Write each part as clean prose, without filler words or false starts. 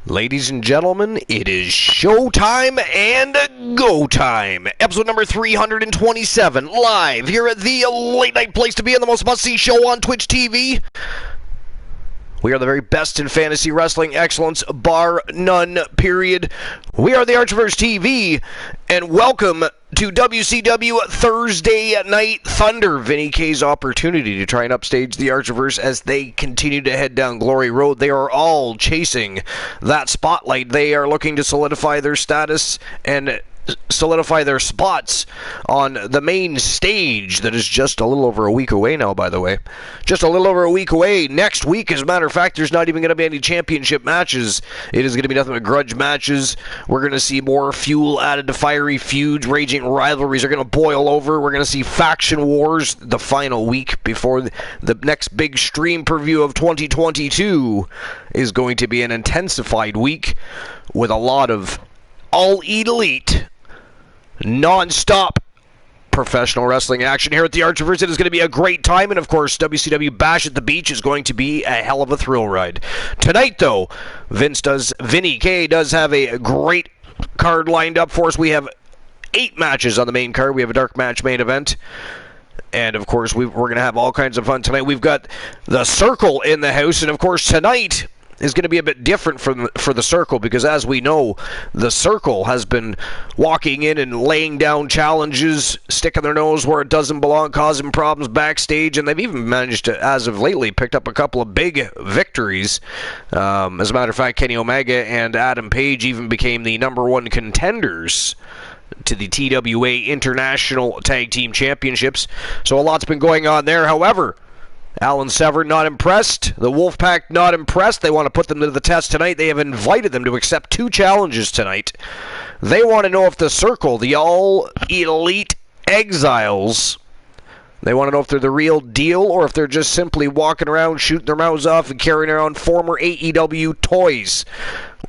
Ladies and gentlemen, it is showtime and go time. Episode number 327, live here at the late night place to be in the most must-see show on Twitch TV. We are the very best in fantasy wrestling excellence, bar none, period. We are the Archverse TV, and welcome to WCW Thursday Night Thunder. Vinny K's opportunity to try and upstage the Archverse as they continue to head down Glory Road. They are all chasing that spotlight. They are looking to solidify their status and solidify their spots on the main stage that is just a little over a week away now, by the way. Just a little over a week away. Next week, as a matter of fact, there's not even going to be any championship matches. It is going to be nothing but grudge matches. We're going to see more fuel added to fiery feuds. Raging rivalries are going to boil over. We're going to see faction wars the final week before the next big stream preview of 2022 is going to be an intensified week with a lot of all elite non-stop professional wrestling action here at the Archverse. It is going to be a great time, and of course, WCW Bash at the Beach is going to be a hell of a thrill ride. Tonight, though, Vinny K does have a great card lined up for us. We have 8 matches on the main card. We have a dark match main event. And, of course, we're going to have all kinds of fun tonight. We've got the Circle in the house, and, of course, tonight is going to be a bit different for the Circle, because as we know, the Circle has been walking in and laying down challenges, sticking their nose where it doesn't belong, causing problems backstage, and they've even managed to, as of lately, picked up a couple of big victories. As a matter of fact, Kenny Omega and Adam Page even became the #1 contenders to the TWA International Tag Team Championships. So a lot's been going on there. However, Alan Severn not impressed. The Wolfpack not impressed. They want to put them to the test tonight. They have invited them to accept 2 challenges tonight. They want to know if the Circle, the all-elite exiles, they want to know if they're the real deal or if they're just simply walking around, shooting their mouths off, and carrying around former AEW toys.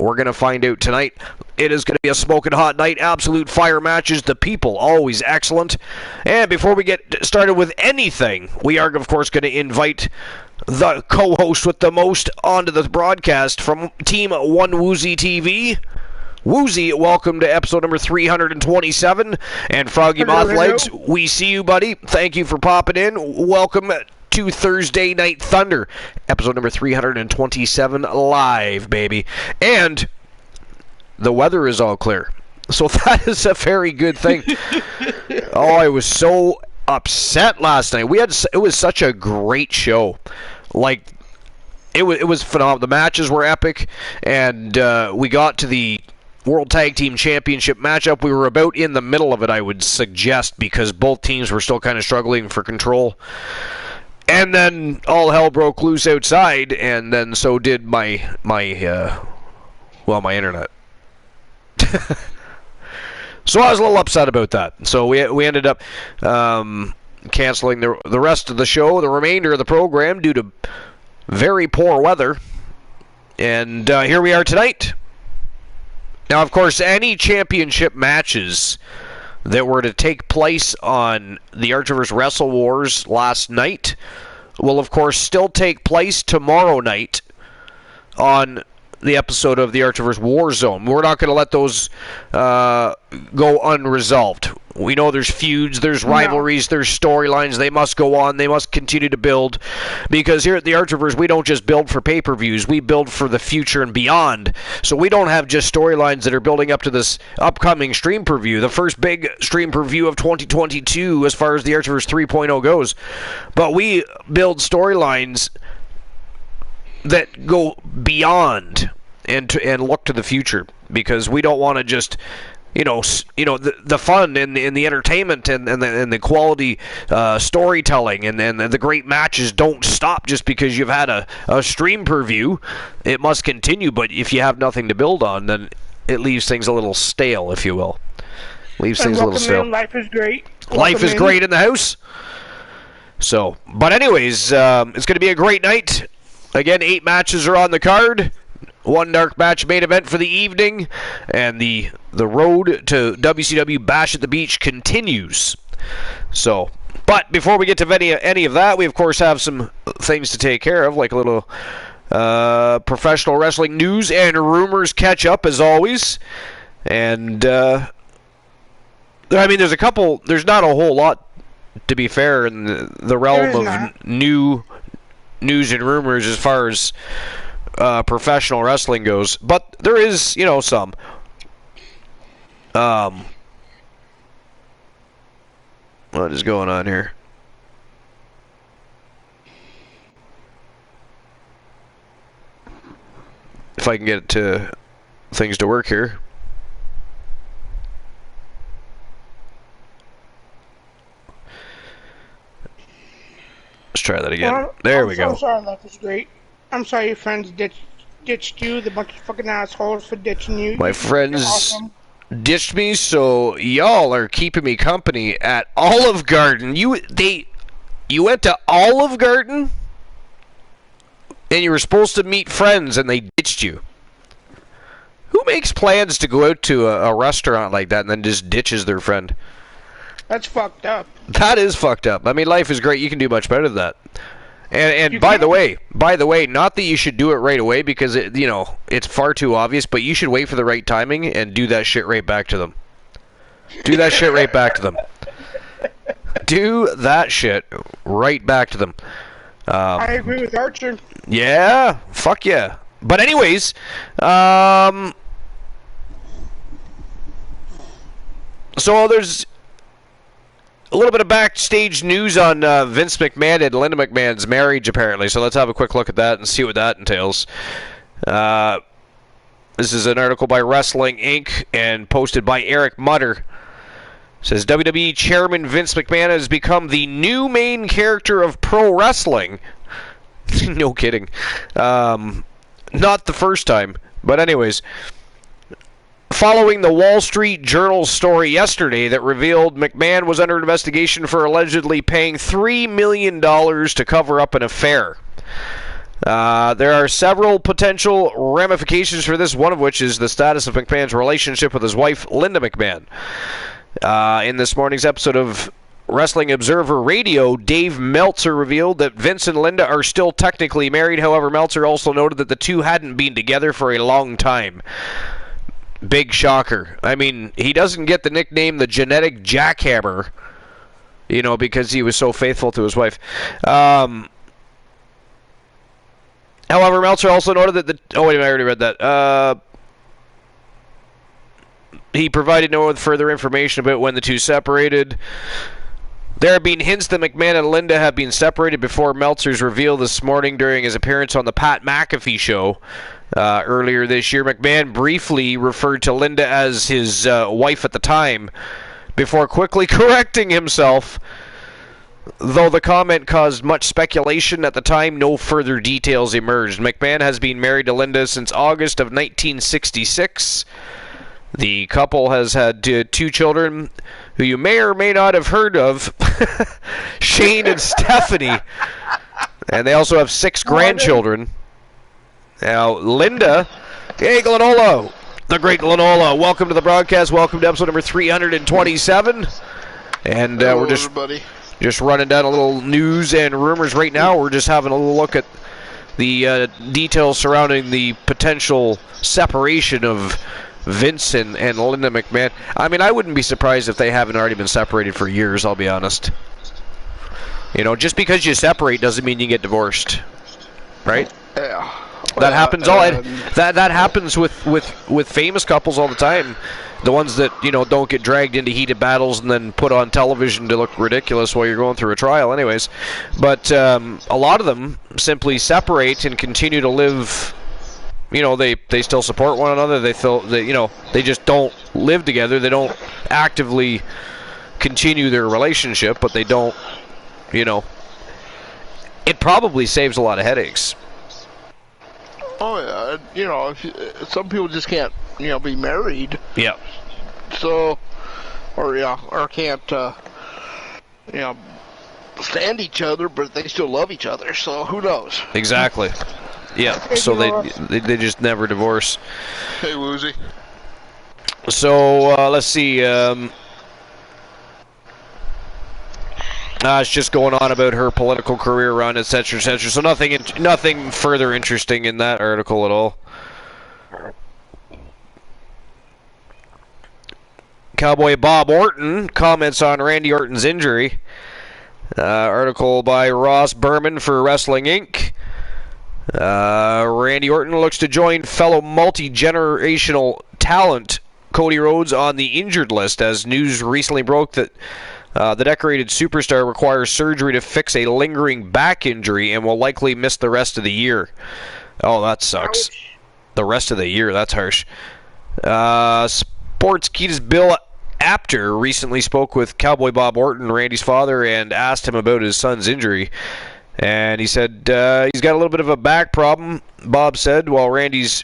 We're going to find out tonight. It is going to be a smoking hot night. Absolute fire matches. The people, always excellent. And before we get started with anything, we are, of course, going to invite the co-host with the most onto the broadcast from Team One Woozy TV. Woozy, welcome to episode number 327. And Froggy Mothlegs, we see you, buddy. Thank you for popping in. Welcome to Thursday Night Thunder, episode number 327, live, baby. And the weather is all clear, so that is a very good thing. Oh, I was so upset last night. It was such a great show. Like, it was phenomenal. The matches were epic, and we got to the World Tag Team Championship matchup. We were about in the middle of it, I would suggest, because both teams were still kind of struggling for control. And then all hell broke loose outside, and then so did my internet. So I was a little upset about that. So we ended up canceling the rest of the show, the remainder of the program, due to very poor weather. And here we are tonight. Now, of course, any championship matches that were to take place on the Archverse Wrestle Wars last night will, of course, still take place tomorrow night on the episode of the Archverse Warzone. We're not going to let those go unresolved. We know there's feuds, there's rivalries, there's storylines. They must go on. They must continue to build. Because here at the Archverse, we don't just build for pay-per-views. We build for the future and beyond. So we don't have just storylines that are building up to this upcoming stream preview, the first big stream preview of 2022 as far as the Archverse 3.0 goes. But we build storylines that go beyond and look to the future, because we don't want to just the fun and the entertainment and the quality storytelling and the great matches don't stop just because you've had a stream preview. It must continue, but if you have nothing to build on, then it leaves things a little stale, if you will. Leaves things a little stale. Life is great. Life is great in the house. So, but anyways, it's going to be a great night. Again, 8 matches are on the card. 1 dark match main event for the evening, and the road to WCW Bash at the Beach continues. So, but before we get to any of that, we of course have some things to take care of, like a little Professional wrestling news and rumors catch up as always. And, I mean, there's not a whole lot, to be fair, in the realm of new news and rumors as far as professional wrestling goes. But there is, some. What is going on here? If I can get things to work here. Let's try that again. Well, there we go. I'm sorry, life is great. I'm sorry your friends ditched you. The bunch of fucking assholes for ditching you. My friends ditched me, so y'all are keeping me company at Olive Garden. You went to Olive Garden, and you were supposed to meet friends, and they ditched you. Who makes plans to go out to a restaurant like that and then just ditches their friend? That's fucked up. That is fucked up. I mean, life is great. You can do much better than that. And by the way, not that you should do it right away because it's far too obvious, but you should wait for the right timing and do that shit right back to them. Do that shit right back to them. Do that shit right back to them. I agree with Archer. Yeah, fuck yeah. But anyways, so there's a little bit of backstage news on Vince McMahon and Linda McMahon's marriage, apparently. So let's have a quick look at that and see what that entails. This is an article by Wrestling Inc. and posted by Eric Mutter. It says, WWE Chairman Vince McMahon has become the new main character of pro wrestling. No kidding. Not the first time. But anyways, following the Wall Street Journal story yesterday that revealed McMahon was under investigation for allegedly paying $3 million to cover up an affair. There are several potential ramifications for this, one of which is the status of McMahon's relationship with his wife, Linda McMahon. In this morning's episode of Wrestling Observer Radio, Dave Meltzer revealed that Vince and Linda are still technically married. However, Meltzer also noted that the two hadn't been together for a long time. Big shocker. I mean, he doesn't get the nickname the genetic jackhammer, because he was so faithful to his wife. However, Meltzer also noted that I already read that. He provided no further information about when the two separated. There have been hints that McMahon and Linda have been separated before Meltzer's reveal this morning during his appearance on the Pat McAfee show. Earlier this year, McMahon briefly referred to Linda as his wife at the time, before quickly correcting himself. Though the comment caused much speculation at the time, no further details emerged. McMahon has been married to Linda since August of 1966. The couple has had two children who you may or may not have heard of, Shane and Stephanie. And they also have 6 grandchildren. Now, Linda, hey, Glenola, the great Glenola, welcome to the broadcast. Welcome to episode number 327. And hello, we're just running down a little news and rumors right now. We're just having a little look at the details surrounding the potential separation of Vince and Linda McMahon. I mean, I wouldn't be surprised if they haven't already been separated for years, I'll be honest. Just because you separate doesn't mean you get divorced. Right? Yeah. That happens that happens with famous couples all the time. The ones that, don't get dragged into heated battles and then put on television to look ridiculous while you're going through a trial anyways. But a lot of them simply separate and continue to live. They still support one another. They just don't live together. They don't actively continue their relationship, but they don't, it probably saves a lot of headaches. Oh yeah, some people just can't, be married. Yeah. So, or can't, stand each other, but they still love each other. So who knows? Exactly. Yeah. So they just never divorce. Hey, Woozy. So let's see. It's just going on about her political career run, etc., etc. So nothing further interesting in that article at all. Cowboy Bob Orton comments on Randy Orton's injury. Article by Ross Berman for Wrestling Inc. Randy Orton looks to join fellow multi-generational talent Cody Rhodes on the injured list as news recently broke that the decorated superstar requires surgery to fix a lingering back injury and will likely miss the rest of the year. Oh, that sucks. Ouch. The rest of the year, that's harsh. Sportskeeda's Bill Apter recently spoke with Cowboy Bob Orton, Randy's father, and asked him about his son's injury. And he said he's got a little bit of a back problem. Bob said while Randy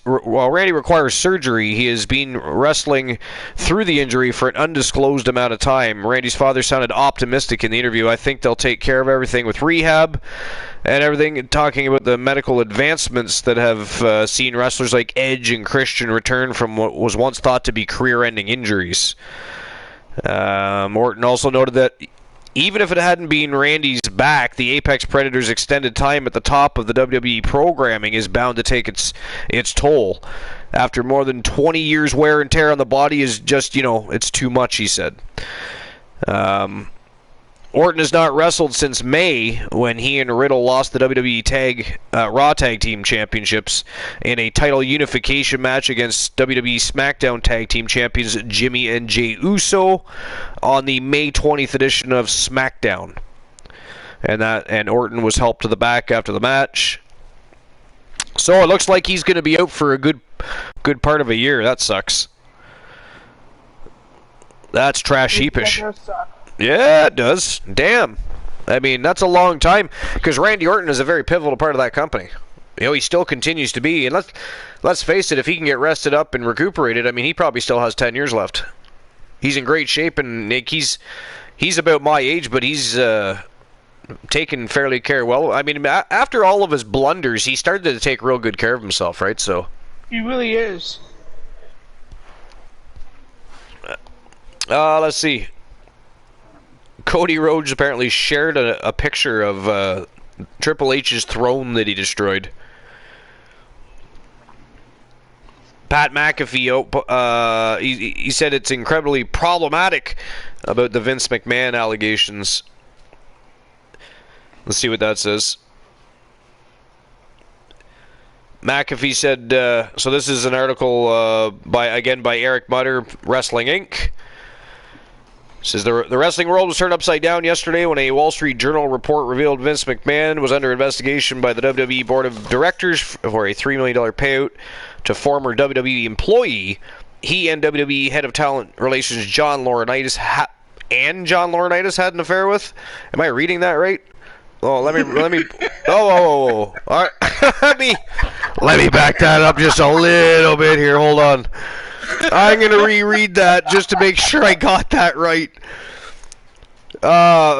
requires surgery, he has been wrestling through the injury for an undisclosed amount of time. Randy's father sounded optimistic in the interview. I think they'll take care of everything with rehab and everything, talking about the medical advancements that have seen wrestlers like Edge and Christian return from what was once thought to be career-ending injuries. Orton also noted that even if it hadn't been Randy's back, the Apex Predators' extended time at the top of the WWE programming is bound to take its toll. After more than 20 years wear and tear on the body is just, it's too much, he said. Orton has not wrestled since May when he and Riddle lost the WWE Raw Tag Team Championships in a title unification match against WWE SmackDown Tag Team Champions Jimmy and Jey Uso on the May 20th edition of SmackDown. And Orton was helped to the back after the match. So it looks like he's going to be out for a good part of a year. That sucks. That's trash heapish. Yeah, it does. Damn. I mean, that's a long time because Randy Orton is a very pivotal part of that company. He still continues to be. And let's face it, if he can get rested up and recuperated, I mean, he probably still has 10 years left. He's in great shape, and Nick, he's about my age, but he's taken fairly care. Well, I mean, after all of his blunders, he started to take real good care of himself, right? So He really is. Let's see. Cody Rhodes apparently shared a picture of Triple H's throne that he destroyed. Pat McAfee, he said it's incredibly problematic about the Vince McMahon allegations. Let's see what that says. McAfee said, so this is an article by Eric Mutter, Wrestling Inc. Says the wrestling world was turned upside down yesterday when a Wall Street Journal report revealed Vince McMahon was under investigation by the WWE Board of Directors for a $3 million payout to former WWE employee. He and WWE head of talent relations John Laurinaitis had an affair with. Am I reading that right? Oh, let me. Oh. All right. let me back that up just a little bit here. Hold on. I'm going to reread that just to make sure I got that right.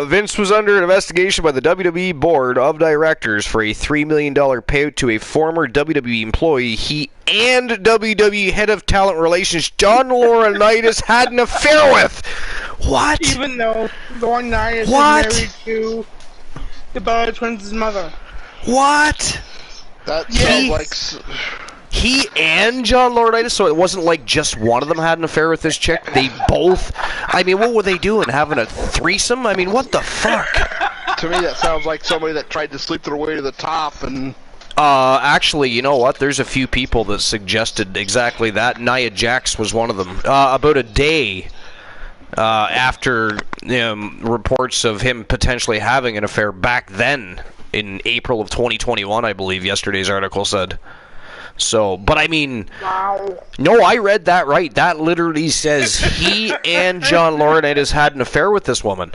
Vince was under investigation by the WWE Board of Directors for a $3 million payout to a former WWE employee he and WWE Head of Talent Relations John Laurinaitis had an affair with. What? Even though Laurinaitis is married to the Bella Twins' mother. What? That sounds like... He and John Laurinaitis, so it wasn't like just one of them had an affair with this chick. They both. I mean, what were they doing? Having a threesome? I mean, what the fuck? To me, that sounds like somebody that tried to sleep their way to the top and... Actually, you know what? There's a few people that suggested exactly that. Nia Jax was one of them. About a day after reports of him potentially having an affair back then, in April of 2021, I believe yesterday's article said. So, but I mean, Wow. no, I read that right. That literally says he and John Laurinaitis had an affair with this woman.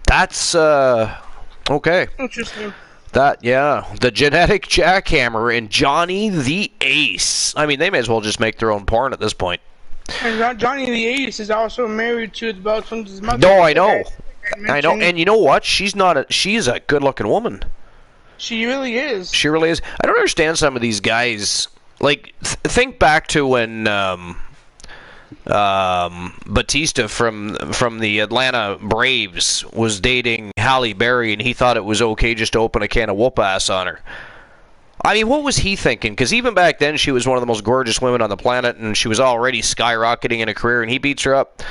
That's, okay. Interesting. The genetic jackhammer and Johnny the Ace. I mean, they may as well just make their own porn at this point. And Johnny the Ace is also married to the Bella Twins' mother. No, I know. I know, and you know what? She's a good-looking woman. She really is. She really is. I don't understand some of these guys. Like, think back to when Batista from the Atlanta Braves was dating Halle Berry, and he thought it was okay just to open a can of whoop ass on her. I mean, what was he thinking? Because even back then, she was one of the most gorgeous women on the planet, and she was already skyrocketing in a career, and he beats her up.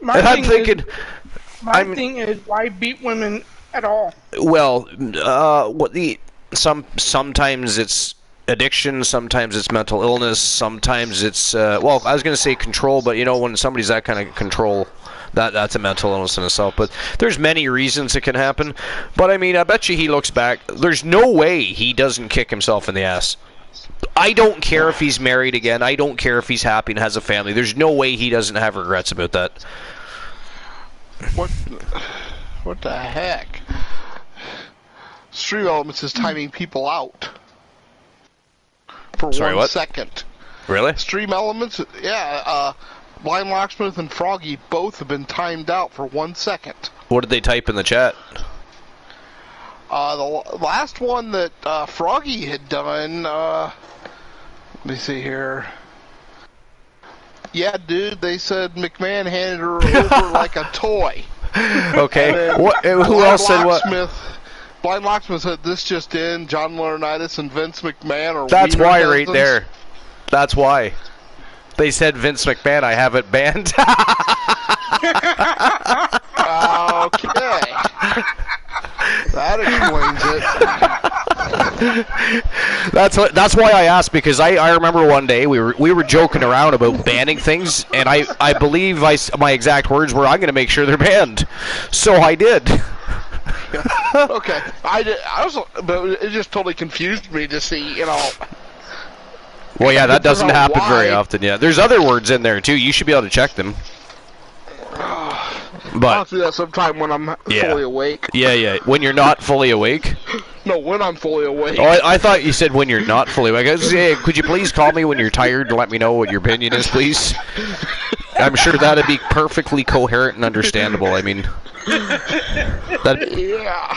My And I'm thinking, thing is, why beat women at all? well, sometimes it's addiction, sometimes it's mental illness, sometimes it's well, I was going to say control, but you know, when somebody's that kind of control, that's a mental illness in itself. But there's many reasons it can happen. But I mean, I bet you he looks back, there's no way he doesn't kick himself in the ass. I don't care if he's married again. I don't care if he's happy and has a family. There's no way he doesn't have regrets about that. What the heck? Stream Elements is timing people out for Sorry, 1 what? second. Really? Stream Elements, yeah. Blind Locksmith and Froggy both have been timed out for 1 second. What did they type in the chat? The last one that Froggy had done, let me see here. Yeah, dude, they said McMahon handed her over like a toy. Okay. Who else said what? Blind Locksmith said this just in, John Laurinaitis and Vince McMahon are That's wiener why right cousins. there. That's why. They said Vince McMahon, I have it banned. Okay. That explains it. That's why I asked, because I remember one day we were joking around about banning things, and I believe my exact words were, I'm going to make sure they're banned. So I did. Okay. But it just totally confused me to see, you know. Well, yeah, that doesn't happen very why. often. Yeah, there's other words in there too. You should be able to check them. I'll But do that sometime when I'm fully awake. yeah, when you're not fully awake. No, when I'm fully awake. Oh, I thought you said when you're not fully awake. I was, hey, could you please call me when you're tired and let me know what your opinion is, please? I'm sure that'd be perfectly coherent and understandable. I mean, Yeah.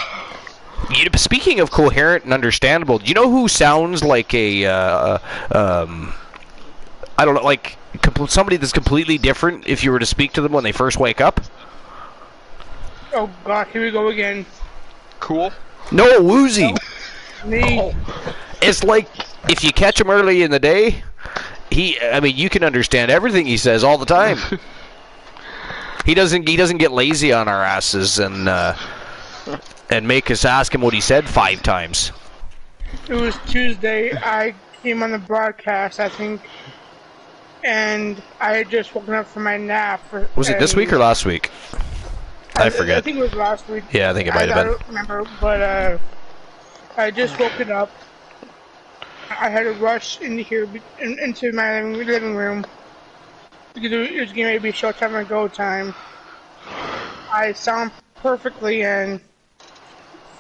Speaking of coherent and understandable, do you know who sounds like a I don't know, like somebody that's completely different if you were to speak to them when they first wake up? Oh god, here we go again. Cool. No, Woozy. Me. It's like if you catch him early in the day, I mean, you can understand everything he says all the time. He doesn't get lazy on our asses and make us ask him what he said 5 times. It was Tuesday. I came on the broadcast, I think, and I had just woken up from my nap. Was it this week or last week? I forget. I think it was last week. Yeah, I think it might have been. I don't remember, but I just woken up. I had to rush into here, into my living room, because it was going to be showtime and go time. I sound perfectly, and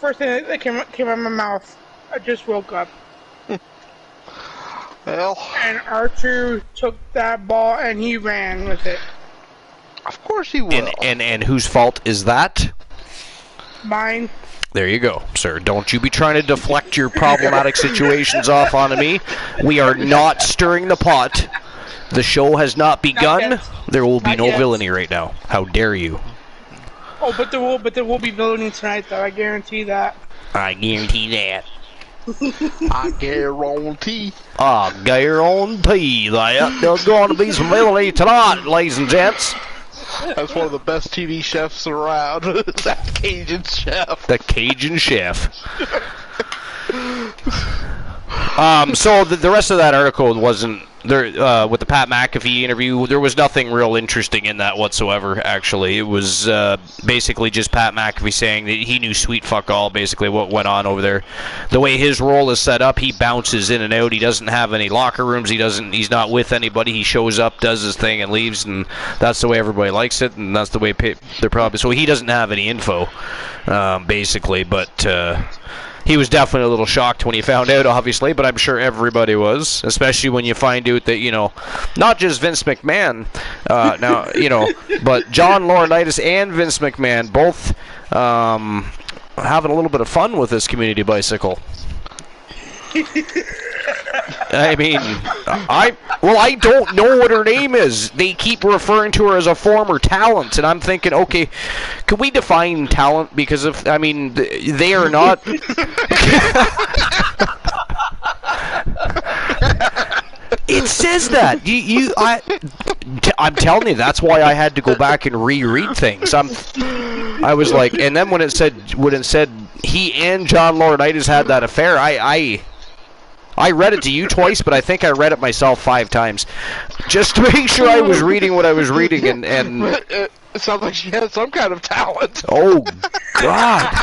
first thing that came out of my mouth, I just woke up. Well, And Archer took that ball and he ran with it. of course he will. And whose fault is that? Mine. There you go, sir. Don't you be trying to deflect your problematic situations off onto me. We are not stirring the pot. The show has not begun. yet. There will be Not no yet. villainy right now. How dare you? Oh, but there will be villainy tonight, though. I guarantee that. I guarantee that. I guarantee. I guarantee that there's going to be some villainy tonight, ladies and gents. That's one of the best TV chefs around. That Cajun chef. The Cajun chef. So the rest of that article wasn't there with the Pat McAfee interview. There was nothing real interesting in that whatsoever. Actually, it was basically just Pat McAfee saying that he knew sweet fuck all. Basically, what went on over there. The way his role is set up, he bounces in and out. He doesn't have any locker rooms. He's not with anybody. He shows up, does his thing, and leaves. And that's the way everybody likes it. And that's the way they're probably. So he doesn't have any info, basically. But he was definitely a little shocked when he found out, obviously, but I'm sure everybody was, especially when you find out that, not just Vince McMahon, but John Laurinaitis and Vince McMahon both having a little bit of fun with this community bicycle. I mean, I don't know what her name is. They keep referring to her as a former talent, and I'm thinking, okay, can we define talent? Because if I mean, they are not. It says that I'm telling you, that's why I had to go back and reread things. I was like, and then when it said he and John Laurinaitis had that affair, I read it to you twice, but I think I read it myself 5 times, just to make sure I was reading what I was reading. And it sounds like she has some kind of talent. Oh God.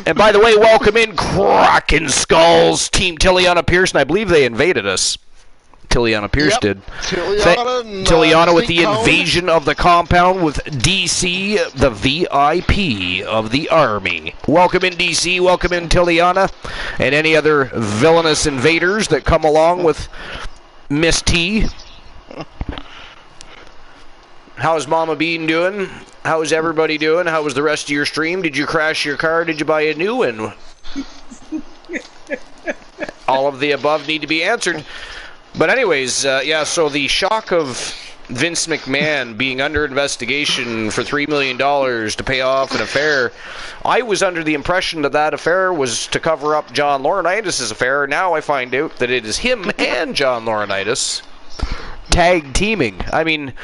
And by the way, welcome in Kraken Skulls, Team Tiliana Pearson. I believe they invaded us. Tiliana Pierce did. Tiliana with the invasion of the compound with DC, the VIP of the Army. Welcome in, DC. Welcome in, Tiliana. And any other villainous invaders that come along with Miss T. How's Mama Bean doing? How's everybody doing? How was the rest of your stream? Did you crash your car? Did you buy a new one? All of the above need to be answered. But anyways, yeah, so the shock of Vince McMahon being under investigation for $3 million to pay off an affair, I was under the impression that that affair was to cover up John Laurinaitis' affair. Now I find out that it is him and John Laurinaitis tag teaming. I mean,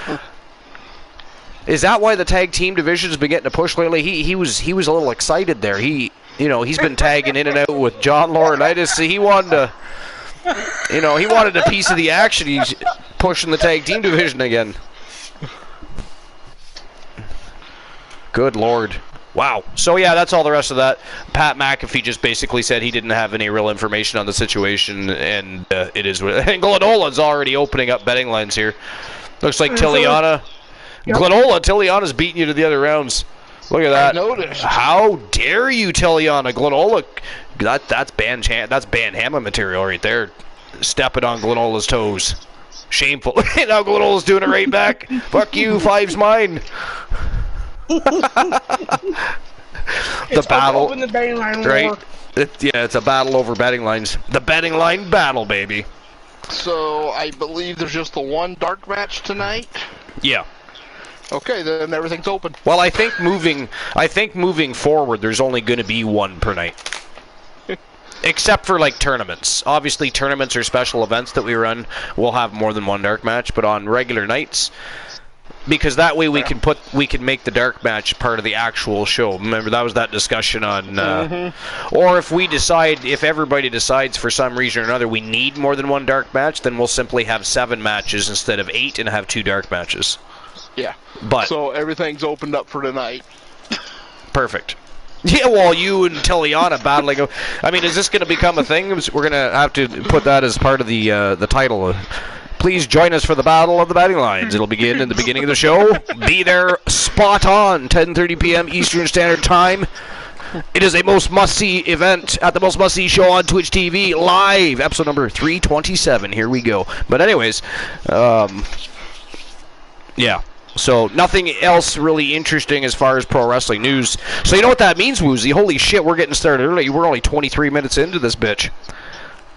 is that why the tag team division has been getting a push lately? He was a little excited there. He's been tagging in and out with John Laurinaitis. So he wanted to, he wanted a piece of the action. He's pushing the tag team division again. Good Lord. Wow. So yeah, that's all the rest of that. Pat McAfee just basically said he didn't have any real information on the situation, and it is. And Glenola's already opening up betting lines here. Looks like Tiliana. Yep. Tiliana's beating you to the other rounds. Look at that. I noticed. How dare you, Tiliana? Glenola, that's Van Hammer material right there. Stepping on Glenola's toes. Shameful. Now Glenola's doing it right back. Fuck you, 5's mine. It's battle. Open the betting line right? It's a battle over betting lines. The betting line battle, baby. So I believe there's just the one dark match tonight. Yeah. Okay, then everything's open. Well, I think moving forward, there's only going to be one per night, except for like tournaments. Obviously, tournaments or special events that we run will have more than one dark match. But on regular nights, because that way we can make the dark match part of the actual show. Remember, that was that discussion on. Or if everybody decides for some reason or another we need more than one dark match, then we'll simply have 7 matches instead of 8 and have 2 dark matches. Yeah. But so everything's opened up for tonight. Perfect. Yeah, well, you and Tiliana battling. I mean, is this going to become a thing? We're going to have to put that as part of the title. Please join us for the Battle of the Batting Lines. It'll begin in the beginning of the show. Be there spot on, 10:30 p.m. Eastern Standard Time. It is a most must-see event at the Most Must-See Show on Twitch TV live. Episode number 327. Here we go. But anyways, yeah. So nothing else really interesting as far as pro wrestling news. So you know what that means, Woozy? Holy shit, we're getting started early. We're only 23 minutes into this bitch.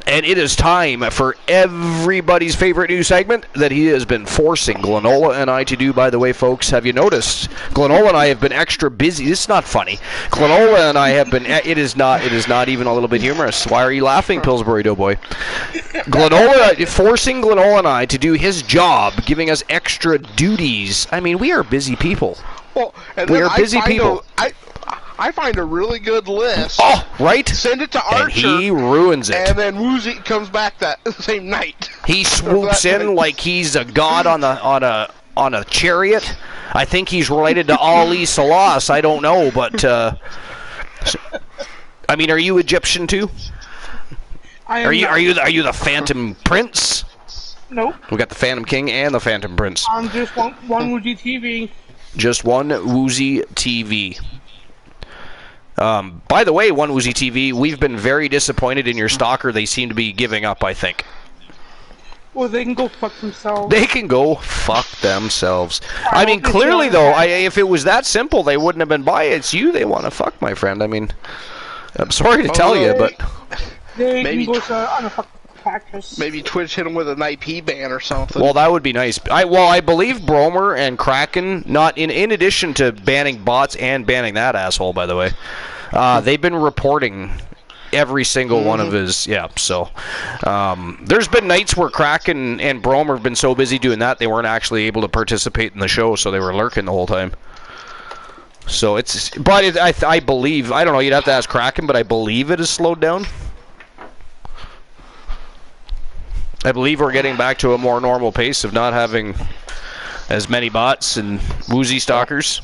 And it is time for everybody's favorite new segment that he has been forcing Glenola and I to do. By the way, folks, have you noticed? Glenola and I have been extra busy. This is not funny. Glenola and I have been. It is not even a little bit humorous. Why are you laughing, Pillsbury Doughboy? Forcing Glenola and I to do his job, giving us extra duties. I mean, we are busy people. Well, and we are busy people. I find a really good list. Oh, right. Send it to Archer. And he ruins it. And then Woozy comes back that same night. He swoops in like he's a god on a chariot. I think he's related to Ali Salas. I don't know, but I mean, are you Egyptian too? Are you the Phantom Prince? Nope. We got the Phantom King and the Phantom Prince. I'm just one Woozy TV. Just one Woozy TV. By the way, One Woozy TV, we've been very disappointed in your stalker. They seem to be giving up, I think. Well, they can go fuck themselves. They can go fuck themselves. I mean, clearly, though, if it was that simple, they wouldn't have been by it. It's you they want to fuck, my friend. I mean, I'm sorry to tell you, but They Maybe can go on a fucking practice. maybe Twitch hit him with an IP ban or something. well, that would be nice. I believe Bromer and Kraken, not in addition to banning bots and banning that asshole, by the way, they've been reporting every single one of his, so there's been nights where Kraken and Bromer have been so busy doing that they weren't actually able to participate in the show, so they were lurking the whole time. So I believe, I don't know, you'd have to ask Kraken, but I believe it has slowed down. I believe we're getting back to a more normal pace of not having as many bots and woozy stalkers.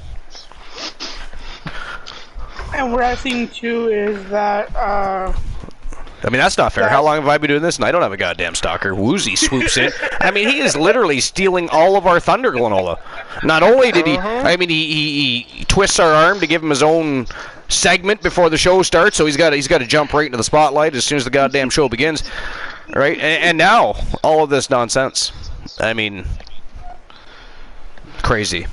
And what I think too is that I mean, that's not fair. How long have I been doing this and I don't have a goddamn stalker? Woozy swoops in. I mean, he is literally stealing all of our Thunder Glenola. Not only did he, I mean, he twists our arm to give him his own segment before the show starts, so he's got to jump right into the spotlight as soon as the goddamn show begins, right? And now all of this nonsense. I mean, crazy.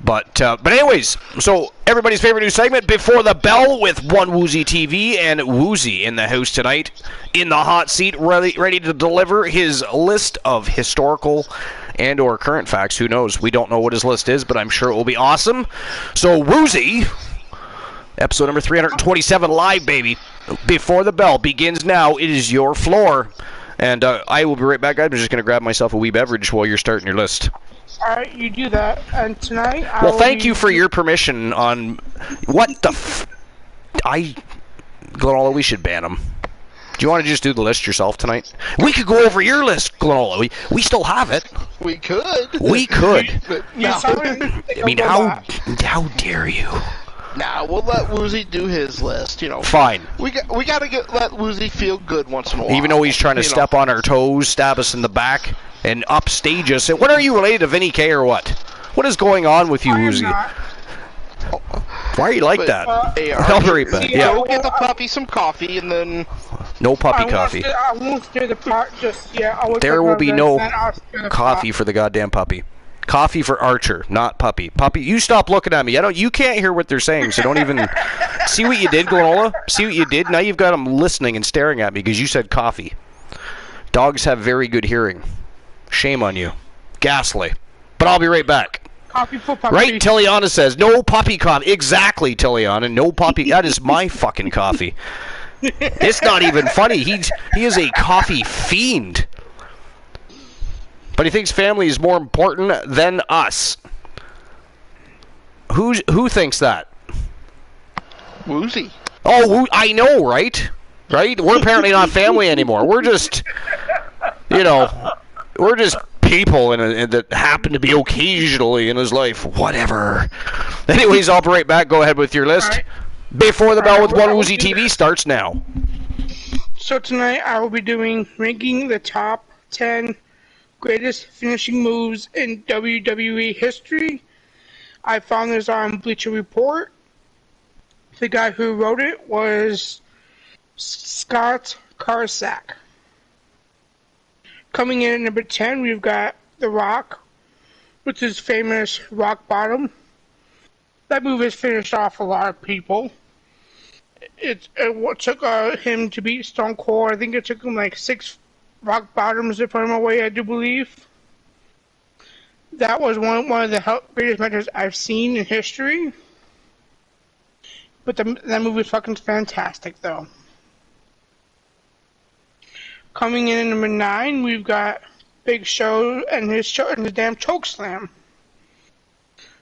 But anyways, so everybody's favorite new segment, Before the Bell, with One Woozy TV, and Woozy in the house tonight, in the hot seat, ready to deliver his list of historical and or current facts. Who knows? We don't know what his list is, but I'm sure it will be awesome. So Woozy, episode number 327, live, baby. Before the Bell begins now. It is your floor. And I will be right back. I'm just going to grab myself a wee beverage while you're starting your list. Alright, you do that, and tonight Well, thank you for your permission on... What the Glenola, we should ban him. Do you want to just do the list yourself tonight? We could go over your list, Glenola. We still have it. We could. We could. I mean, how dare you? Nah, we'll let Woozy do his list, you know. Fine. We gotta let Woozy feel good once in a while. Even though he's trying to step on our toes, stab us in the back, and upstage us. What are you related to Vinny K or what? What is going on with you, Woozy? Why are you like that? I'll be right back. Go get the puppy some coffee and then... No puppy coffee. I won't stir the pot just yet. There will be no coffee for the goddamn puppy. Coffee for Archer, not puppy. Puppy, you stop looking at me. You can't hear what they're saying, so don't even... See what you did, Glenola? See what you did? Now you've got them listening and staring at me because you said coffee. Dogs have very good hearing. Shame on you. Ghastly. But I'll be right back. Coffee for puppy. Right, Tilliana says, no puppy coffee. Exactly, Tilliana, no puppy. That is my fucking coffee. It's not even funny. He is a coffee fiend. But he thinks family is more important than us. Who thinks that? Woozy. Oh, I know, right? Right? We're apparently not family anymore. We're just, we're just people that happen to be occasionally in his life. Whatever. Anyways, I'll be right back. Go ahead with your list. Right. Before the Bell with One Woozy TV starts now. So tonight I will be ranking the top 10 greatest finishing moves in WWE history. I found this on Bleacher Report. The guy who wrote it was Scott Karsak. Coming in at number 10, we've got The Rock, with his famous Rock Bottom. That move has finished off a lot of people. It took him to beat Stone Cold. I think it took him like 6 Rock Bottoms to put him away, I do believe. That was one of the greatest matches I've seen in history. But that movie was fucking fantastic, though. Coming in at number 9, we've got Big Show and his damn choke slam.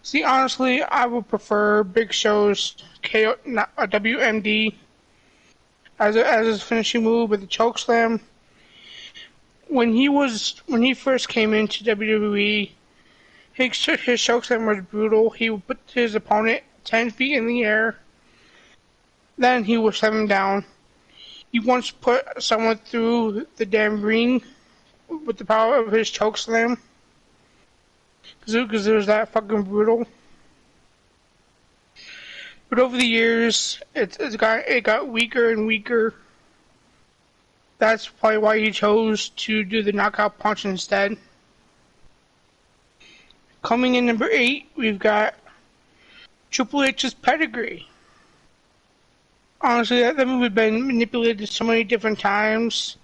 See, honestly, I would prefer Big Show's WMD as his finishing move with the choke slam. When he first came into WWE, his choke slam was brutal. He would put his opponent 10 feet in the air, then he would set him down. He once put someone through the damn ring with the power of his choke slam, because it was that fucking brutal. But over the years, it got weaker and weaker. That's probably why he chose to do the knockout punch instead. Coming in number 8, we've got Triple H's pedigree. Honestly, that move has been manipulated so many different times.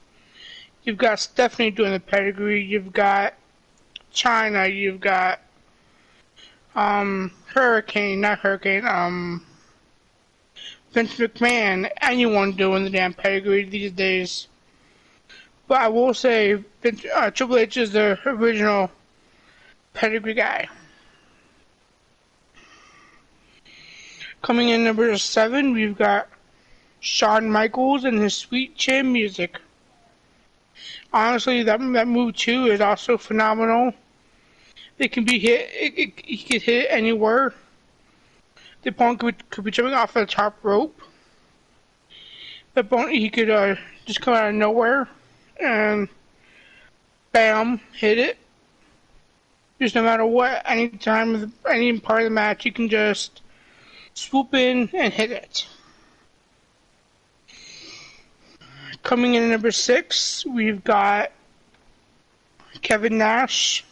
You've got Stephanie doing the pedigree. You've got China. You've got Hurricane, not Hurricane. Vince McMahon. Anyone doing the damn pedigree these days. But I will say, Triple H is the original pedigree guy. Coming in number 7, we've got Shawn Michaels and his Sweet Chin Music. Honestly, that move too is also phenomenal. It can be hit. He can hit anywhere. The opponent could be jumping off the top rope. The opponent, he could just come out of nowhere and bam, hit it. Just no matter what, any time, any part of the match, you can just swoop in and hit it. Coming in at number 6, we've got Kevin Nash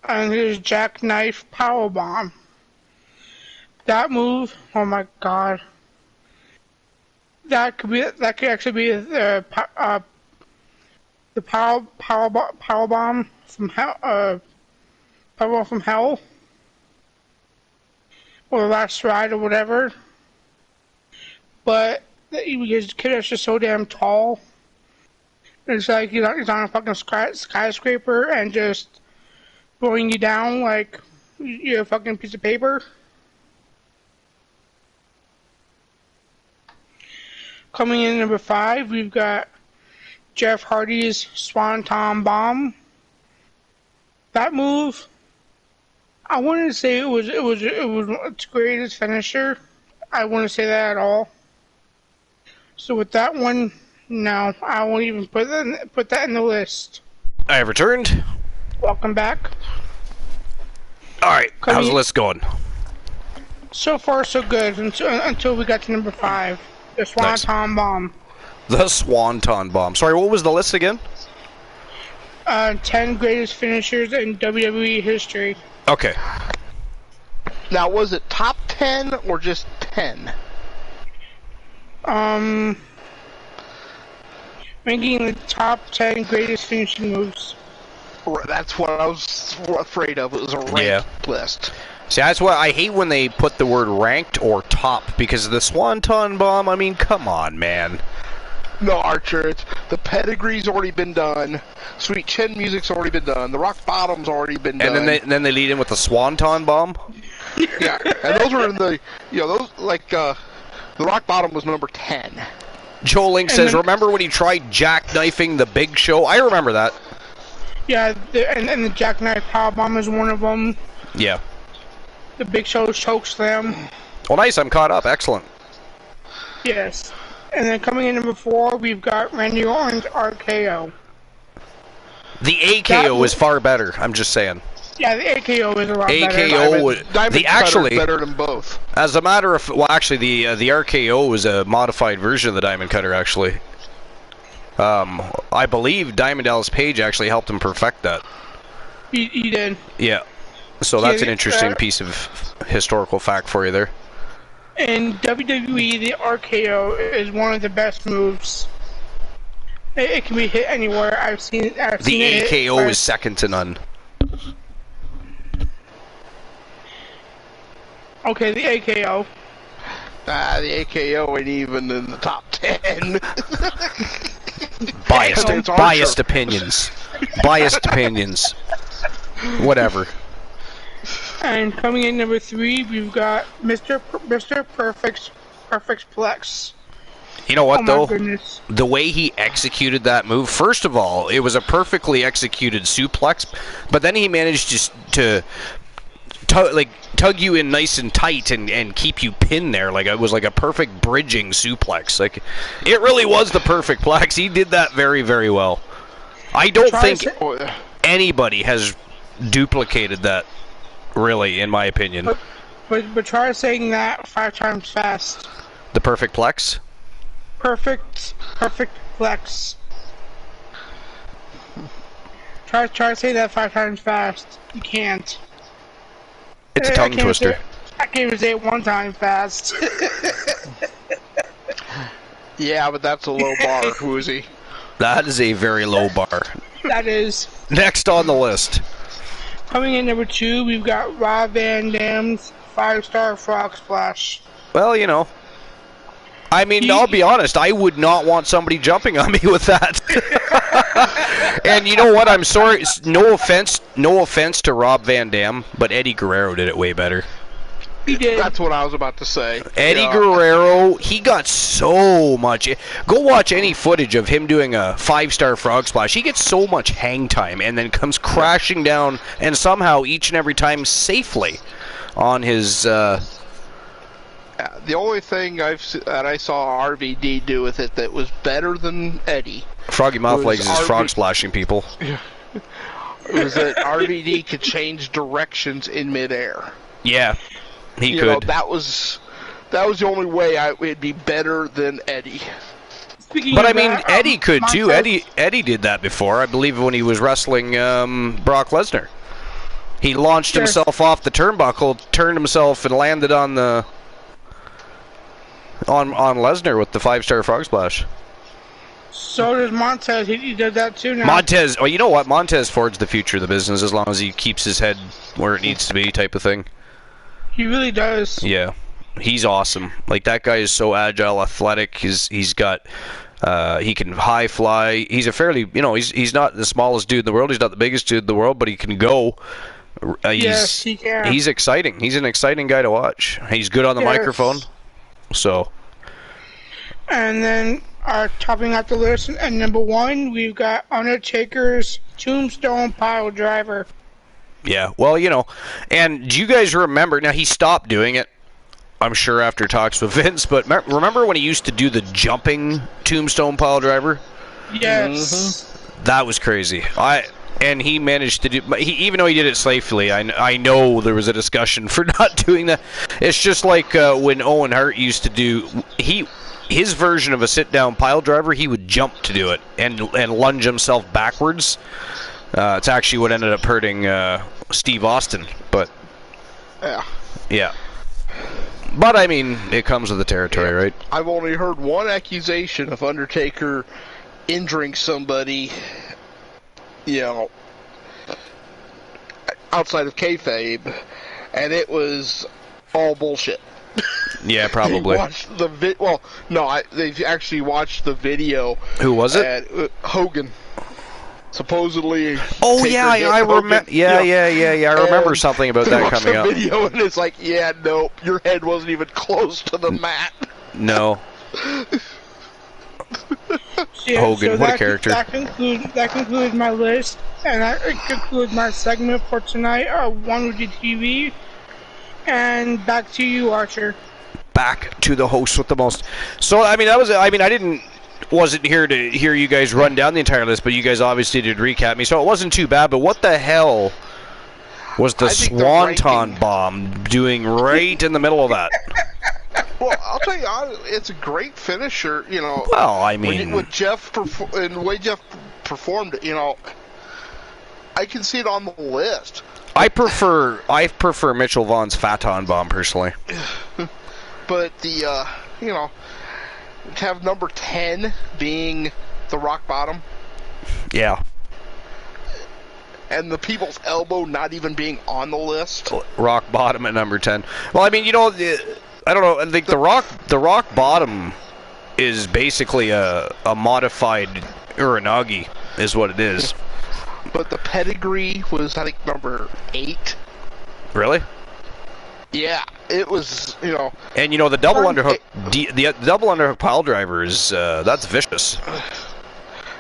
and his jackknife powerbomb. That move, oh my god, that could actually be the powerbomb from hell, powerbomb from hell, or the last ride or whatever. But his kid is just so damn tall. It's like he's on a fucking skyscraper and just throwing you down like you're a fucking piece of paper. Coming in at number 5, we've got Jeff Hardy's Swanton Bomb. That move, I wouldn't say it was its greatest finisher. I wouldn't say that at all. So with that one, no, I won't even put that in the list. I have returned. Welcome back. Alright, how's the list going? So far, so good, until we got to number 5. The Swanton Bomb. The Swanton Bomb. Sorry, what was the list again? 10 greatest finishers in WWE history. Okay. Now, was it top 10 or just 10? Making the top 10 greatest finishing moves. That's what I was afraid of. It was a ranked list. See, that's why I hate when they put the word ranked or top, because the Swanton Bomb, I mean, come on, man. No, Archer, the pedigree's already been done. Sweet Chin Music's already been done. The Rock Bottom's already been done. And then they lead in with the Swanton Bomb? Yeah, and those were in the, those, like, the Rock Bottom was number 10. Joe Link says, remember when he tried jackknifing the Big Show? I remember that. Yeah, and the jackknife powerbomb is one of them. Yeah. The Big Show chokeslam. Well, nice, I'm caught up. Excellent. Yes. And then coming in number 4, we've got Randy Orton's RKO. The AKO is far better, I'm just saying. Yeah, the AKO is a lot better. Diamond actually better than both. As a matter of, well, actually, the RKO is a modified version of the Diamond Cutter. Actually, I believe Diamond Dallas Page actually helped him perfect that. He did. Yeah. So that's an interesting piece of historical fact for you there. In WWE, the RKO is one of the best moves. It can be hit anywhere. I've seen it. The AKO is second to none. Okay, the AKO. The AKO ain't even in the top 10. Biased opinions. Biased opinions. Whatever. And coming in number 3, we've got Mr. Perfect's Plex. You know what, though? Goodness. The way he executed that move, first of all, it was a perfectly executed suplex, but then he managed just to tug you in nice and tight and keep you pinned there. Like, it was like a perfect bridging suplex. Like, it really was the perfect plex. He did that very, very well. I don't think anybody has duplicated that, really, in my opinion. But try saying that 5 times fast. The perfect plex? Perfect plex. Try to say that 5 times fast. You can't. It's a tongue twister. I can't even say it one time fast. Yeah, but that's a low bar, Woozy. That is a very low bar. That is. Next on the list. Coming in number 2, we've got Rob Van Dam's 5-star frog splash. Well, you know. I mean, I'll be honest, I would not want somebody jumping on me with that. And you know what? I'm sorry. No offense to Rob Van Dam, but Eddie Guerrero did it way better. He did. That's what I was about to say. Eddie Guerrero, he got so much. Go watch any footage of him doing a 5-star frog splash. He gets so much hang time and then comes crashing down, and somehow each and every time safely on his. The only thing that I saw RVD do with it that was better than Eddie. Froggy Mouth Legs is frog splashing people. Was that RVD could change directions in midair. Yeah. He you could. Know, that was the only way it'd be better than Eddie. But I mean, Eddie could too. Eddie did that before, I believe, when he was wrestling Brock Lesnar. He launched himself off the turnbuckle, turned himself, and landed on Lesnar with the 5-star frog splash. So does Montez. He did that too now. Montez. Oh, you know what? Montez forged the future of the business as long as he keeps his head where it needs to be, type of thing. He really does. Yeah, he's awesome. Like, that guy is so agile, athletic. He's got, he can high fly. He's a fairly, he's not the smallest dude in the world. He's not the biggest dude in the world, but he can go. Yes, he can. He's exciting. He's an exciting guy to watch. He's good on the microphone. So. And then, topping out the list, at number 1, we've got Undertaker's Tombstone Pile Driver. Yeah, well, and do you guys remember, now he stopped doing it, I'm sure after talks with Vince, but remember when he used to do the jumping tombstone pile driver? Yes. Mm-hmm. That was crazy. And he managed to do, even though he did it safely, I know there was a discussion for not doing that. It's just like when Owen Hart used to do, his version of a sit-down pile driver, he would jump to do it and lunge himself backwards. It's actually what ended up hurting Steve Austin, but yeah. But I mean, it comes with the territory, right? I've only heard one accusation of Undertaker injuring somebody, outside of kayfabe, and it was all bullshit. Yeah, probably. They watched they've actually watched the video. Who was it? Hogan. Supposedly. Oh yeah, I remember. Yeah. I remember something about that coming up. Video and it's like, nope, your head wasn't even close to the mat. No. Hogan, what a character. That concludes my list, and that concludes my segment for tonight. One with the TV, and back to you, Archer. Back to the host with the most. So I wasn't here to hear you guys run down the entire list, but you guys obviously did recap me, so it wasn't too bad. But what the hell was the Swanton Bomb doing right in the middle of that? Well, I'll tell you, it's a great finisher, Well, I mean, with Jeff and the way Jeff performed it, I can see it on the list. I prefer Mitchell Vaughn's Faton Bomb personally. But to have number 10 being the rock bottom. Yeah. And the people's elbow not even being on the list. Rock bottom at number 10. Well, I mean, I don't know. I think the rock bottom is basically a modified Uranagi, is what it is. But the pedigree was, I think, number 8. Really? Yeah, it was, And the double underhook, the double underhook pile driver is that's vicious.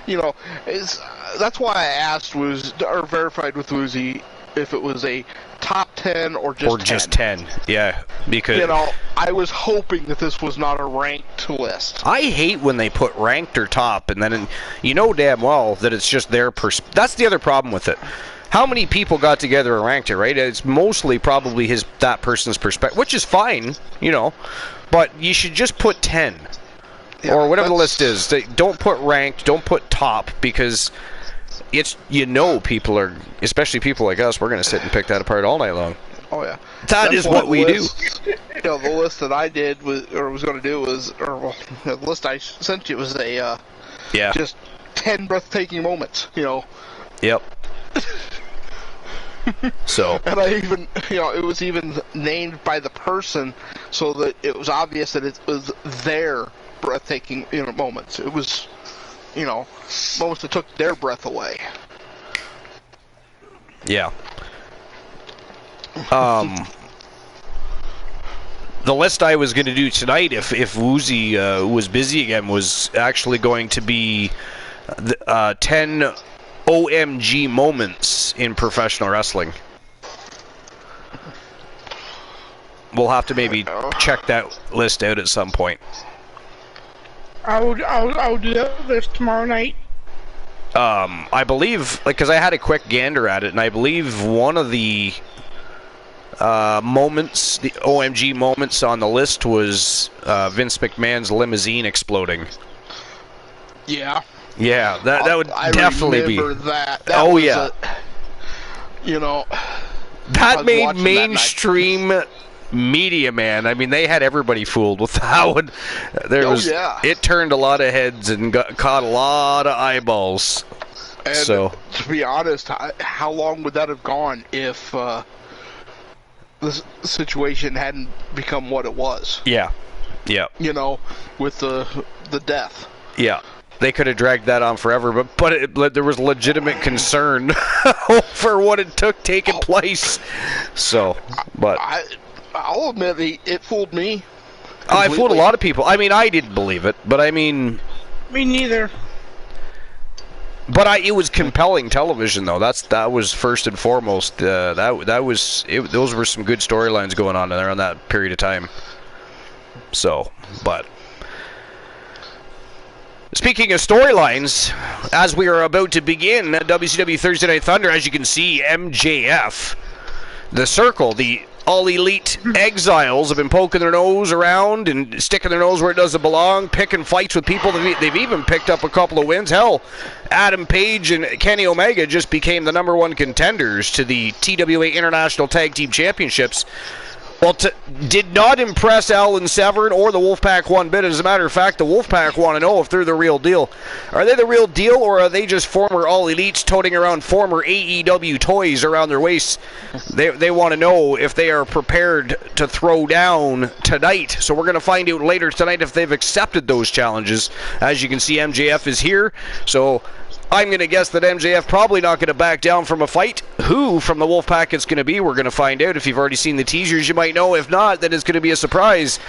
That's why I asked or verified with Woozy if it was a top 10 or just 10. Just 10. Yeah, because I was hoping that this was not a ranked list. I hate when they put ranked or top, and then damn well that it's just their that's the other problem with it. How many people got together and ranked it, right? It's mostly probably that person's perspective, which is fine, but you should just put 10 or whatever the list is. Don't put ranked, don't put top, because it's people are, especially people like us, we're going to sit and pick that apart all night long. Oh yeah. That is what we do. You know, the list that I did was going to do was, the list I sent you was just 10 breathtaking moments. You know. Yep. So. And I even, it was even named by the person, so that it was obvious that it was their breathtaking, moments. It was, moments that took their breath away. Yeah. The list I was going to do tonight, if Woozy was busy again, was actually going to be the 10 OMG moments in professional wrestling. We'll have to maybe check that list out at some point. I'll do that list tomorrow night. I believe, because I had a quick gander at it, and I believe one of the moments, the OMG moments on the list was Vince McMahon's limousine exploding. Yeah. Yeah, that would definitely be. I remember that. Oh, yeah. That made mainstream media, man. I mean, they had everybody fooled with that one. It turned a lot of heads and caught a lot of eyeballs. And so, to be honest, how long would that have gone if the situation hadn't become what it was? Yeah. Yeah. With the death. Yeah. They could have dragged that on forever, but there was legitimate concern for what it took taking place. So, but I'll admit it fooled me. I fooled a lot of people. I mean, I didn't believe it, but I mean, me neither. But it was compelling television, though. That was first and foremost. Those were some good storylines going on there on that period of time. So, but. Speaking of storylines, as we are about to begin WCW Thursday Night Thunder, as you can see, MJF, the Circle, the all-elite exiles have been poking their nose around and sticking their nose where it doesn't belong, picking fights with people. They've even picked up a couple of wins. Hell, Adam Page and Kenny Omega just became the #1 contenders to the TWA International Tag Team Championships. Well, did not impress Alan Severn or the Wolfpack one bit. As a matter of fact, the Wolfpack want to know if they're the real deal. Are they the real deal, or are they just former All-Elites toting around former AEW toys around their waists? They want to know if they are prepared to throw down tonight. So we're going to find out later tonight if they've accepted those challenges. As you can see, MJF is here. So I'm going to guess that MJF probably not going to back down from a fight. Who from the Wolfpack it's going to be, we're going to find out. If you've already seen the teasers, you might know. If not, then it's going to be a surprise.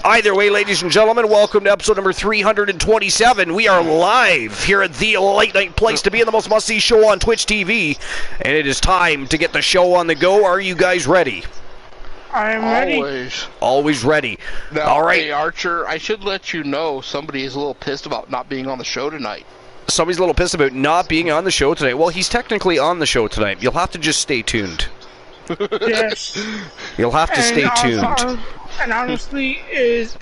Either way, ladies and gentlemen, welcome to episode number 327. We are live here at the late night place to be in, the most must-see show on Twitch TV. And it is time to get the show on the go. Are you guys ready? I'm ready. Always ready. Now, all right. Hey, Archer, I should let you know somebody is a little pissed about not being on the show tonight. Somebody's a little pissed about not being on the show tonight. Well, he's technically on the show tonight. You'll have to just stay tuned. Yes. You'll have to stay tuned. And honestly, is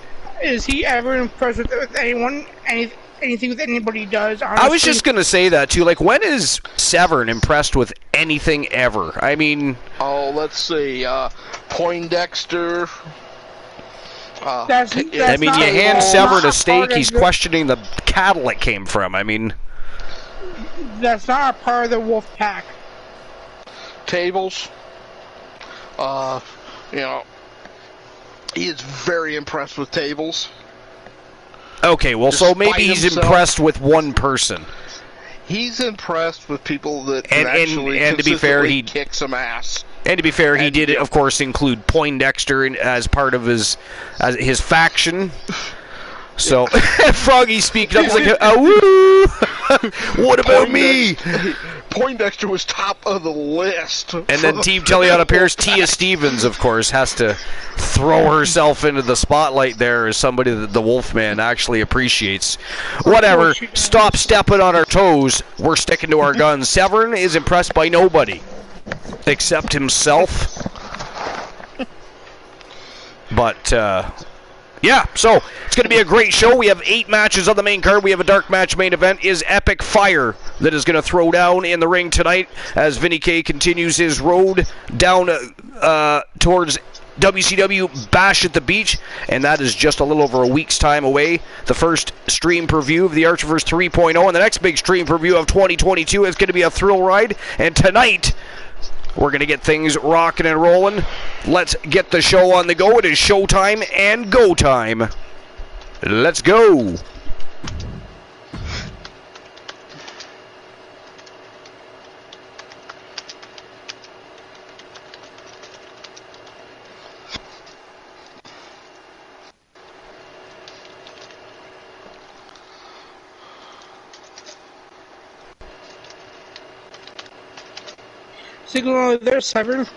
he ever impressed with anyone? Anything that anybody does? Honestly? I was just going to say that, too. Like, when is Severn impressed with anything ever? I mean... Oh, let's see. Poindexter... That's I mean, you hand Severn a steak, he's questioning the cattle it came from. I mean... That's not a part of the wolf pack. Tables. He is very impressed with Tables. Okay, well, so maybe he's impressed with one person. He's impressed with people that and to be fair, he kick some ass. And to be fair, he did, of course, include Poindexter as part of his faction. So, Froggy speaking up, he's like, woo! What about me? Poindexter was top of the list. And then Team Tellion appears. Tia Stevens, of course, has to throw herself into the spotlight there as somebody that the Wolfman actually appreciates. Whatever. Stop stepping on our toes. We're sticking to our guns. Severn is impressed by nobody except himself. But, yeah, so it's going to be a great show. We have 8 matches on the main card. We have a dark match main event. Is Epic Fire that is going to throw down in the ring tonight as Vinny K continues his road down towards WCW Bash at the Beach, and that is just a little over a week's time away. The first stream preview of the Archiverse 3.0, and the next big stream preview of 2022 is going to be a thrill ride, and tonight we're going to get things rocking and rolling. Let's get the show on the go. It is showtime and go time. Let's go. Signal over there, Cyber.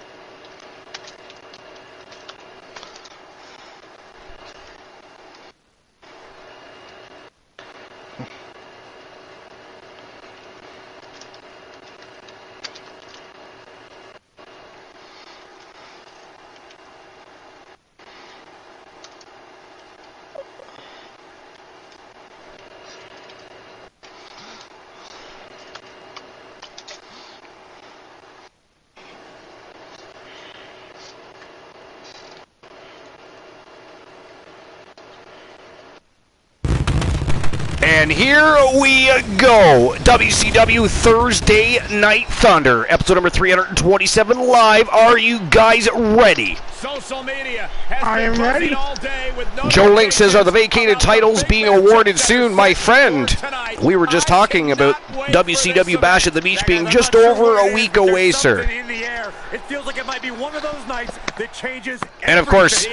And here we go. WCW Thursday Night Thunder, episode number 327 live. Are you guys ready? Social media has I am ready. all day with Joe Link says, are the vacated titles being awarded soon? My friend, we were just talking about WCW Bash at the Beach being just over a week away, sir. It feels like it might be one of those nights that changes. And of course,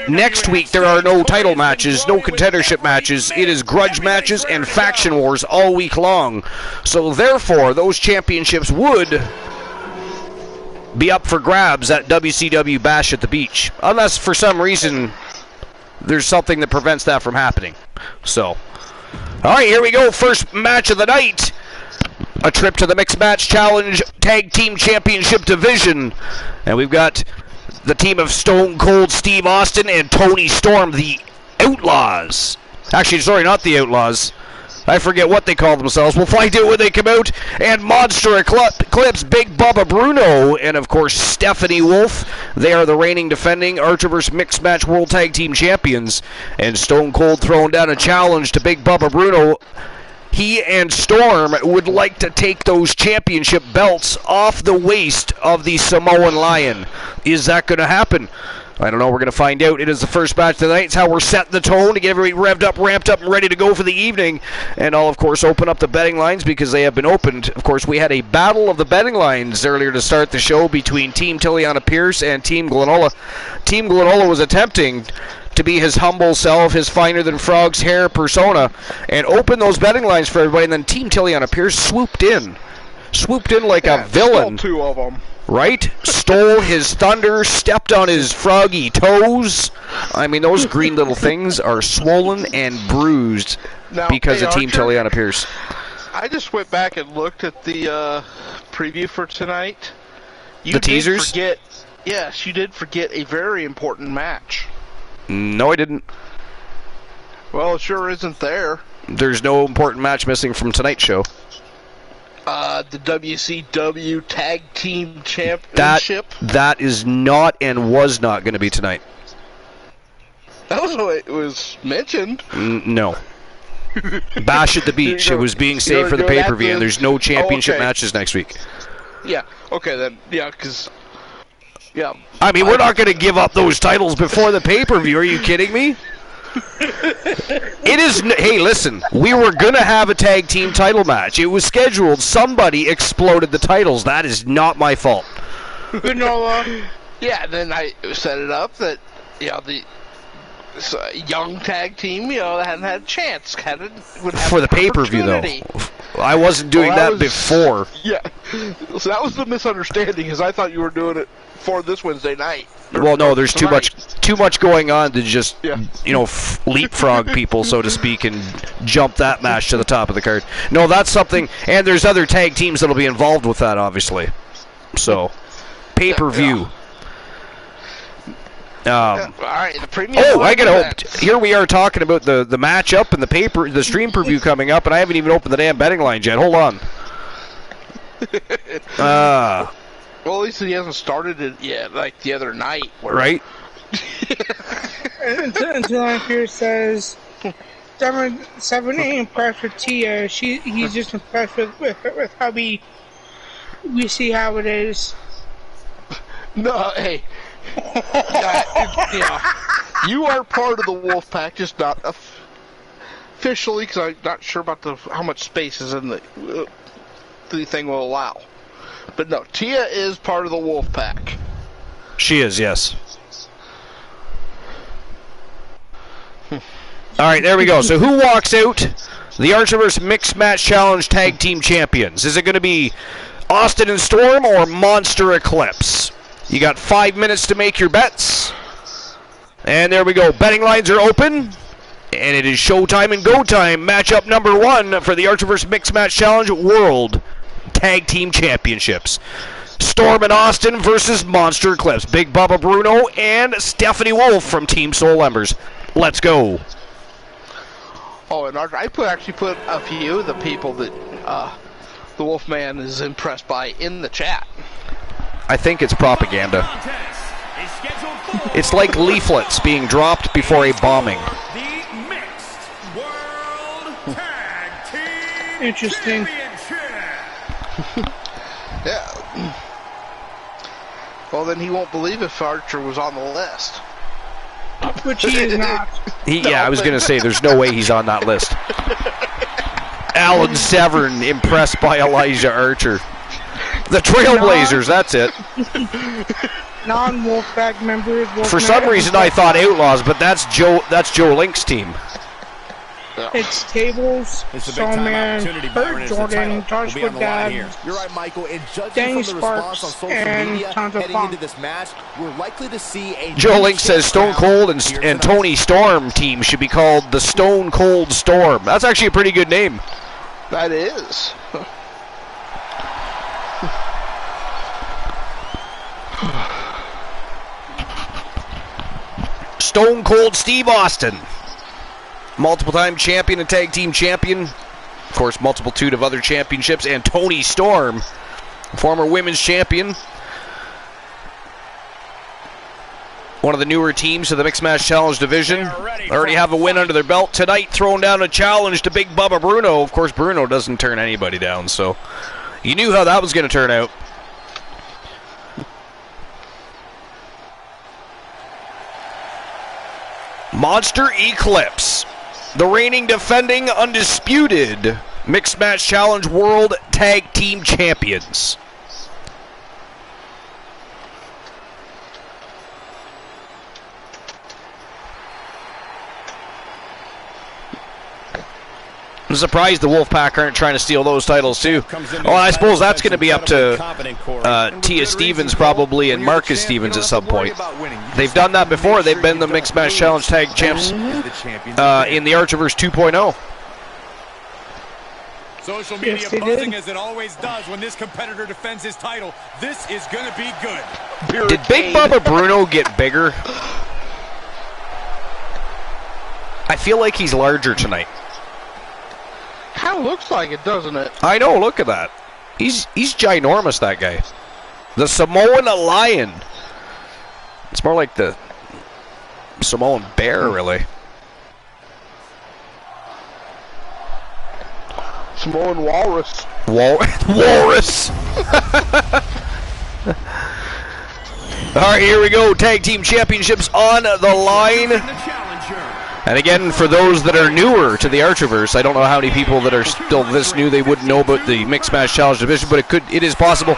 next week there are no title matches, no contendership matches. It is grudge matches and faction wars all week long. So therefore, those championships would be up for grabs at WCW Bash at the Beach. Unless for some reason there's something that prevents that from happening. So, alright, here we go. First match of the night. A trip to the Mixed Match Challenge Tag Team Championship Division. And we've got the team of Stone Cold Steve Austin and Tony Storm, the Outlaws. Actually, sorry, not the Outlaws. I forget what they call themselves. We'll find out when they come out. And Monster Eclipse, Big Bubba Bruno, and of course Stephanie Wolf. They are the reigning defending Archiverse Mixed Match World Tag Team Champions. And Stone Cold throwing down a challenge to Big Bubba Bruno. He and Storm would like to take those championship belts off the waist of the Samoan Lion. Is that going to happen? I don't know. We're going to find out. It is the first match tonight. It's how we're setting the tone to get everybody revved up, ramped up, and ready to go for the evening. And I'll, of course, open up the betting lines because they have been opened. Of course, we had a battle of the betting lines earlier to start the show between Team Tiliana Pierce and Team Glenola. Team Glenola was attempting to be his humble self, his finer-than-frogs hair persona, and open those betting lines for everybody. And then Team Tiliana Pierce swooped in like a villain. Stole two of them. Right? Stole his thunder, stepped on his froggy toes. I mean, those green little things are swollen and bruised because of Team Tiliana Pierce. I just went back and looked at the preview for tonight. The teasers? Yes, you did forget a very important match. No, I didn't. Well, it sure isn't there. There's no important match missing from tonight's show. The WCW Tag Team Championship. That is not and was not going to be tonight. That was what it was mentioned. No. Bash at the Beach. It was being saved for the pay-per-view, and there's no championship matches next week. Yeah. Okay then. Yeah, because. Yeah. I mean, we're not going to give up those titles before the pay-per-view. Are you kidding me? It is. Hey, listen. We were going to have a tag team title match. It was scheduled. Somebody exploded the titles. That is not my fault. Granola. Yeah, then I set it up that, the young tag team, that hadn't had a chance. Would have for the pay-per-view, though. I wasn't doing that before. Yeah. So that was the misunderstanding, because I thought you were doing it for this Wednesday night. Well, no, there's too much going on to just, leapfrog people, so to speak, and jump that match to the top of the card. No, that's something, and there's other tag teams that'll be involved with that, obviously. So, pay-per-view. Yeah. All right, the premium. Oh, I gotta hope. Here we are talking about the matchup and the stream preview coming up, and I haven't even opened the damn betting lines yet. Hold on. Well, at least he hasn't started it yet, like the other night. Right. Until I'm here says, Seven ain't impressed with Tia. He's just impressed with how we see how it is. No, hey. You are part of the wolf pack, just not officially, because I'm not sure about how much space is in the thing will allow. But no, Tia is part of the wolf pack. She is, yes. All right, there we go. So who walks out the Archerverse Mixed Match Challenge Tag Team Champions? Is it going to be Austin and Storm or Monster Eclipse? You got 5 minutes to make your bets. And there we go. Betting lines are open. And it is showtime and go time. Matchup number 1 for the Archerverse Mixed Match Challenge World Tag Team Championships. Storm and Austin versus Monster Eclipse. Big Bubba Bruno and Stephanie Wolf from Team Soul Embers. Let's go. Oh, and I actually put a few of the people that the Wolfman is impressed by in the chat. I think it's propaganda. It's like leaflets being dropped before a bombing. Interesting. Yeah. Well, then he won't believe if Archer was on the list. Which he is not. Yeah, I was going to say, there's no way he's on that list. Alan Severn impressed by Elijah Archer. The Trailblazers, that's it. Non-Wolfpack members. For some reason, I thought Outlaws, but that's Joe Link's team. It's Tables, Soulman, Bert Jordan, Joshua Dad, You're right, Michael. And judging Danny from the response Sparks, on social and media Tonto heading Funk. into this match, we're likely to see a Joe Link says Stone Cold and Tony Storm team should be called the Stone Cold Storm. That's actually a pretty good name. That is. Stone Cold Steve Austin, multiple-time champion and tag team champion, of course, multitude of other championships, and Tony Storm, former women's champion, one of the newer teams of the Mixed Match Challenge division. Already have a win under their belt tonight, throwing down a challenge to Big Bubba Bruno. Of course, Bruno doesn't turn anybody down, so you knew how that was going to turn out. Monster Eclipse, the reigning, defending, undisputed Mixed Match Challenge World Tag Team Champions. I'm surprised the Wolfpack aren't trying to steal those titles too. Oh, I suppose that's going to be up to Tia Stevens probably and Marcus Stevens at some point. They've done that before. They've been the Mixed Match Challenge Tag Champs in the Archerverse 2.0. Social media buzzing as it always does when this competitor defends his title. This is going to be good. Did Big Bubba Bruno get bigger? I feel like he's larger tonight. Kind of looks like it, doesn't it? I know, look at that. He's ginormous, that guy. The Samoan Lion. It's more like the Samoan Bear, really. Samoan Walrus. Walrus. All right, here we go. Tag Team Championships on the line. And again, for those that are newer to the Archerverse, I don't know how many people that are still this new, they wouldn't know about the Mixed Match Challenge division, but it is possible.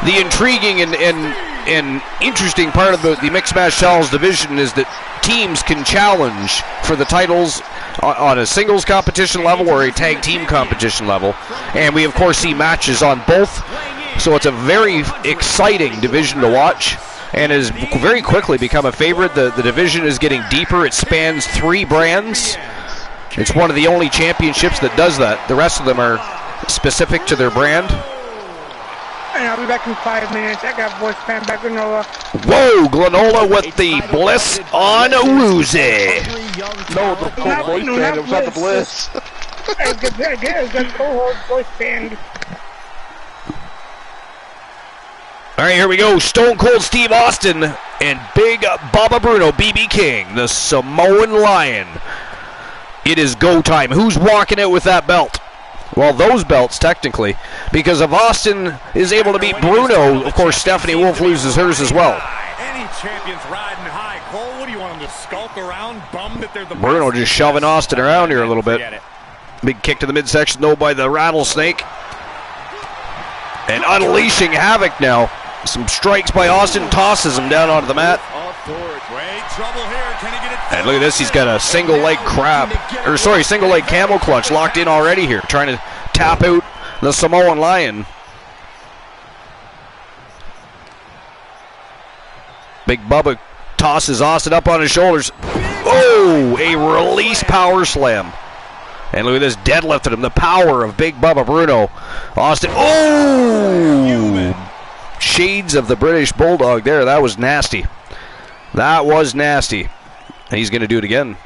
The intriguing and interesting part of the Mixed Match Challenge division is that teams can challenge for the titles on a singles competition level or a tag team competition level. And we, of course, see matches on both. So it's a very exciting division to watch. And has very quickly become a favorite. The division is getting deeper. It spans 3 brands. It's one of the only championships that does that. The rest of them are specific to their brand. And I'll be back in 5 minutes. I got voice pan back granola. Whoa, granola with the bliss on Woozy. No, the full voice band. It was not the bliss. I got co-host voice band. All right, here we go. Stone Cold Steve Austin and Big Baba Bruno, BB King, the Samoan Lion. It is go time. Who's walking it with that belt? Well, those belts, technically. Because if Austin is able to beat Bruno, of course, Stephanie Wolf loses hers as well. Any champion's riding high. Cole, what do you want them to skulk around, bum that they're the Bruno best? just shoving Austin around here a little bit. Forget it. Big kick to the midsection, though, by the Rattlesnake. And unleashing havoc now. Some strikes by Austin, tosses him down onto the mat. Wait, trouble here. Can he get it? And look at this, he's got a single leg crab. Or sorry, single leg camel clutch locked in already here. Trying to tap out the Samoan Lion. Big Bubba tosses Austin up on his shoulders. Oh, a release power slam. And look at this, deadlifted him. The power of Big Bubba Bruno. Austin, oh! Shades of the British Bulldog there. That was nasty. That was nasty. And he's going to do it again.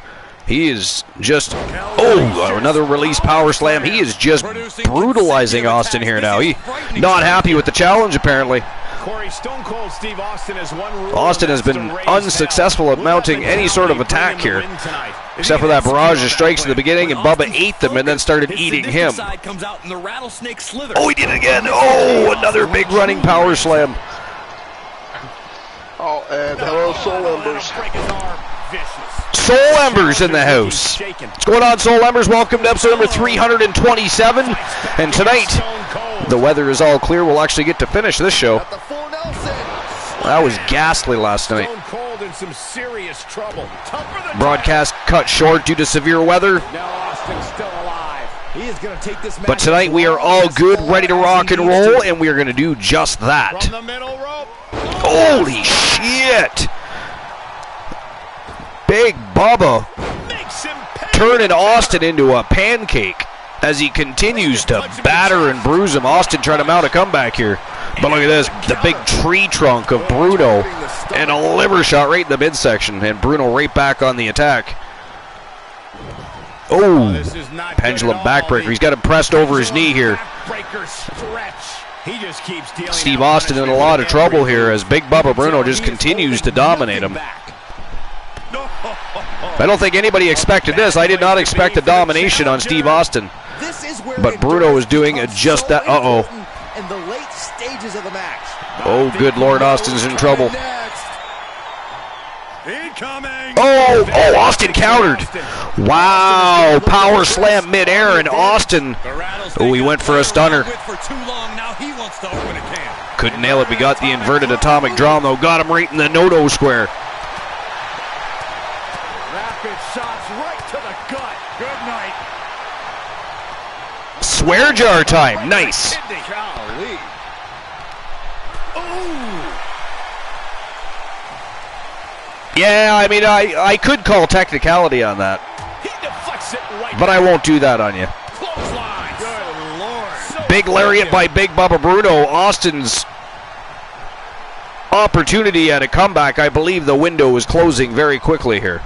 He is just, oh, another release power slam. He is just brutalizing Austin here now. He not happy with the challenge, apparently. Stone Cold Steve Austin has one rule. Austin has been unsuccessful at mounting any sort of attack here, except for that barrage of strikes in the beginning, and Bubba ate them and then started eating him. Oh, he did it again. Oh, another big running power slam. Oh, and hello, Soul Embers. Soul Embers in the house. What's going on, Soul Embers? Welcome to episode number 327. And tonight, the weather is all clear. We'll actually get to finish this show. That was ghastly last night. Broadcast cut short due to severe weather. But tonight we are all good, ready to rock and roll, and we are going to do just that. Holy shit! Big Bubba turning Austin into a pancake as he continues to batter and bruise him. Austin trying to mount a comeback here. But look at this, the big tree trunk of Bruno and a liver shot right in the midsection, and Bruno right back on the attack. Oh, pendulum backbreaker. He's got him pressed over his knee here. Steve Austin in a lot of trouble here as Big Bubba Bruno just continues to dominate him. I don't think anybody expected this. I did not expect a domination on Steve Austin. But Bruno is doing just that. Uh-oh. In the late stages of the match. Oh, good Lord, Austin's in trouble. Oh, Austin countered. Wow, power slam midair, and Austin, oh, he went for a stunner. Couldn't nail it. We got the inverted atomic drum, though. Got him right in the no-no square. Rapid shots right to the gut. Good night. Swear jar time. Nice. Yeah, I mean, I could call technicality on that. But I won't do that on you. Big lariat by Big Bubba Bruno. Austin's opportunity at a comeback. I believe the window is closing very quickly here.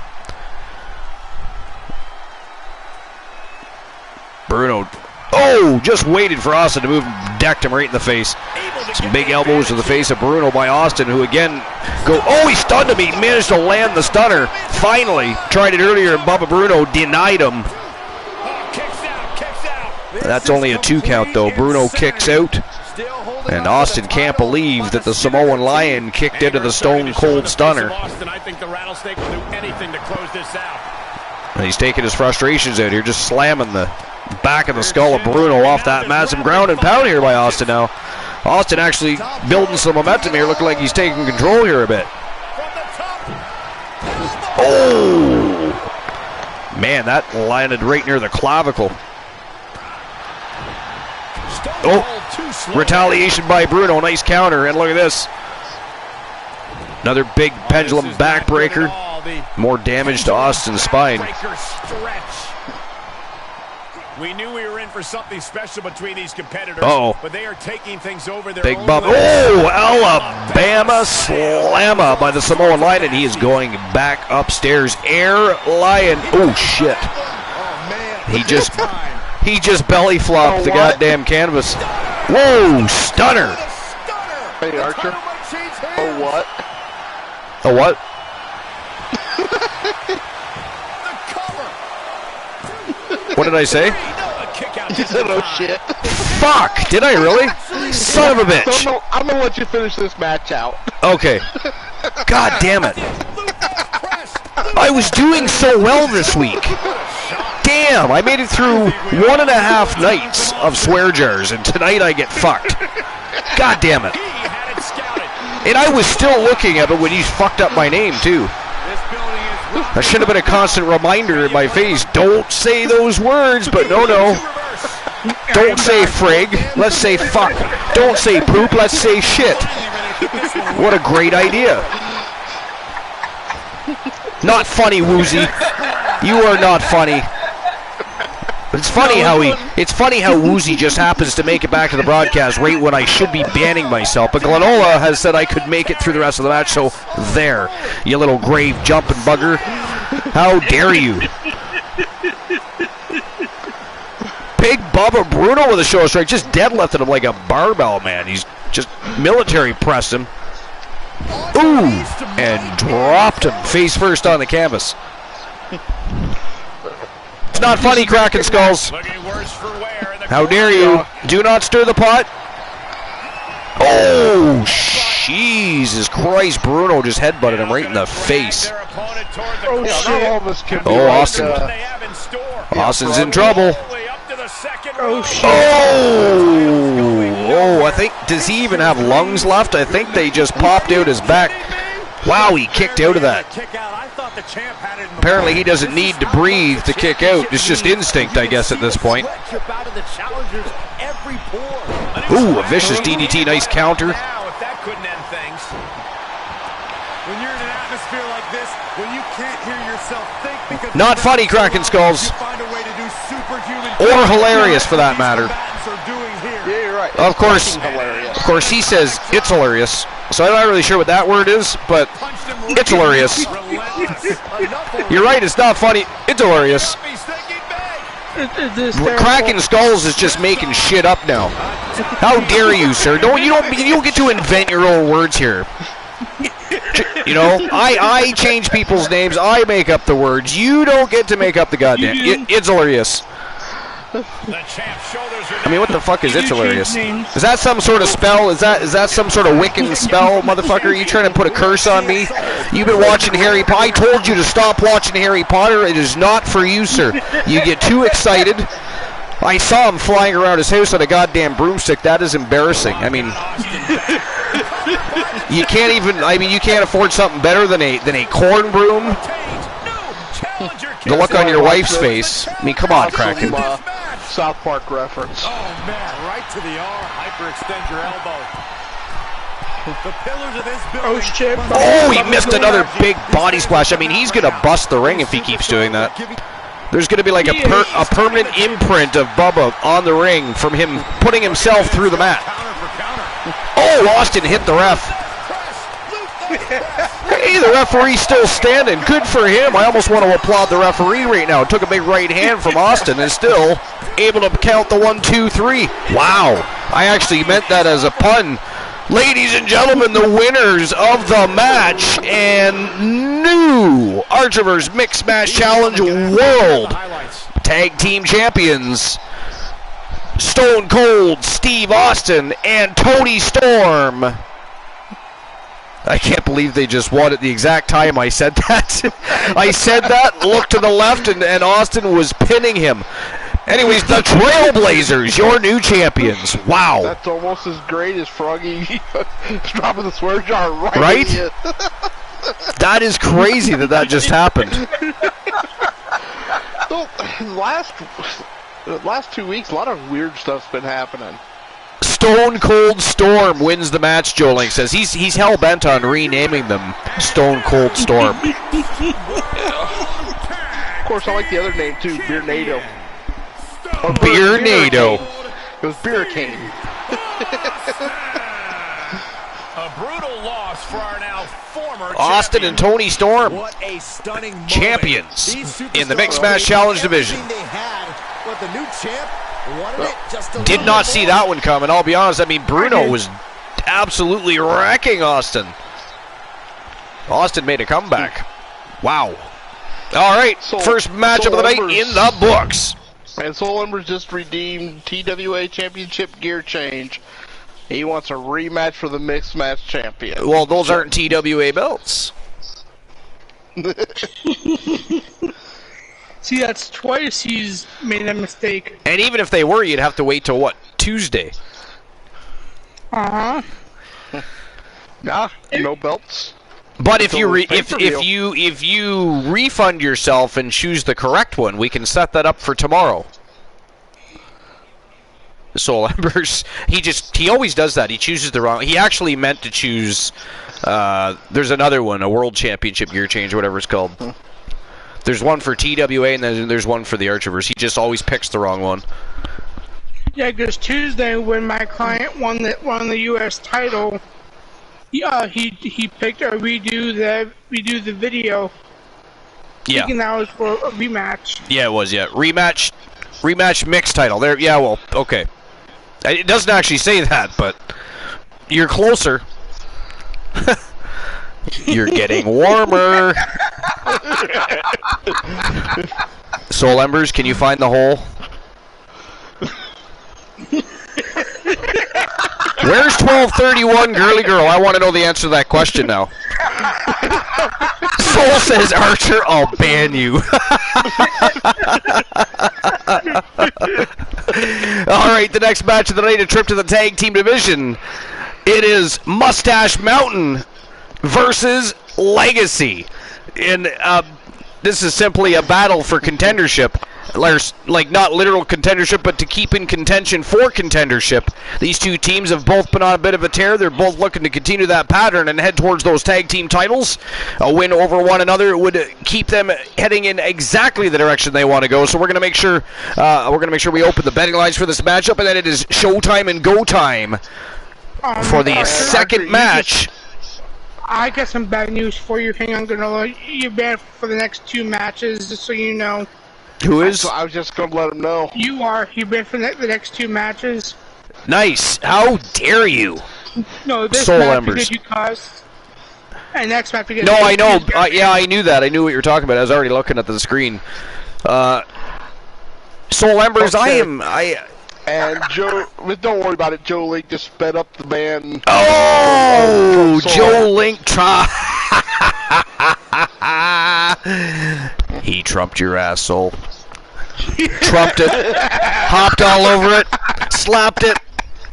Bruno, oh, just waited for Austin to move and decked him right in the face. Some big elbows to the face of Bruno by Austin, who again oh, he stunned him. He managed to land the stunner. Finally, tried it earlier, and Bubba Bruno denied him. That's only a 2 count, though. Bruno kicks out, and Austin can't believe that the Samoan Lion kicked into the Stone Cold Stunner. And he's taking his frustrations out here, just slamming the back of the skull of Bruno off that mat. Some ground and pound here by Austin now. Austin actually building some momentum here, looking like he's taking control here a bit. Oh! Man, that landed right near the clavicle. Oh, retaliation by Bruno. Nice counter, and look at this. Another big pendulum backbreaker. More damage to Austin's spine. We knew we were in for something special between these competitors, but they are taking things over their Big own bump. way. Oh, Alabama slammer by the Samoan Lion, and he is going back upstairs. Air Lion. Oh, shit. Oh, man. He just belly flopped the goddamn canvas. Whoa, stunner. Hey, Archer. Oh, what? A what? What did I say? Oh, shit. Fuck! Did I really? Son of a bitch! I'm gonna let you finish this match out. Okay. God damn it. I was doing so well this week. Damn, I made it through 1.5 nights of swear jars, and tonight I get fucked. God damn it. And I was still looking at it when you fucked up my name, too. That should have been a constant reminder in my face. Don't say those words, but no. Don't say frig. Let's say fuck. Don't say poop. Let's say shit. What a great idea. Not funny, Woozy. You are not funny. But it's funny how Woozy just happens to make it back to the broadcast right when I should be banning myself. But Glenola has said I could make it through the rest of the match, so there, you little grave jumping bugger. How dare you? Big Bubba Bruno with a shoulder strike, just deadlifted him like a barbell, man. He's just military pressed him. Ooh, and dropped him face first on the canvas. It's not funny, cracking skulls. How dare you? Do not stir the pot. Oh, Jesus Christ. Bruno just headbutted him right in the face. Oh, shit. Oh, Austin. Austin's in trouble. Oh, shit. Oh, I think, does he even have lungs left? I think they just popped out his back. Wow, he kicked out of that. Apparently he doesn't need to breathe to kick out. It's just instinct, I guess, at this point. Ooh, a vicious DDT, nice counter. Not funny, cracking skulls. Or hilarious, for that matter. Yeah, you're right. Of course, he says it's hilarious. So I'm not really sure what that word is, but it's hilarious. You're right, it's not funny. It's hilarious. Cracking skulls is just making shit up now. How dare you, sir? You don't get to invent your own words here. You know, I change people's names. I make up the words. You don't get to make up the goddamn. It's hilarious. I mean, what the fuck is it's hilarious? Is that some sort of spell? Is that some sort of Wiccan spell, motherfucker? Are you trying to put a curse on me? You've been watching Harry Potter. I told you to stop watching Harry Potter. It is not for you, sir. You get too excited. I saw him flying around his house on a goddamn broomstick. That is embarrassing. I mean, you can't afford something better than a corn broom. The look on your wife's face. I mean, come on, Kraken. South Park reference. Oh, man, right to the arm. Hyperextend your elbow. The pillars of this building. Oh, shit. Oh, he missed another big body splash. I mean, he's going to bust the ring if he keeps doing that. There's going to be like a permanent imprint of Bubba on the ring from him putting himself through the mat. Oh, Austin hit the ref. Hey, the referee's still standing. Good for him. I almost want to applaud the referee right now. Took a big right hand from Austin and still able to count the 1, 2, 3. Wow. I actually meant that as a pun. Ladies and gentlemen, the winners of the match and new Archiver's Mixed Match Challenge World Tag Team Champions, Stone Cold Steve Austin and Tony Storm. I can't believe they just won at the exact time I said that. I said that, looked to the left, and Austin was pinning him. Anyways, the Trailblazers, your new champions. Wow. That's almost as great as Froggy dropping the swear jar right? That is crazy that just happened. The last 2 weeks, a lot of weird stuff's been happening. Stone Cold Storm wins the match, Joe Link says. He's hell-bent on renaming them Stone Cold Storm. Of course, I like the other name, too, Beernado. Beernado. It was Beercane. A brutal loss for our now former Austin champion. and Tony Storm, What a stunning moment. champions These in the superstars Mixed Match gave Challenge everything division. They had, but the new champ wanted it just a Did little not bit see more. that one coming. I'll be honest. I mean, Bruno was absolutely wrecking Austin. Austin made a comeback. Wow. All right, first matchup of the night in the books. And Soul Embers just redeemed TWA Championship gear change. He wants a rematch for the Mixed Match Champion. Well, those aren't TWA belts. See, that's twice he's made a mistake. And even if they were, you'd have to wait till what? Tuesday. Uh-huh. Nah, no belts. But if you pay-per-view. if you refund yourself and choose the correct one, we can set that up for tomorrow. Soul Embers, he always does that. He chooses the wrong. He actually meant to choose. There's another one, a World Championship gear change, whatever it's called. There's one for TWA and then there's one for the Archivers. He just always picks the wrong one. Yeah, because Tuesday when my client won the U.S. title, he picked a redo the video. Yeah. Thinking that was for a rematch. Yeah, it was. Yeah, rematch mixed title. There. Yeah. Well, okay. It doesn't actually say that, but you're closer. You're getting warmer. Soul Embers, can you find the hole? Where's 1231, girly girl? I want to know the answer to that question now. Soul says, Archer, I'll ban you. All right, the next match of the night, a trip to the tag team division. It is Mustache Mountain versus Legacy. And this is simply a battle for contendership. Like, not literal contendership, but to keep in contention for contendership. These two teams have both been on a bit of a tear. They're both looking to continue that pattern and head towards those tag team titles. A win over one another would keep them heading in exactly the direction they want to go. So we're going to make sure we open the betting lines for this matchup, and then it is showtime and go time for the second match. I got some bad news for you. Hang on, you're banned for the next two matches, just so you know. Who is? So I was just going to let him know. You're banned for the next two matches. Nice. How dare you? No, this Soul match Embers. because you caused. And next match because No, I know. Yeah, I knew that. I knew what you were talking about. I was already looking at the screen. Soul Embers, Okay. And Joe, but don't worry about it. Joe Link just sped up the man. Oh, Soul. Joe Link He trumped your ass, Soul. Trumped it. Hopped all over it. Slapped it.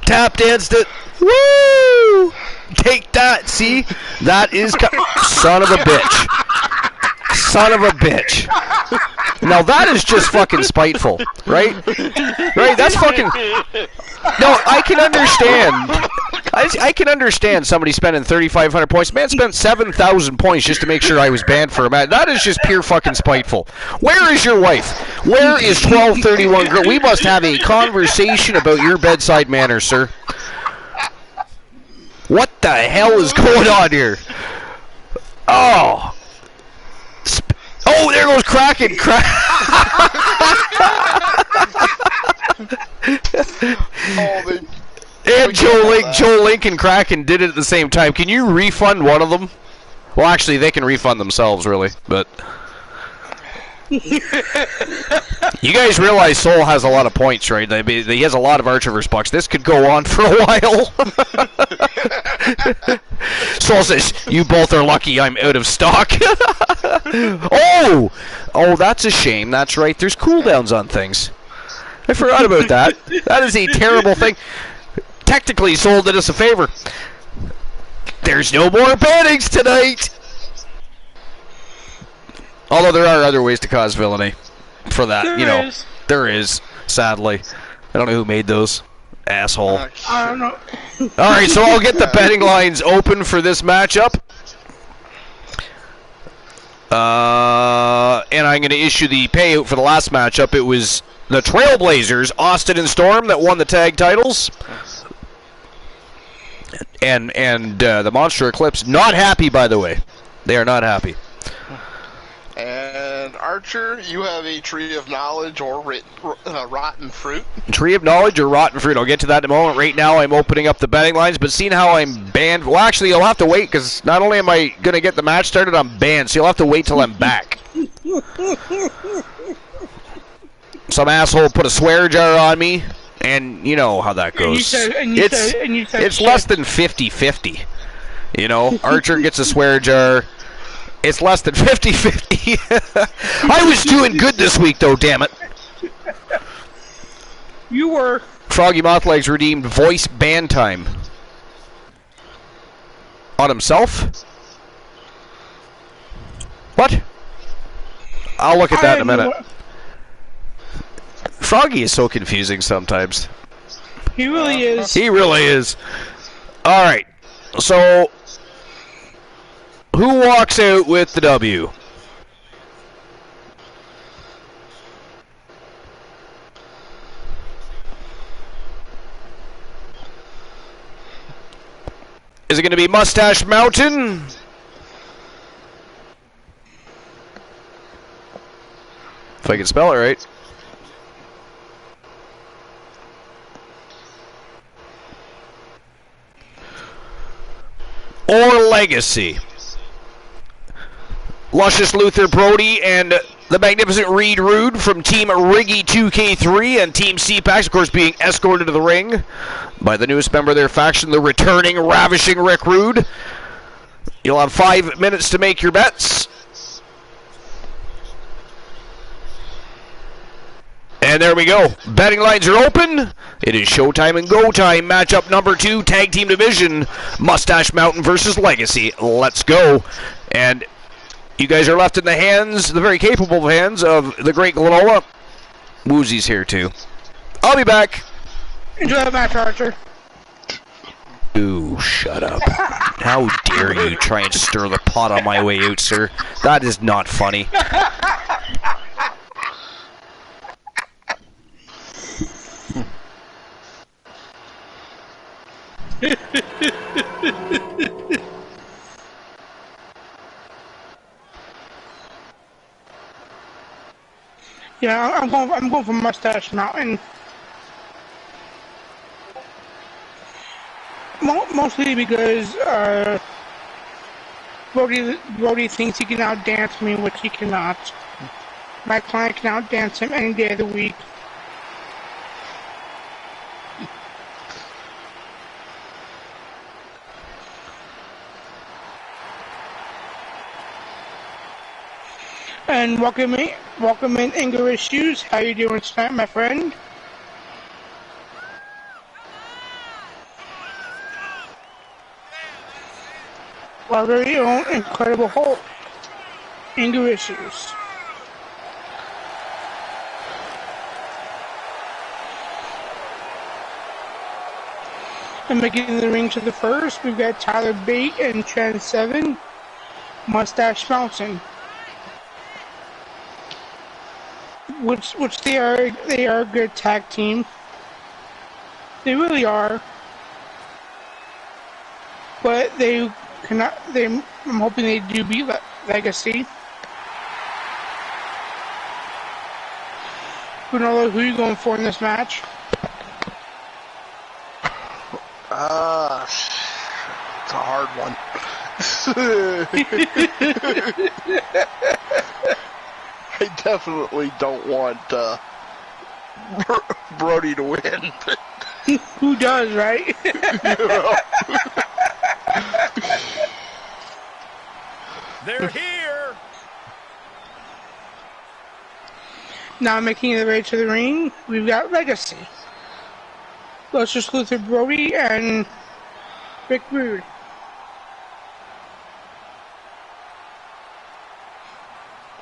Tap danced it. Woo! Take that. See? That is... Son of a bitch. Son of a bitch. Now that is just fucking spiteful, right? Right? That's fucking... No, I can understand. I can understand somebody spending 3,500 points. Man spent 7,000 points just to make sure I was banned for a match. That is just pure fucking spiteful. Where is your wife? Where is 1231 girl? We must have a conversation about your bedside manners, sir. What the hell is going on here? Oh. Oh, there goes Kraken. And Joe Link and Kraken did it at the same time. Can you refund one of them? Well, actually, they can refund themselves, really. But you guys realize Soul has a lot of points, right? He has a lot of Archivers bucks. This could go on for a while. Soul says, "You both are lucky I'm out of stock." Oh, that's a shame. That's right. There's cooldowns on things. I forgot about that. That is a terrible thing. Technically, Soul did us a favor. There's no more bannings tonight. Although there are other ways to cause villainy for that, there is, sadly. I don't know who made those. Asshole. I don't know. Alright, so I'll get the betting lines open for this matchup. and I'm going to issue the payout for the last matchup. It was the Trailblazers, Austin and Storm, that won the tag titles. And the Monster Eclipse, not happy, by the way. They are not happy. And Archer, you have a Tree of Knowledge or Rotten Fruit. Tree of Knowledge or Rotten Fruit. I'll get to that in a moment. Right now, I'm opening up the betting lines, but seeing how I'm banned... Well, actually, you'll have to wait, because not only am I going to get the match started, I'm banned, so you'll have to wait till I'm back. Some asshole put a swear jar on me, and you know how that goes. It's less than 50-50. You know, Archer gets a swear jar. It's less than 50-50. I was doing good this week, though, damn it. You were. Froggy Mothlegs redeemed voice ban time. On himself? What? I'll look at that in a minute. Froggy is so confusing sometimes. He really is. He really is. Alright, so... who walks out with the W? Is it going to be Mustache Mountain? If I can spell it right. Or Legacy? Luscious Luther Brody and the magnificent Reed Rude from Team Riggy 2K3 and Team CPAX, of course, being escorted to the ring by the newest member of their faction, the returning, ravishing Rick Rude. You'll have 5 minutes to make your bets. And there we go. Betting lines are open. It is showtime and go time. Matchup number 2, Tag Team Division, Mustache Mountain versus Legacy. Let's go. And you guys are left in the hands, the very capable hands of the great Glenola. Woozy's here too. I'll be back. Enjoy the match, Archer. Ooh, shut up. How dare you try and stir the pot on my way out, sir. That is not funny. Yeah, I'm going for Mustache Mountain. Mostly because Brody thinks he can outdance me, which he cannot. My client can outdance him any day of the week. And welcome in Anger Issues. How you doing tonight, my friend? Our very own Incredible Hulk. Anger Issues. And making the ring to the first, we've got Tyler Bate and Trans 7, Mustache Mountain. Which they are a good tag team. They really are. But they cannot. I'm hoping they do beat Legacy. Granola, who are you going for in this match? It's a hard one. I definitely don't want Brody to win. Who does, right? They're here. Now making their way to the ring, we've got Legacy. Luscious Luther Brody and Rick Rude.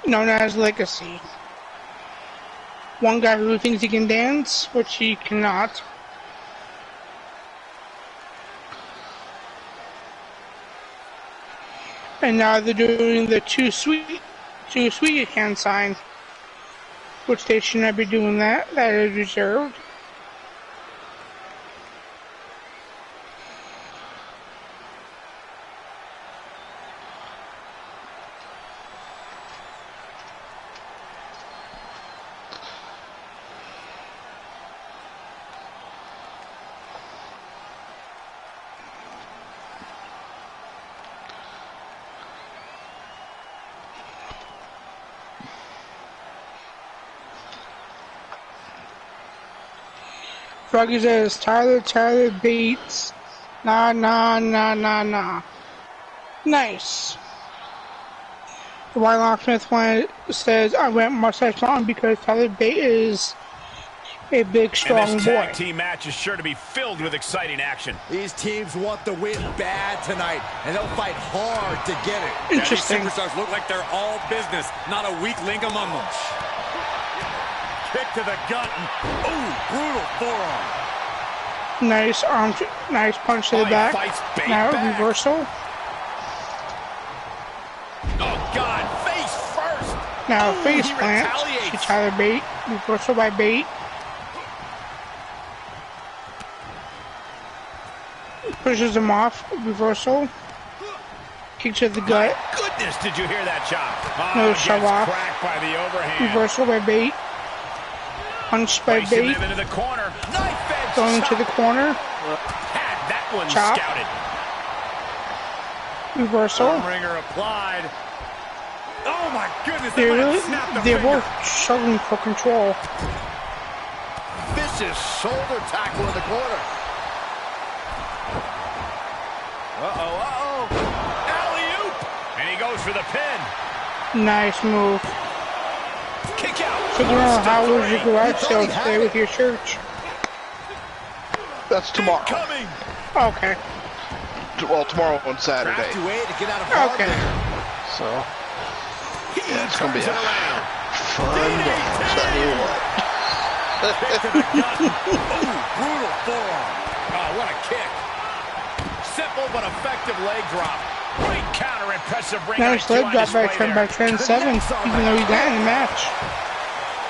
Known as Legacy. One guy who thinks he can dance, which he cannot. And now they're doing the Too Sweet to a Swedish hand sign, which they should not be doing that. That is reserved. Froggy says, Tyler Bates. Nah. Nice. The White Locksmith one says, I went mustache on because Tyler Bates is a big, strong and this boy. tag team match is sure to be filled with exciting action. These teams want the win bad tonight, and they'll fight hard to get it. Interesting. These superstars look like they're all business, not a weak link among them. Kick to the gut. Ooh, brutal forearm. Nice nice punch to the back. Now reversal. Oh God, face first. Now Ooh, face he plant to retaliates. Tyler Bate. Reversal by Bate. Pushes him off. Reversal. Kick to the gut. Goodness, did you hear that chop? No, Gets shove off. cracked by the overhand. Reversal by Bate. Punch by Placing Bate. them into the corner. Knife edge Going chop. to the corner. Had that one Chop. scouted. Reversal. Arm ringer applied. Oh my goodness, They're, that might really, have snapped the they're finger. both struggling for control. Vicious shoulder tackle in the corner. Alley-oop. And he goes for the pin. Nice move. Kick out. So, how was your garage thought sale he had today it. with your church? That's tomorrow. Coming. Okay. Well, tomorrow on Saturday. Crafty way to get out of harm Okay. there. So, He yeah, it's gonna be turns a it around. fun day. I'll tell you what. Kick to the gut. Ooh, brutal forearm. Oh, what a kick. Simple but effective leg drop. Great counter, impressive ring. Nice leg drop by Trend 7, even though he's not in the match.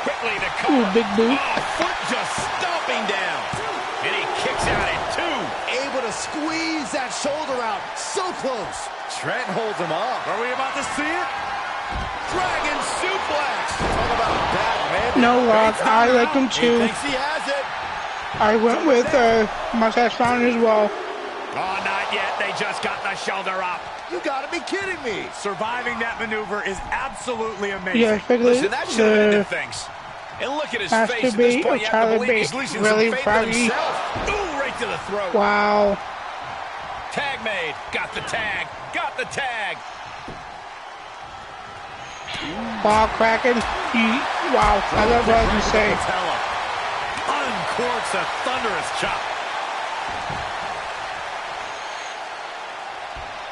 Quickly the Ooh, cover. big boot. Oh, foot just stomping down. And he kicks out at 2. Able to squeeze that shoulder out. So close. Trent holds him up. Are we about to see it? Dragon suplex. Talk about bad man. No lock. I like him He too. thinks he has it. I went with Mustache Mountain as well. Oh, not yet. They just got the shoulder up. You gotta be kidding me. Surviving that maneuver is absolutely amazing. Yeah, especially Listen, that should have the ended things. And look at his Master face. At this Bate point, or you have to Tyler believe he's Bate. losing Really, some faith in Froggy? himself. Ooh, right to the throat. Wow. Tag made. Got the tag. Got the tag. Ball cracking. Wow. I love what I can say. Patella uncorks a thunderous chop.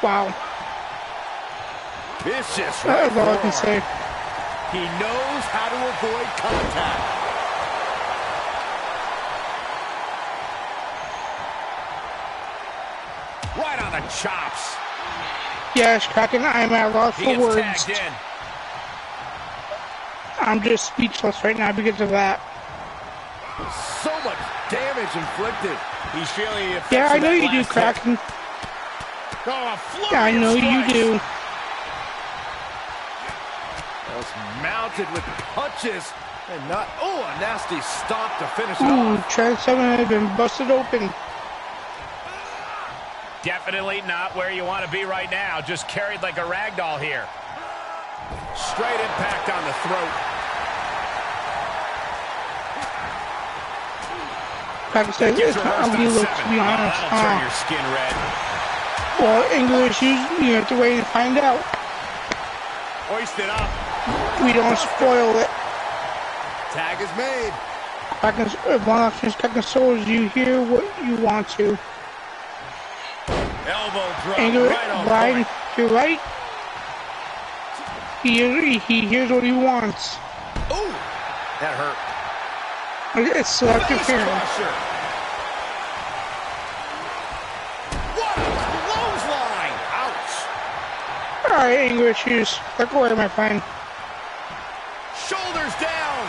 Wow. Vicious I right love what I can forearm. say. He knows how to avoid contact. Right on the chops. Yes, Kraken, I'm at a loss He for gets words. tagged in. I'm just speechless right now because of that. So much damage inflicted. He's feeling the effects Yeah, I of know that you do, last hit. Kraken. Oh, a flurry I know of you strikes. do. Just mounted with punches. And not, oh, a nasty stomp to finish it Ooh, off. Trend 7 has been busted open. Definitely not where you want to be right now. Just carried like a rag doll here. Straight impact on the throat. Kraken says Gets it's reversed how on we look, 7. to be honest. That'll turn your skin red. Well, English, you have to wait and find out. Hoist it up. We don't spoil it. Tag is made. Kraken, one option is Kraken Souls, you hear what you want to. Elbow drop English, right on Brian, point. to your right. He hears what he wants. Ooh, that hurt. It's selective Face hearing. crusher. What a clothesline. Ouch. Alright, English, you look away, my friend. Shoulders down.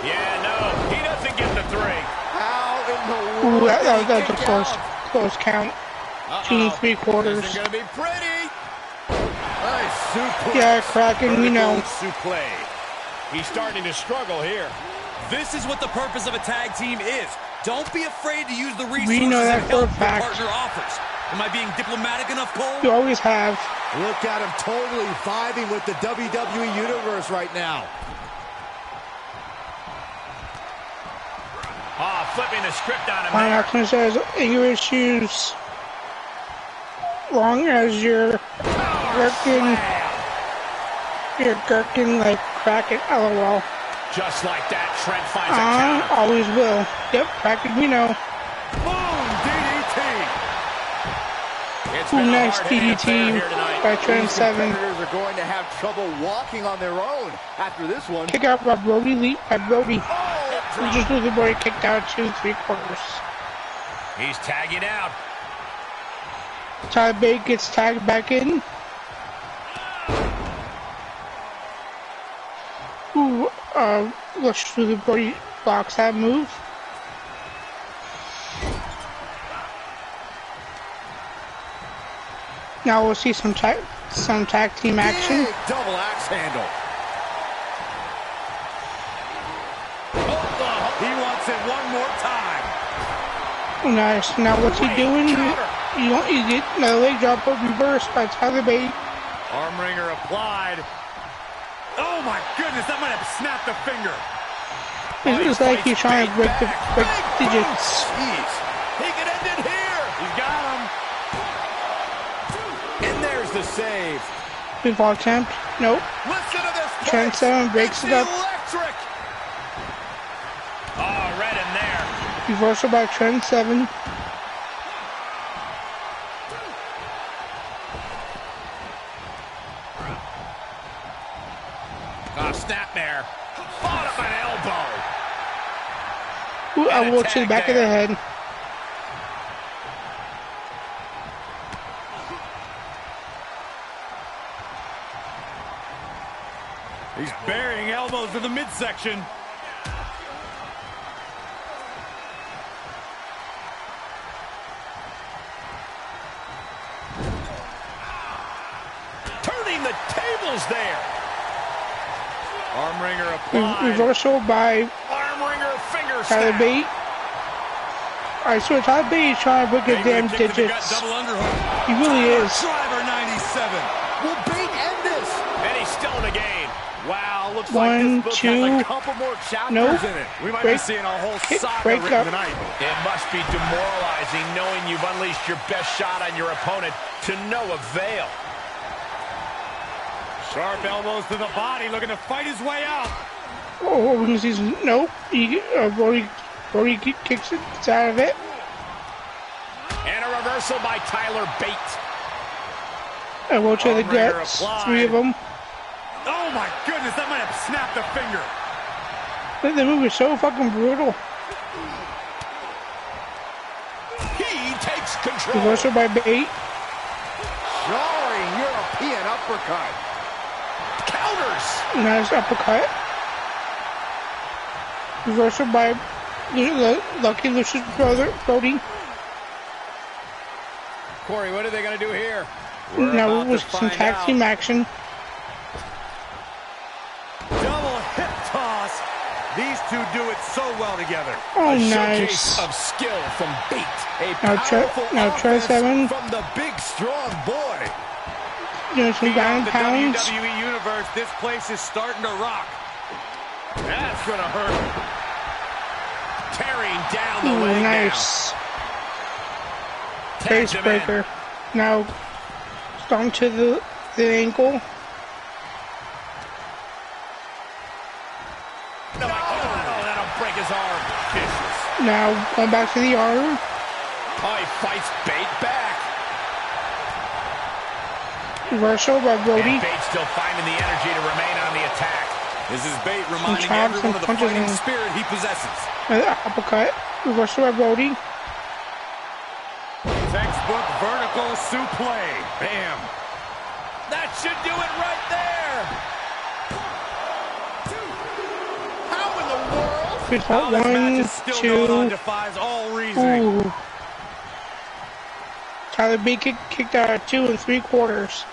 Yeah, no, he doesn't get the 3. How in the Ooh, world that did he was a kick close count. 2 3/4. This isn't going to be pretty. Nice suplex. Yeah, Kraken, we know. Suplex. He's starting to struggle here. This is what the purpose of a tag team is. Don't be afraid to use the resources We know that and for a help your fact. partner offers. Am I being diplomatic enough, Cole? You always have. Look at him totally vibing with the WWE Universe right now. Oh, flipping the script on him. My option says, your issues, long as you're gurking like Kraken, LOL. Just like that, Trent finds a counter. Always will. Yep, Kraken, we know. Boom, DDT. It's Ooh, been a nice hard-hitting affair DDT here tonight. by Trent 7. Competitors are going to have trouble walking on their own after this one. Kick out by Brody, leap by Brody. Oh, We just lose the Brody kicked out 2 3/4. he's tagging out. Ty Bate gets tagged back in. Ooh, rush through the Brody blocks that move. Now we'll see some tag team action. Big double axe handle. He wants it one more time. Nice. Now what's he doing? You get another leg drop but reversed by Tyler Bate. Arm wringer applied. Oh my goodness, that might have snapped a finger. It looks like he's trying to break the digits. Jeez. He can end it here. He's got him. And there's the save. Pinfall attempt. Nope. Listen to this. Trent 7 breaks It's it up. electric. Oh, right in there. Reversal by Trent 7. Oh, snapmare. Bottom an elbow. Ooh, And a elbow to the tag back of the there. head. He's burying elbows to the midsection. Turning the tables there. Arm wringer applied. Reversal by Arm wringer finger Tyler snap. Bate. Alright, so Tyler Bate is trying to break his damn Kick to the gut, digits. double underhook. He really is. Driver 97. Will Bate end this? And he's still in the game. Wow, looks One, like this book two. has a couple more chapters Nope. in it. We might Break. be seeing a whole Kick, saga break written up. tonight. It must be demoralizing knowing you've unleashed your best shot on your opponent to no avail. Sharp elbows to the body, looking to fight his way out. Oh, we're gonna see some. Nope. Brody kicks it. It's out of it. And a reversal by Tyler Bate. Elbow to the Arm wringer guts. applied. 3 of them. Oh my goodness, that might have snapped a finger. The move is so fucking brutal. He takes control. Reversal by Bate. Jarring European uppercut. Counters. Nice uppercut. Reversal by Lucky Lucius Brody. Corey, what are they going to do here? Now about with to some find tag out. team action. Double hip toss. These two do it so well together. Oh, A nice. showcase of skill from Bate. A Now Trent 7 from the big, strong boy. doing some Beyond ground the pounds. WWE Universe, this place is starting to rock. That's going to hurt. Tearing down the Ooh, leg nice. now. Face Tags him in. breaker. Now stomp to the ankle. No, that'll break his arm. Vicious. Now going back to the arm. Oh, he fights Bate back. Reversal by Brody. And Bate's still finding the energy to remain on the attack. This is Bate reminding chops everyone and of the punches fighting in. spirit he possesses. Uppercut. Reversal by Brody. Textbook vertical suplex. Bam. That should do it right there. Pinfall. This match 1, is still going on, 2. defies all reasoning. Ooh. Tyler B kicked out at 2 3/4.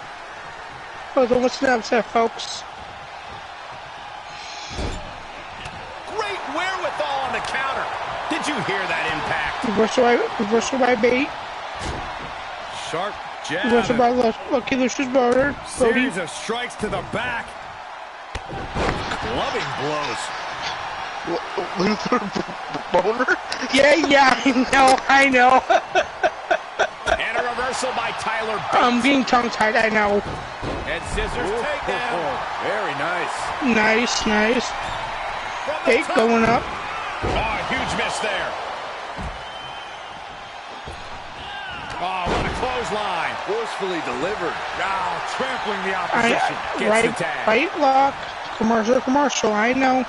Oh, it's almost an upset, folks. Great wherewithal on the counter. Did you hear that impact? Reversal by Bate. Sharp jab. Reversal by Lucky Lucius Brody. Series of strikes to the back. Clubbing blows. Luther Boner? Yeah, I know. And a reversal by Tyler Bates. I'm being tongue-tied, I know. And scissors takedown. Very nice. Nice. From the Bate top. going up. Oh, huge miss there. Oh, what a clothesline. Forcefully delivered. Now trampling the opposition. Gets the tag. Right lock. Commercial, I know.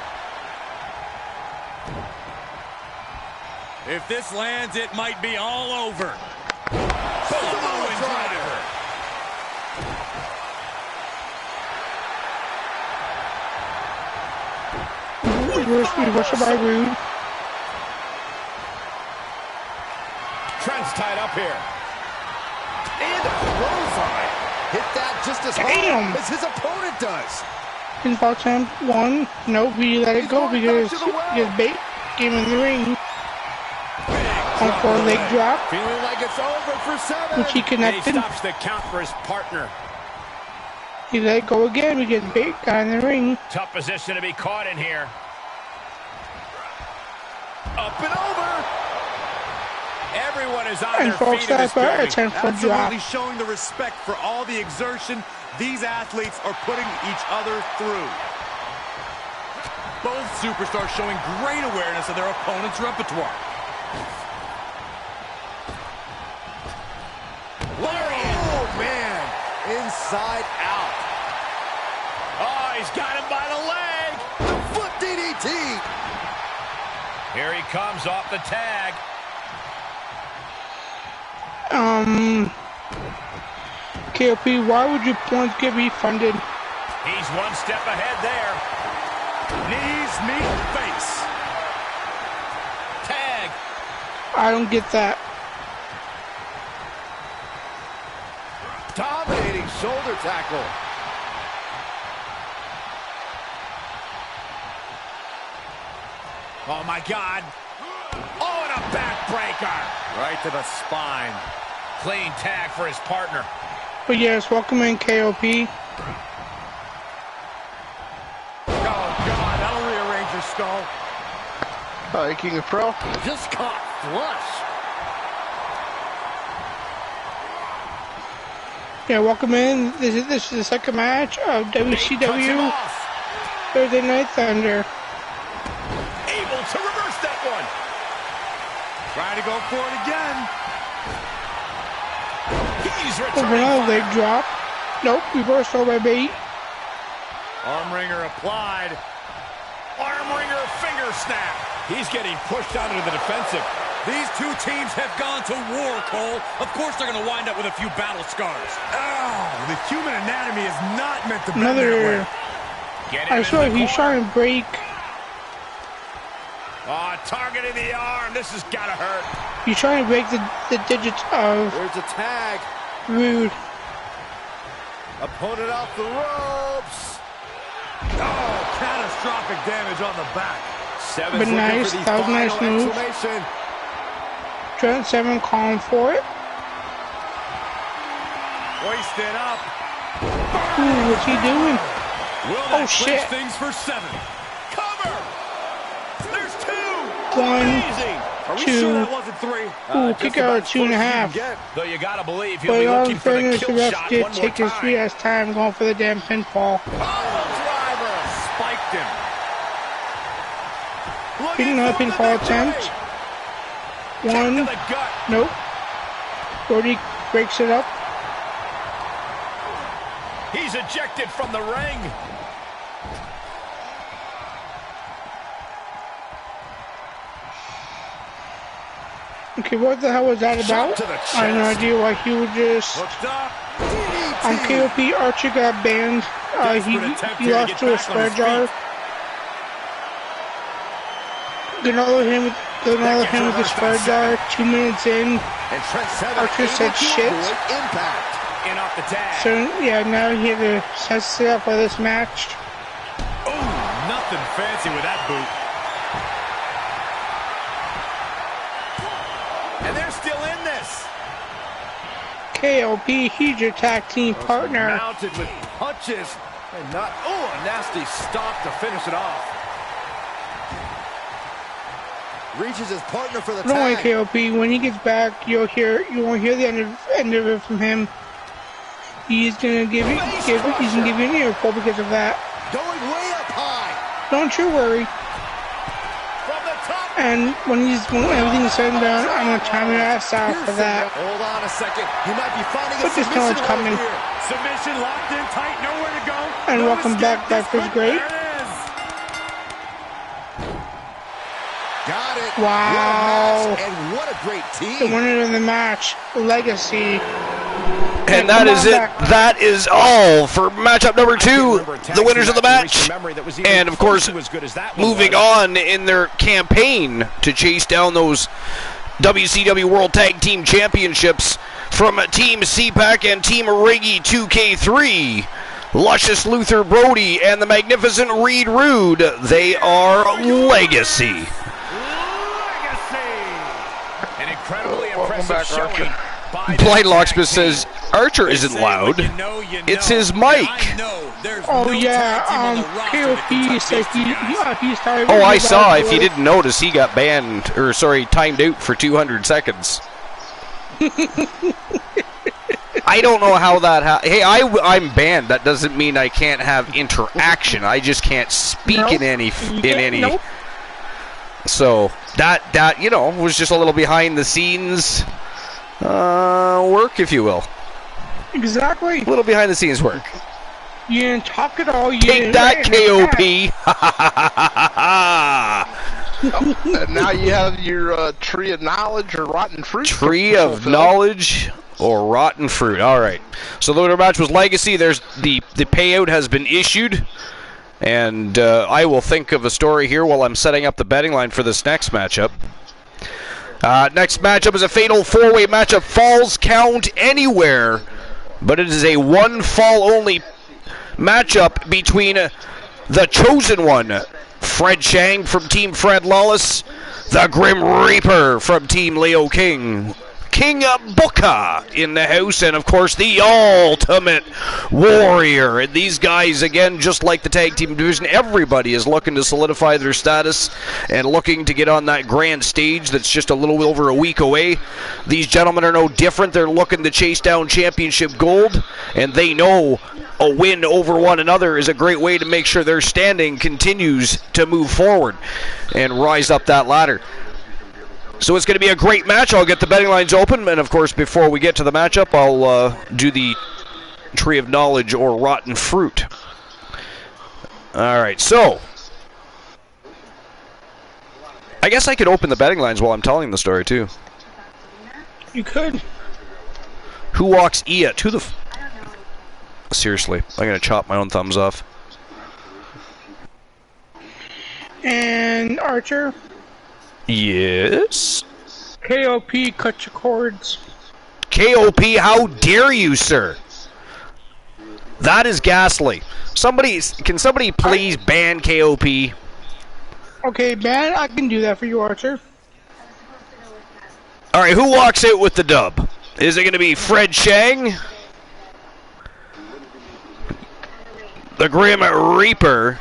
If this lands, it might be all over. Samoan driver. Reversal by Rude. Trent's tied up here. And a clothesline. Hit that just as Damn. hard as his opponent does. Pinfall attempt. 1. Nope, we let it go because Bate came in the ring. On 4 leg drop, Feeling like it's over for 7. which he And he connected. stops the count for his partner. He let it go again because Bate got in the ring. Tough position to be caught in here. Up and over. Everyone is on And their folks, feet in this that's an building. attempt for a drop. Absolutely showing the respect for all the exertion these athletes are putting each other through. Both superstars showing great awareness of their opponent's repertoire. Oh, man. Inside out. Oh, he's got him by the leg. The foot DDT. Here he comes off the tag. KOP, why would your points get refunded? He's one step ahead there. Knees meet face. Tag. I don't get that. Dominating shoulder tackle. Oh, my God. Oh, and a backbreaker. Right to the spine. Clean tag for his partner. But yes, welcome in KOP. Oh, God, that'll rearrange your skull. Hi, King of Pro. Just caught flush. Yeah, welcome in. This is the second match of Cuts him WCW off. Thursday Night Thunder. Able to reverse that one. Trying to go for it again. He's Over returning. another leg drop. Nope, reversal by Bate. Arm wringer applied. Arm wringer finger snap. He's getting pushed out into the defensive. These two teams have gone to war, Cole. Of course they're going to wind up with a few battle scars. Oh, the human anatomy is not meant to bend that way. Another. Get him I in saw the he's corner. trying to break. Oh, targeting the arm. This has got to hurt. He's trying to break the digits of There's a tag. Rude. Opponent off the ropes. Oh, catastrophic damage on the back. Seven's But looking nice, for the that was a nice Final move. exclamation. Trent 7 calling for it. Hoisted up. Ooh, what's he doing? Will Oh, that shit. clinch things for 7? cover. There's 2. 1, Amazing. Are we 2. sure that wasn't 3? Ooh, kick out at 2.5. Though you got to believe he'll But be in all looking for the fairness, the kill ref shot did one more take his time. sweet ass time going for the damn pinfall. Driver spiked him. Getting another pinfall attempt. Kick to 1, the gut. nope. Brody breaks it up. He's ejected from the ring. Okay, what the hell was that about? to the I have no chest. idea why he would just... Hooked up. On KOP, Archer got banned. Desperate attempt He here to lost get to a back on square his jar. feet. Gonna let him with the spread there. 2 minutes in. And Trent Seven Archer said shit. Impact. In off the tag. So yeah, now he had to set it up for this match. Oh, nothing fancy with that boot. And they're still in this. KOP, he's your tag team partner. Mounted with punches and not. Oh, a nasty stop to finish it off. Reaches his partner for the Don't worry, tag. KOP. When he gets back, you won't hear the end of it from him. He's gonna give you an earful because of that. Going way up high. Don't you worry. From the top. And when everything's said and done, I'm gonna time your ass out for that. Hold on a second. He might be finding a But this submission one's coming. here. Submission locked in tight, nowhere to go. And No welcome escape. back, Breakfast Great. There it is. Got it. Wow. What a match, and what a great team. The winner of the match, Legacy. And that is it. That is all for matchup number 2. The winners of the match. And, of course, moving on in their campaign to chase down those WCW World Tag Team Championships from Team CPAC and Team Reggie 2K3. Luscious Luther Brody and the magnificent Reed Rude. They are Legacy. An incredibly impressive back, showing. Archer. by Blind the Locksmith tag team. says Archer isn't loud. You know, you know. It's his And mic. I know there's Oh no yeah, tag team on the roster that can KOP touch said these two guys. he started. Oh, I saw. If you didn't notice, he got banned, or sorry, timed out for 200 seconds. I don't know how that Hey, I'm banned. That doesn't mean I can't have interaction. I just can't speak Nope. in any. Nope. So that was just a little behind the scenes work, if you will. Exactly. A little behind the scenes work. You didn't talk at all. You Take didn't that, interact. KOP. And now you have your tree of knowledge or rotten fruit. Tree of fulfilled. knowledge or rotten fruit. All right. So the winner match was Legacy. There's the payout has been issued, and I will think of a story here while I'm setting up the betting line for this next matchup. Next matchup is a fatal 4-way matchup. Falls count anywhere, but it is a one fall only matchup between the chosen one, Fred Chang from Team Fred Lawless, the Grim Reaper from Team Leo King, King Booker in the house, and of course the Ultimate Warrior. And these guys, again, just like the tag team division, everybody is looking to solidify their status and looking to get on that grand stage that's just a little over a week away. These gentlemen are no different. They're looking to chase down championship gold, and they know a win over one another is a great way to make sure their standing continues to move forward and rise up that ladder. So it's going to be a great match. I'll get the betting lines open, and of course, before we get to the matchup, I'll do the Tree of Knowledge or Rotten Fruit. All right, so I guess I could open the betting lines while I'm telling the story, too. You could. Who walks Ia to the... Seriously, I'm going to chop my own thumbs off. And Archer, Yes? KOP, cut your cords. KOP, how dare you, sir? That is ghastly. Can somebody please ban KOP? Okay, man, I can do that for you, Archer. All right, who walks out with the dub? Is it going to be Fred Chang, the Grim Reaper,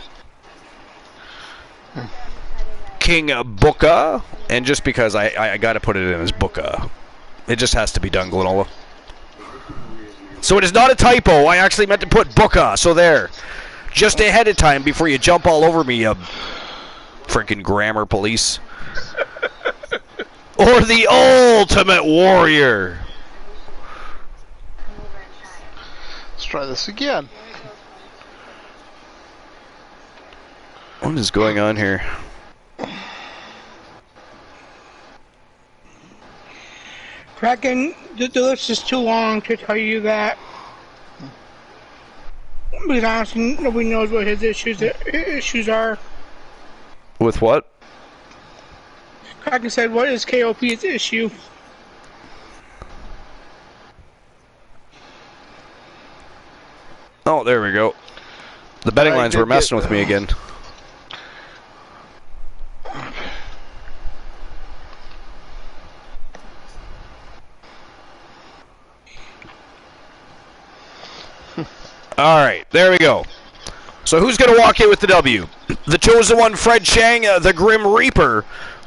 King Booker, and just because I got to put it in as Booker, it just has to be done, Glenola. So it is not a typo. I actually meant to put Booker, so there. Just ahead of time before you jump all over me, you freaking grammar police. Or the Ultimate Warrior. Let's try this again. What is going on here? Kraken, the list is too long to tell you that. Because honestly, nobody knows what his issues are. With what? Like I said, what is KOP's issue? Oh, there we go. The betting lines were messing with me again. All right, there we go. So who's going to walk in with the W? The Chosen One, Fred Chang, the Grim Reaper,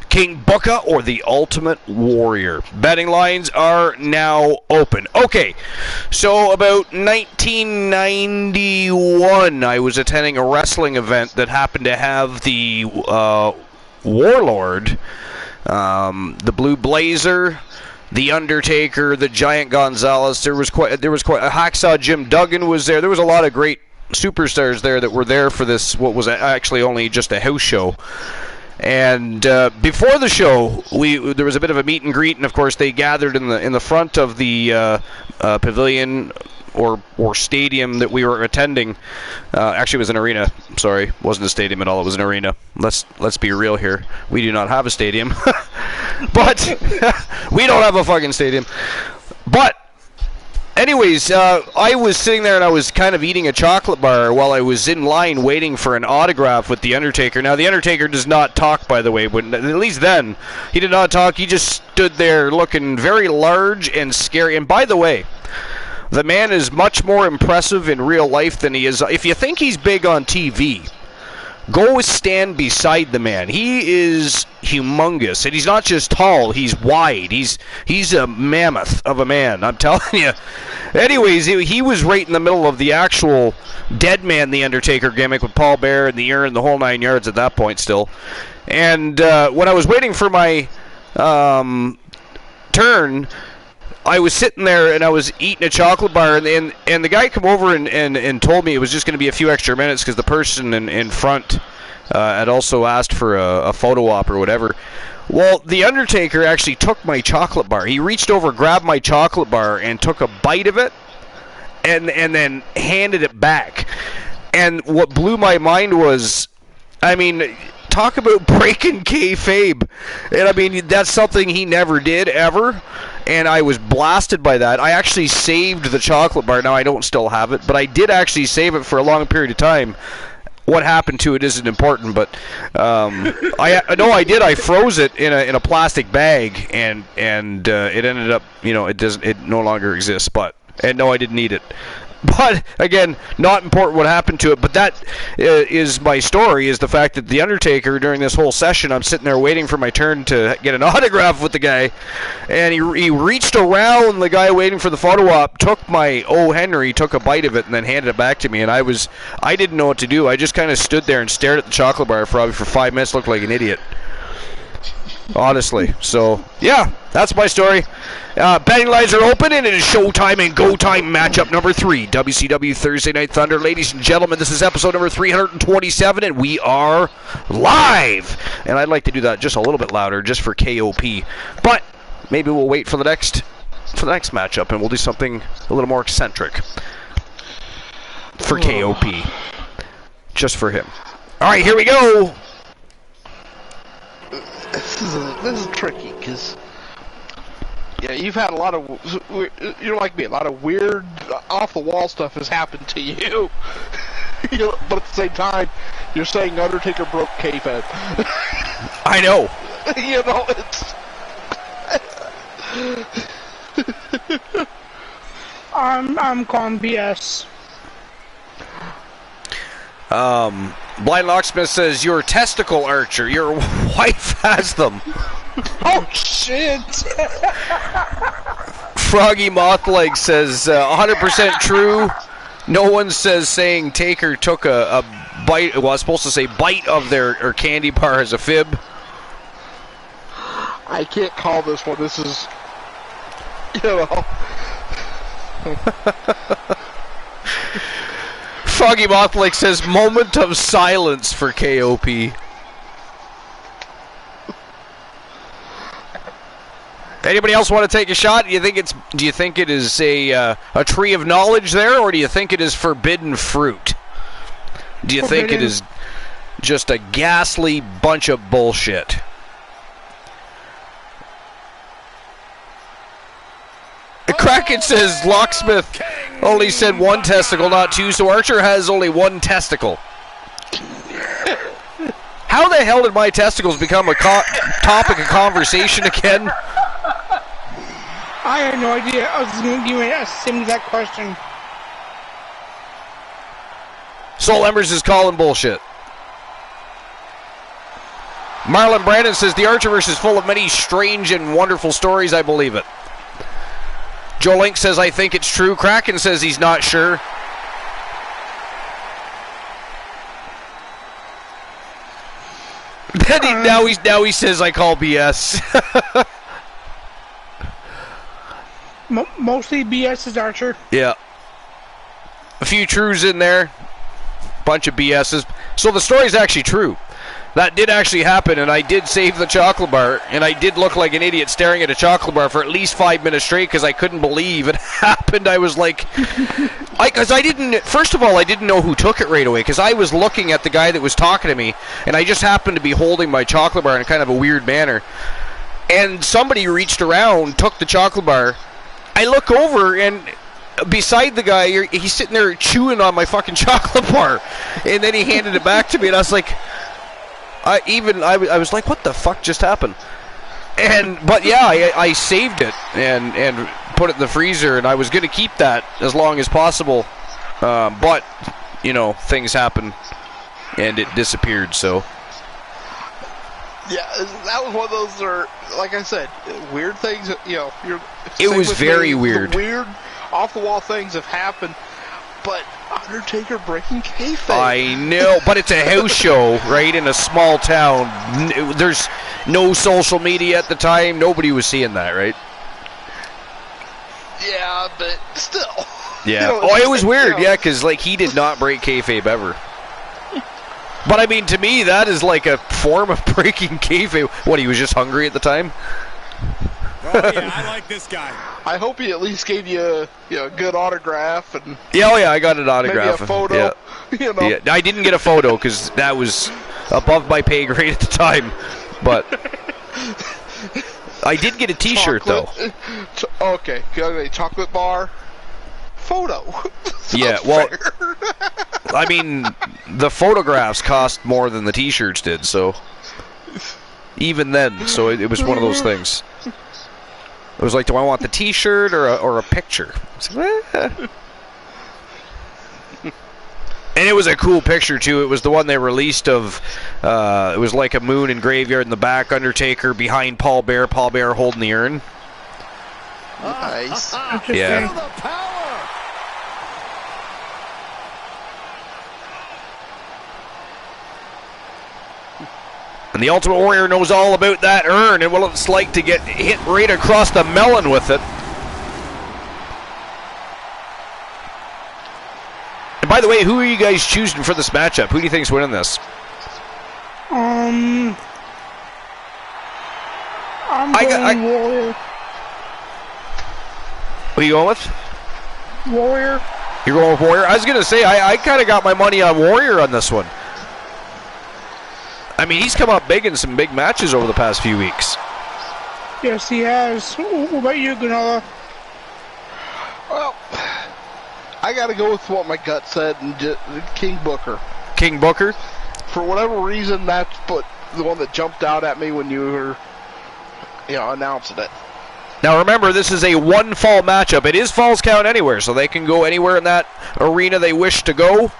King Booker, or the Ultimate Warrior? Betting lines are now open. Okay, so about 1991, I was attending a wrestling event that happened to have the Warlord, the Blue Blazer, the Undertaker, the Giant Gonzalez. There was quite Hacksaw Jim Duggan was there. There was a lot of great superstars there that were there for this, what was actually only just a house show. And before the show, there was a bit of a meet and greet, and of course they gathered in the front of the pavilion or stadium that we were attending. Actually, it was an arena. Sorry, it wasn't a stadium at all. It was an arena. Let's be real here. We do not have a stadium, but we don't have a fucking stadium. But anyways, I was sitting there and I was kind of eating a chocolate bar while I was in line waiting for an autograph with The Undertaker. Now, The Undertaker does not talk, by the way, but at least then, he did not talk. He just stood there looking very large and scary. And by the way, the man is much more impressive in real life than he is. If you think he's big on TV, go stand beside the man. He is humongous, and he's not just tall, he's wide. He's a mammoth of a man, I'm telling you. Anyways, he was right in the middle of the actual Dead Man The Undertaker gimmick with Paul Bearer and the urn, the whole 9 yards at that point still. And when I was waiting for my turn, I was sitting there and I was eating a chocolate bar, and the guy come over and told me it was just going to be a few extra minutes because the person in front had also asked for a photo op or whatever. Well, The Undertaker actually took my chocolate bar. He reached over, grabbed my chocolate bar, and took a bite of it, and then handed it back. And what blew my mind was, I mean, talk about breaking kayfabe. And I mean, that's something he never did, ever. And I was blasted by that. I actually saved the chocolate bar. Now, I don't still have it, but I did actually save it for a long period of time. What happened to it isn't important, but I did. I froze it in a plastic bag, and it ended up, it no longer exists. And no, I didn't eat it. But, again, not important what happened to it. But that is my story, is the fact that The Undertaker, during this whole session, I'm sitting there waiting for my turn to get an autograph with the guy. And he reached around the guy waiting for the photo op, took my O. Henry, took a bite of it, and then handed it back to me. And I didn't know what to do. I just kind of stood there and stared at the chocolate bar for 5 minutes, looked like an idiot. Honestly. So, yeah, that's my story. Betting lines are open, and it is showtime and go time matchup number 3. WCW Thursday Night Thunder. Ladies and gentlemen, this is episode number 327, and we are live. And I'd like to do that just a little bit louder, just for KOP. But maybe we'll wait for the next matchup, and we'll do something a little more eccentric for KOP. Just for him. All right, here we go. This is tricky, because you've had a lot of, you're like me, a lot of weird, off-the-wall stuff has happened to you. But at the same time, you're saying Undertaker broke kayfabe. I know. It's... I'm calling BS. Blind Locksmith says, "Your testicle archer, your wife has them." Oh, shit. Froggy Mothleg says, 100% true. No one says saying Taker took a bite, well, I was supposed to say bite of their candy bar as a fib. I can't call this one. This is, Froggy Mothleg says, moment of silence for KOP. Anybody else want to take a shot? Do you think it is a tree of knowledge there, or do you think it is forbidden fruit? Do you think it is just a ghastly bunch of bullshit? Kraken says Locksmith only said one testicle, not two, so Archer has only one testicle. How the hell did my testicles become a topic of conversation again? I had no idea. I was going to give you a same exact question. Soul Embers is calling bullshit. Marlon Brandon says the Archerverse is full of many strange and wonderful stories. I believe it. Joe Link says I think it's true. Kraken says he's not sure. Now he says I call BS. Mostly BS is Archer. Yeah. A few truths in there. Bunch of BS's. So the story's actually true. That did actually happen, and I did save the chocolate bar, and I did look like an idiot staring at a chocolate bar for at least 5 minutes straight because I couldn't believe it happened. I was like, first of all, I didn't know who took it right away because I was looking at the guy that was talking to me, and I just happened to be holding my chocolate bar in kind of a weird manner. And somebody reached around, took the chocolate bar. I look over, and beside the guy, he's sitting there chewing on my fucking chocolate bar, and then he handed it back to me, and I was like, I was like, what the fuck just happened? But yeah, I saved it and put it in the freezer, and I was going to keep that as long as possible. But, you know, things happen, and it disappeared, so. Yeah, that was one of those, like I said, weird things, you know. It was very weird. The weird, off-the-wall things have happened, but Undertaker breaking kayfabe. I know, but it's a house show, right, in a small town. There's no social media at the time. Nobody was seeing that, right? Yeah, but still. Yeah. You know, Oh, it was weird, yeah, because, like, he did not break kayfabe ever. But, I mean, to me, that is like a form of breaking kayfabe. What, he was just hungry at the time? Oh, yeah, I like this guy. I hope he at least gave you a good autograph and Yeah, oh yeah, I got an autograph. maybe a photo. Yeah. You know. Yeah, I didn't get a photo because that was above my pay grade at the time. But I did get a T-shirt though. Okay, got a chocolate bar photo. Yeah, well, I mean, the photographs cost more than the T-shirts did, so even then, so it was one of those things. It was like, do I want the T-shirt or a picture? And it was a cool picture too. It was the one they released of. It was like a moon and graveyard in the back. Undertaker behind Paul Bear holding the urn. Nice. Yeah. And the Ultimate Warrior knows all about that urn and what it's like to get hit right across the melon with it. And by the way, who are you guys choosing for this matchup? Who do you think's winning this? I'm going Warrior. What are you going with? Warrior. You're going with Warrior? I was going to say, I kind of got my money on Warrior on this one. I mean, he's come up big in some big matches over the past few weeks. Yes, he has. What about you, Ganola? Well, I got to go with what my gut said, and King Booker. King Booker? For whatever reason, that's the one that jumped out at me when you were, announcing it. Now remember, this is a one-fall matchup. It is Falls Count Anywhere, so they can go anywhere in that arena they wish to go.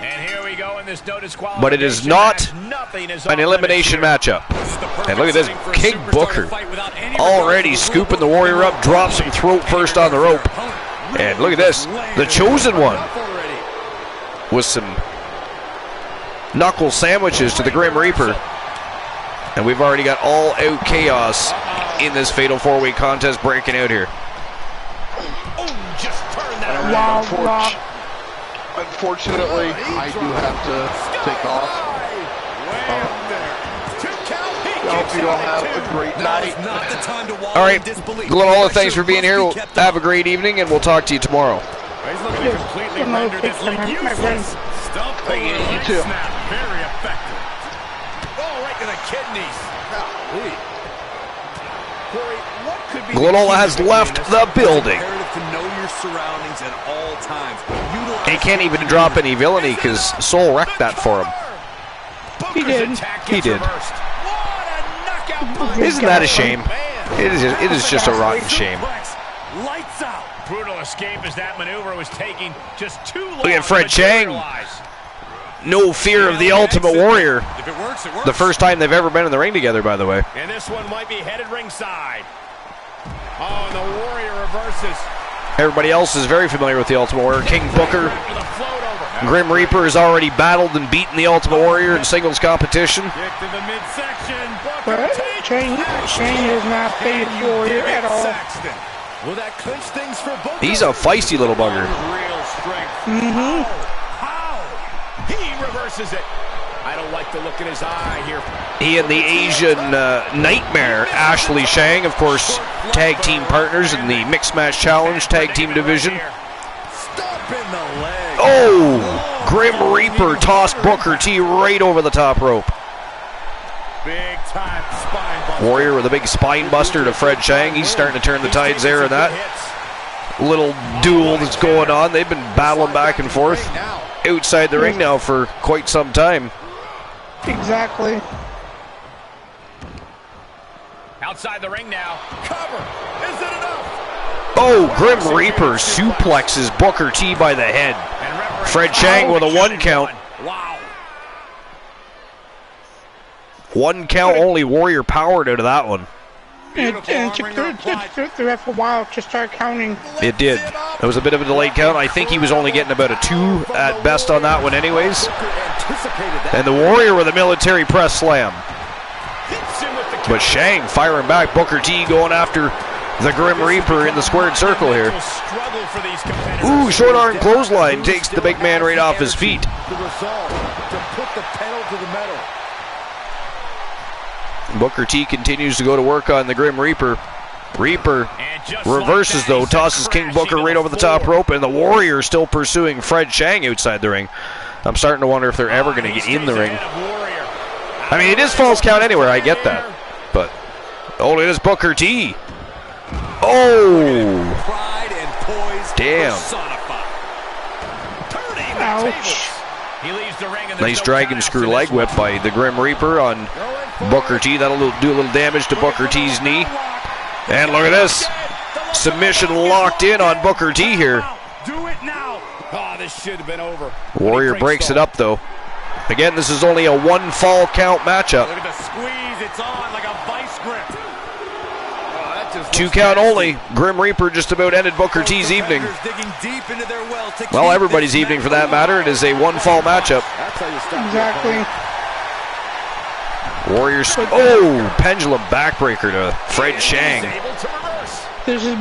And here we go in this no disqualification. But it is not an elimination matchup. And look at this, King Booker already scooping the Warrior up, drops him throat first on the rope. And look at this, the Chosen One with some knuckle sandwiches to the Grim Reaper. And we've already got all-out chaos in this Fatal 4-Way contest breaking out here. Wow. Unfortunately, I do have to take off. I hope you all have a great night. All right, Glenola, thanks for being here. Have a great evening, and we'll talk to you tomorrow. He's looking to completely render this league useless. Stump over right snap. Very effective. Oh, right to the kidneys. Corey, what could be Glenn has left the building. Imperative to know your surroundings at all times. He can't even drop any villainy because Soul wrecked that for him. He did. He did. What a knockout punch. Isn't that a shame? It is just a rotten shame. Lights out. Brutal escape as that maneuver was taking just too long. Look at Fred to Chang. materialize. No fear of the Ultimate Warrior. If it works, it works. The first time they've ever been in the ring together, by the way. And this one might be headed ringside. Oh, and the Warrior reverses. Everybody else is very familiar with the Ultimate Warrior. King Booker, With a float over. Grim Reaper has already battled and beaten the Ultimate Warrior in singles competition. Kick to the midsection. But Shane is not faded Warrior at all. Saxton. Will that clinch things for Booker? He's a feisty little bugger. Real strength. How? He reverses it. I don't like the look in his eye here. He and the Asian nightmare, Ashley Shang, of course, tag team partners in the Mixed Match Challenge tag team division. Stop in the leg. Oh! Grim Reaper tossed Booker T right over the top rope. Big time spine buster. Warrior with a big spine buster to Fred Chang. He's starting to turn the tides there in that little duel that's going on. They've been battling back and forth outside the ring now for quite some time. Exactly. Outside the ring now. Cover. Is it enough? Oh, Grim Reaper suplexes Booker T by the head. Fred Chang with a 1 count. Wow. 1 count, only Warrior powered out of that one. And it took the ref a while to start counting. It did. It was a bit of a delayed count. I think he was only getting about a 2 at best on that one anyways. And the Warrior with a military press slam. But Shang firing back. Booker T going after the Grim Reaper in the squared circle here. Ooh, short arm clothesline takes the big man right off his feet. The resolve to put the pedal to the metal. Booker T continues to go to work on the Grim Reaper. Reaper reverses though, tosses King Booker right over the top rope, and the Warrior still pursuing Fred Chang outside the ring. I'm starting to wonder if they're ever going to get in the ring. I mean, it is false count anywhere, I get that. But, oh, it is Booker T. Oh! Pride and poise Damn. personified. Ouch. He leaves the ring and Nice dragon screw leg whip by the Grim Reaper on Booker T. That'll do a little damage to Booker T's knee. And look at this. Submission locked in on Booker T here. Do it now. Oh, this should have been over. Warrior breaks it up though. Again, this is only a 1 fall count matchup. Look at the squeeze. It's on like a vice grip. Oh, that just 2 looks count nasty. only. Grim Reaper just about ended Booker T's evening. Digging deep into their well to Well, keep everybody's this evening match for that matter. It is a 1 fall matchup. That's how you stop. Exactly. Warriors. Oh, pendulum backbreaker to Fred Chang. able to reverse. This has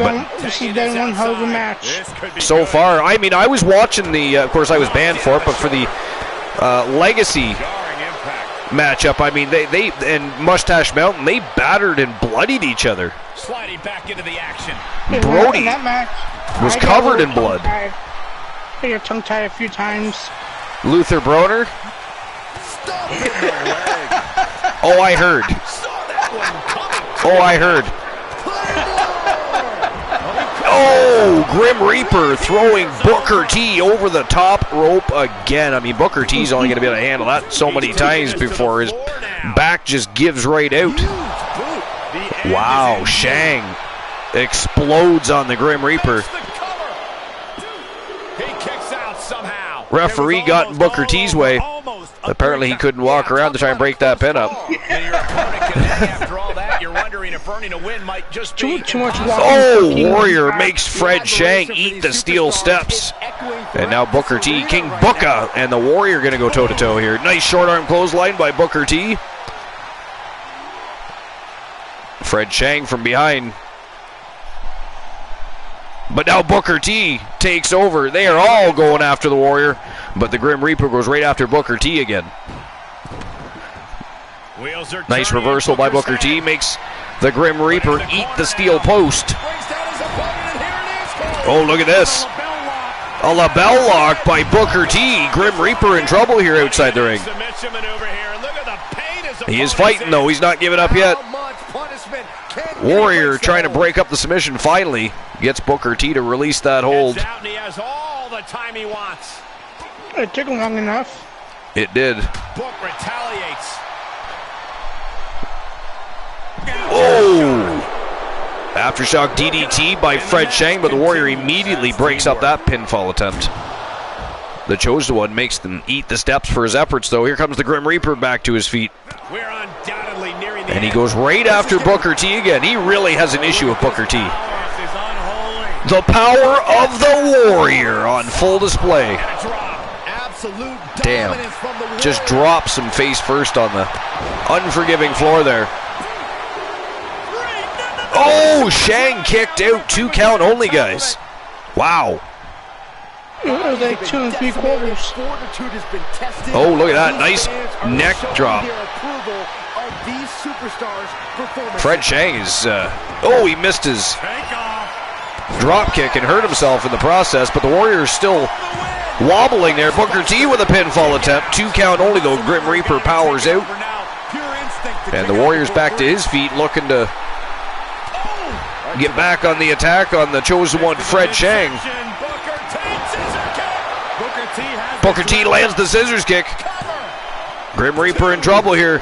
been one hell of a match. This could be So good. far, I mean, I was watching the. Of course, I was banned for it, but for the Legacy Jarring impact. matchup, I mean, they and Mustache Mountain, they battered and bloodied each other. Sliding back into the action. Brody In that match, was I got covered a in little blood. tongue-tied. I got tongue-tied a few times. Luther Broner. Stop hitting the leg. Oh, I heard. Oh, I heard. Oh, Grim Reaper throwing Booker T over the top rope again. I mean, Booker T's only going to be able to handle that so many times before his back just gives right out. Wow, Shang explodes on the Grim Reaper. He kicks out somehow. Referee got in Booker T's way. Apparently he couldn't walk around to try and break that pin up. And your opponent can hang after all that. You're wondering if earning a win might just be Too much walking. Oh, Warrior makes Fred Chang eat the steel steps. And now Booker T, King Booker, and the Warrior going to go toe-to-toe here. Nice short arm clothesline by Booker T. Fred Chang from behind. But now Booker T takes over. They are all going after the Warrior, but the Grim Reaper goes right after Booker T again. Nice reversal by Booker T makes the Grim Reaper eat the steel post. Oh, look at this. A label lock by Booker T. Grim Reaper in trouble here outside the ring. He is fighting though. He's not giving up yet. How much punishment can Warrior trying to break up the submission finally gets Booker T to release that hold. Gets out and he has all the time he wants. It took long enough. It did. Book retaliates. Oh! Aftershock DDT by Fred Shang, but the Warrior immediately breaks up that pinfall attempt. The Chosen One makes them eat the steps for his efforts, though. Here comes the Grim Reaper back to his feet. We're undoubtedly nearing the And he end. goes right after Booker T again. He really has an issue with Booker T. The power of the Warrior on full display. Absolute Damn. dominance from the Warrior. Just drops him face first on the unforgiving floor there. Oh, Shang kicked out. 2 count only, guys. Wow. It was like 2 3/4. Fortitude has been tested. Oh, look at that. Nice neck drop. Their approval of these superstars' performances. Fred Shang is... oh, he missed his drop kick and hurt himself in the process, but the Warrior's still wobbling there. Booker T with a pinfall attempt. 2 count only, though. Grim Reaper powers out. And the Warrior's back to his feet, looking to get back on the attack on the Chosen One, Fred Shang. Booker T lands the scissors kick. Grim Reaper in trouble here.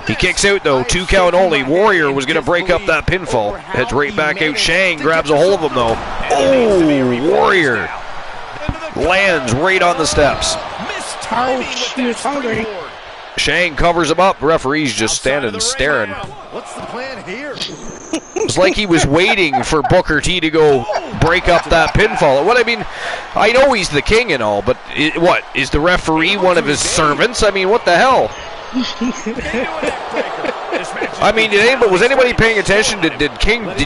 He kicks out, though. 2 count only. Warrior was going to break up that pinfall. Heads right back out. Shang grabs a hold of him, though. Oh, Warrior lands right on the steps. Ouch, he was hungry. Shang covers him up. Referee's just standing and staring. What's the plan here? It's like he was waiting for Booker T to go break up that pinfall. What I mean, I know he's the king and all, but what, is the referee one of his servants? I mean, what the hell? I mean, was anybody paying attention? Did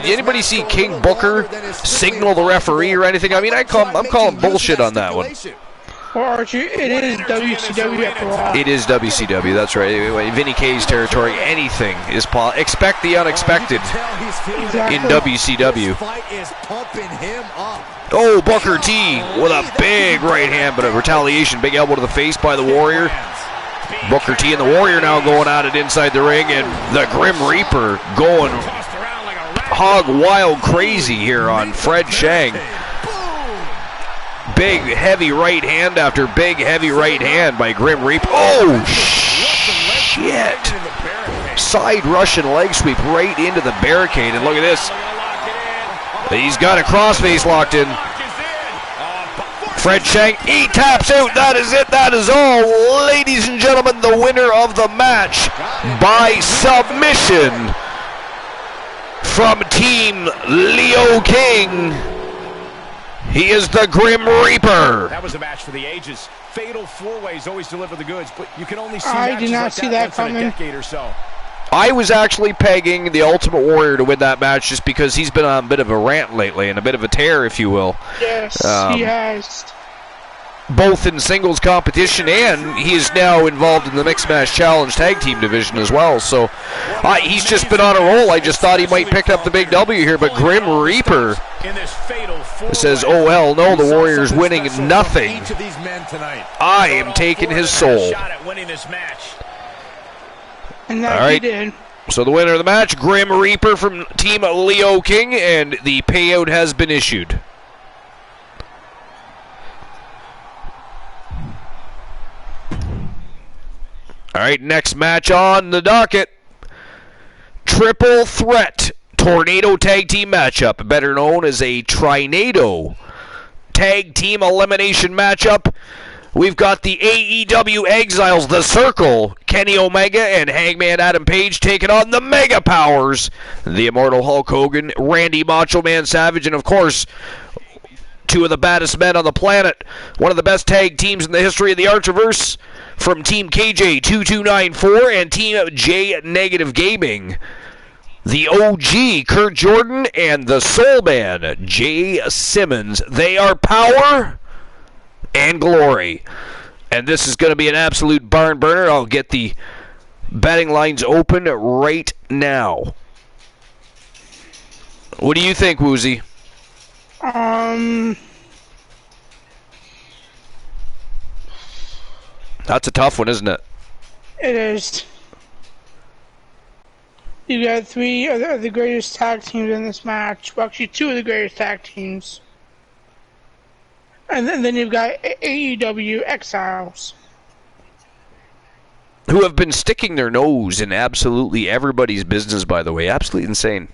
anybody see King Booker signal the referee or anything? I mean, I'm calling bullshit on that one. Well, Archie, it is WCW after all. It is WCW, that's right. Vinny K's territory, anything is possible. Expect the unexpected in WCW. Oh, Booker T with a big right hand, but a retaliation. Big elbow to the face by the Warrior. Booker T and the Warrior now going at it inside the ring, and the Grim Reaper going hog wild crazy here on Fred Shang. Big heavy right hand after big heavy right hand by Grim Reaper. Oh, shit. Side Russian leg sweep right into the barricade. And look at this. He's got a crossface locked in. Fred Shang, he taps out. That is it. That is all. Ladies and gentlemen, the winner of the match by submission from Team Leo King. He is the Grim Reaper. That was a match for the ages. Fatal 4-ways always deliver the goods, but you can only see I did not see that once in a coming. decade or so. I was actually pegging the Ultimate Warrior to win that match just because he's been on a bit of a rant lately and a bit of a tear, if you will. Yes, he has. Both in singles competition, and he is now involved in the Mixed Match Challenge Tag Team division as well. So he's just been on a roll. I just thought he might pick up the big W here, but Grim Reaper says, oh well, no, the Warrior's winning nothing. I am taking his soul. And that All right. he did. So the winner of the match, Grim Reaper from Team Leo King, and the payout has been issued. All right, next match on the docket. Triple Threat Tornado Tag Team matchup, better known as a Trinado Tag Team Elimination matchup. We've got the AEW Exiles, The Circle, Kenny Omega and Hangman Adam Page taking on the Mega Powers, the Immortal Hulk Hogan, Randy Macho Man Savage, and of course, two of the baddest men on the planet, one of the best tag teams in the history of the Archiverse, from Team KJ2294 and Team J Negative Gaming, the OG Kurt Jordan and the Soul Man Jay Simmons. They are power and glory, and this is going to be an absolute barn burner. I'll get the betting lines open right now. What do you think, Woozy? That's a tough one, isn't it? It is. You got three of the greatest tag teams in this match. Well, actually, two of the greatest tag teams. And then you've got AEW Exiles. Who have been sticking their nose in absolutely everybody's business, by the way. Absolutely insane.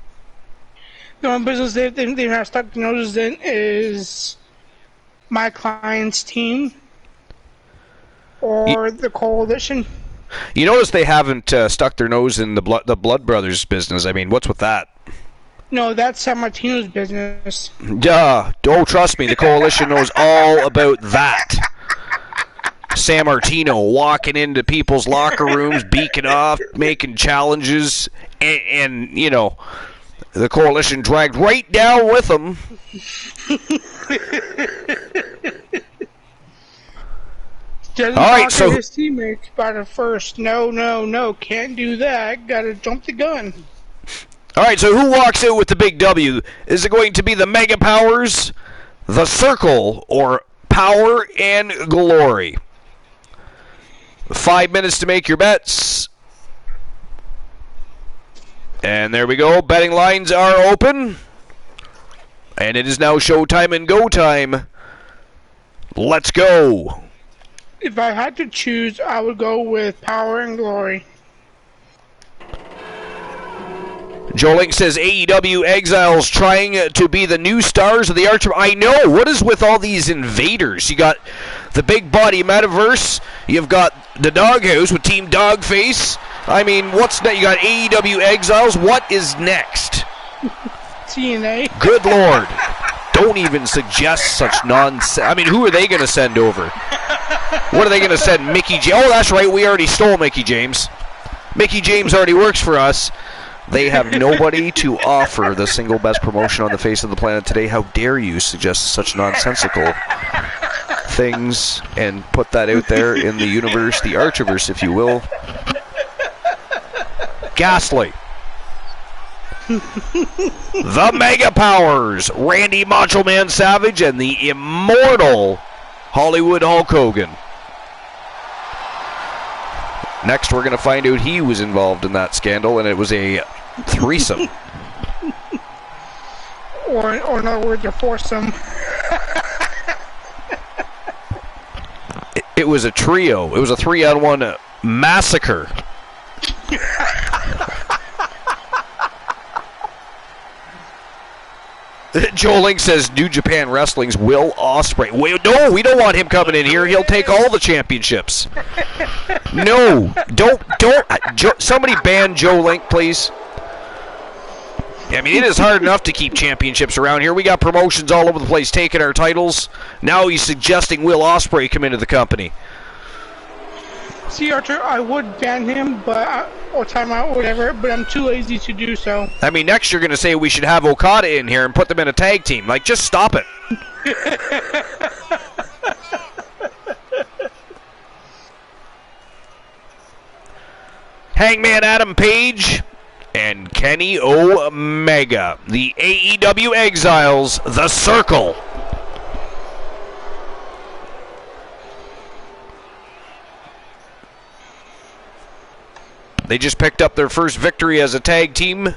The one business they've not stuck their noses in is my client's team or the Coalition. You notice they haven't stuck their nose in the Blood Brothers business. I mean, what's with that? No, that's San Martino's business. Duh. Oh, trust me, the Coalition knows all about that. San Martino walking into people's locker rooms, beaking off, making challenges, and you know, the Coalition dragged right down with them. Doesn't all right, talk so to his teammates about it first. No, can't do that. Gotta jump the gun. all right, so who walks out with the big W? Is it going to be the Mega Powers, the Circle, or Power and Glory? 5 minutes to make your bets. And there we go. Betting lines are open. And it is now showtime and go time. Let's go. If I had to choose, I would go with Power and Glory. Joe Link says AEW Exiles trying to be the new stars of the Archer. I know. What is with all these invaders? You got the big body Metaverse. You've got the Doghouse with Team Dogface. I mean, what's next? You got AEW Exiles. What is next? TNA. Good Lord. Don't even suggest such nonsense. I mean, who are they going to send over? What are they going to send? Mickey James? Oh, that's right. We already stole Mickey James. Mickey James already works for us. They have nobody to offer the single best promotion on the face of the planet today. How dare you suggest such nonsensical things and put that out there in the universe, the Archiverse, if you will. Ghastly. The Mega Powers, Randy Macho Man Savage and the immortal Hollywood Hulk Hogan. Next, we're going to find out he was involved in that scandal, and it was a threesome. Or in other words, a foursome. It was a trio. It was a 3-on-1 massacre. Joe Link says New Japan Wrestling's Will Ospreay. No, we don't want him coming in here. He'll take all the championships. No, don't. Somebody ban Joe Link, please. I mean, it is hard enough to keep championships around here. We got promotions all over the place taking our titles. Now he's suggesting Will Ospreay come into the company. See, Archer, I would ban him, or time out, whatever, but I'm too lazy to do so. I mean, next you're going to say we should have Okada in here and put them in a tag team. Like, just stop it. Hangman Adam Page and Kenny Omega. The AEW Exiles, The Circle. They just picked up their first victory as a tag team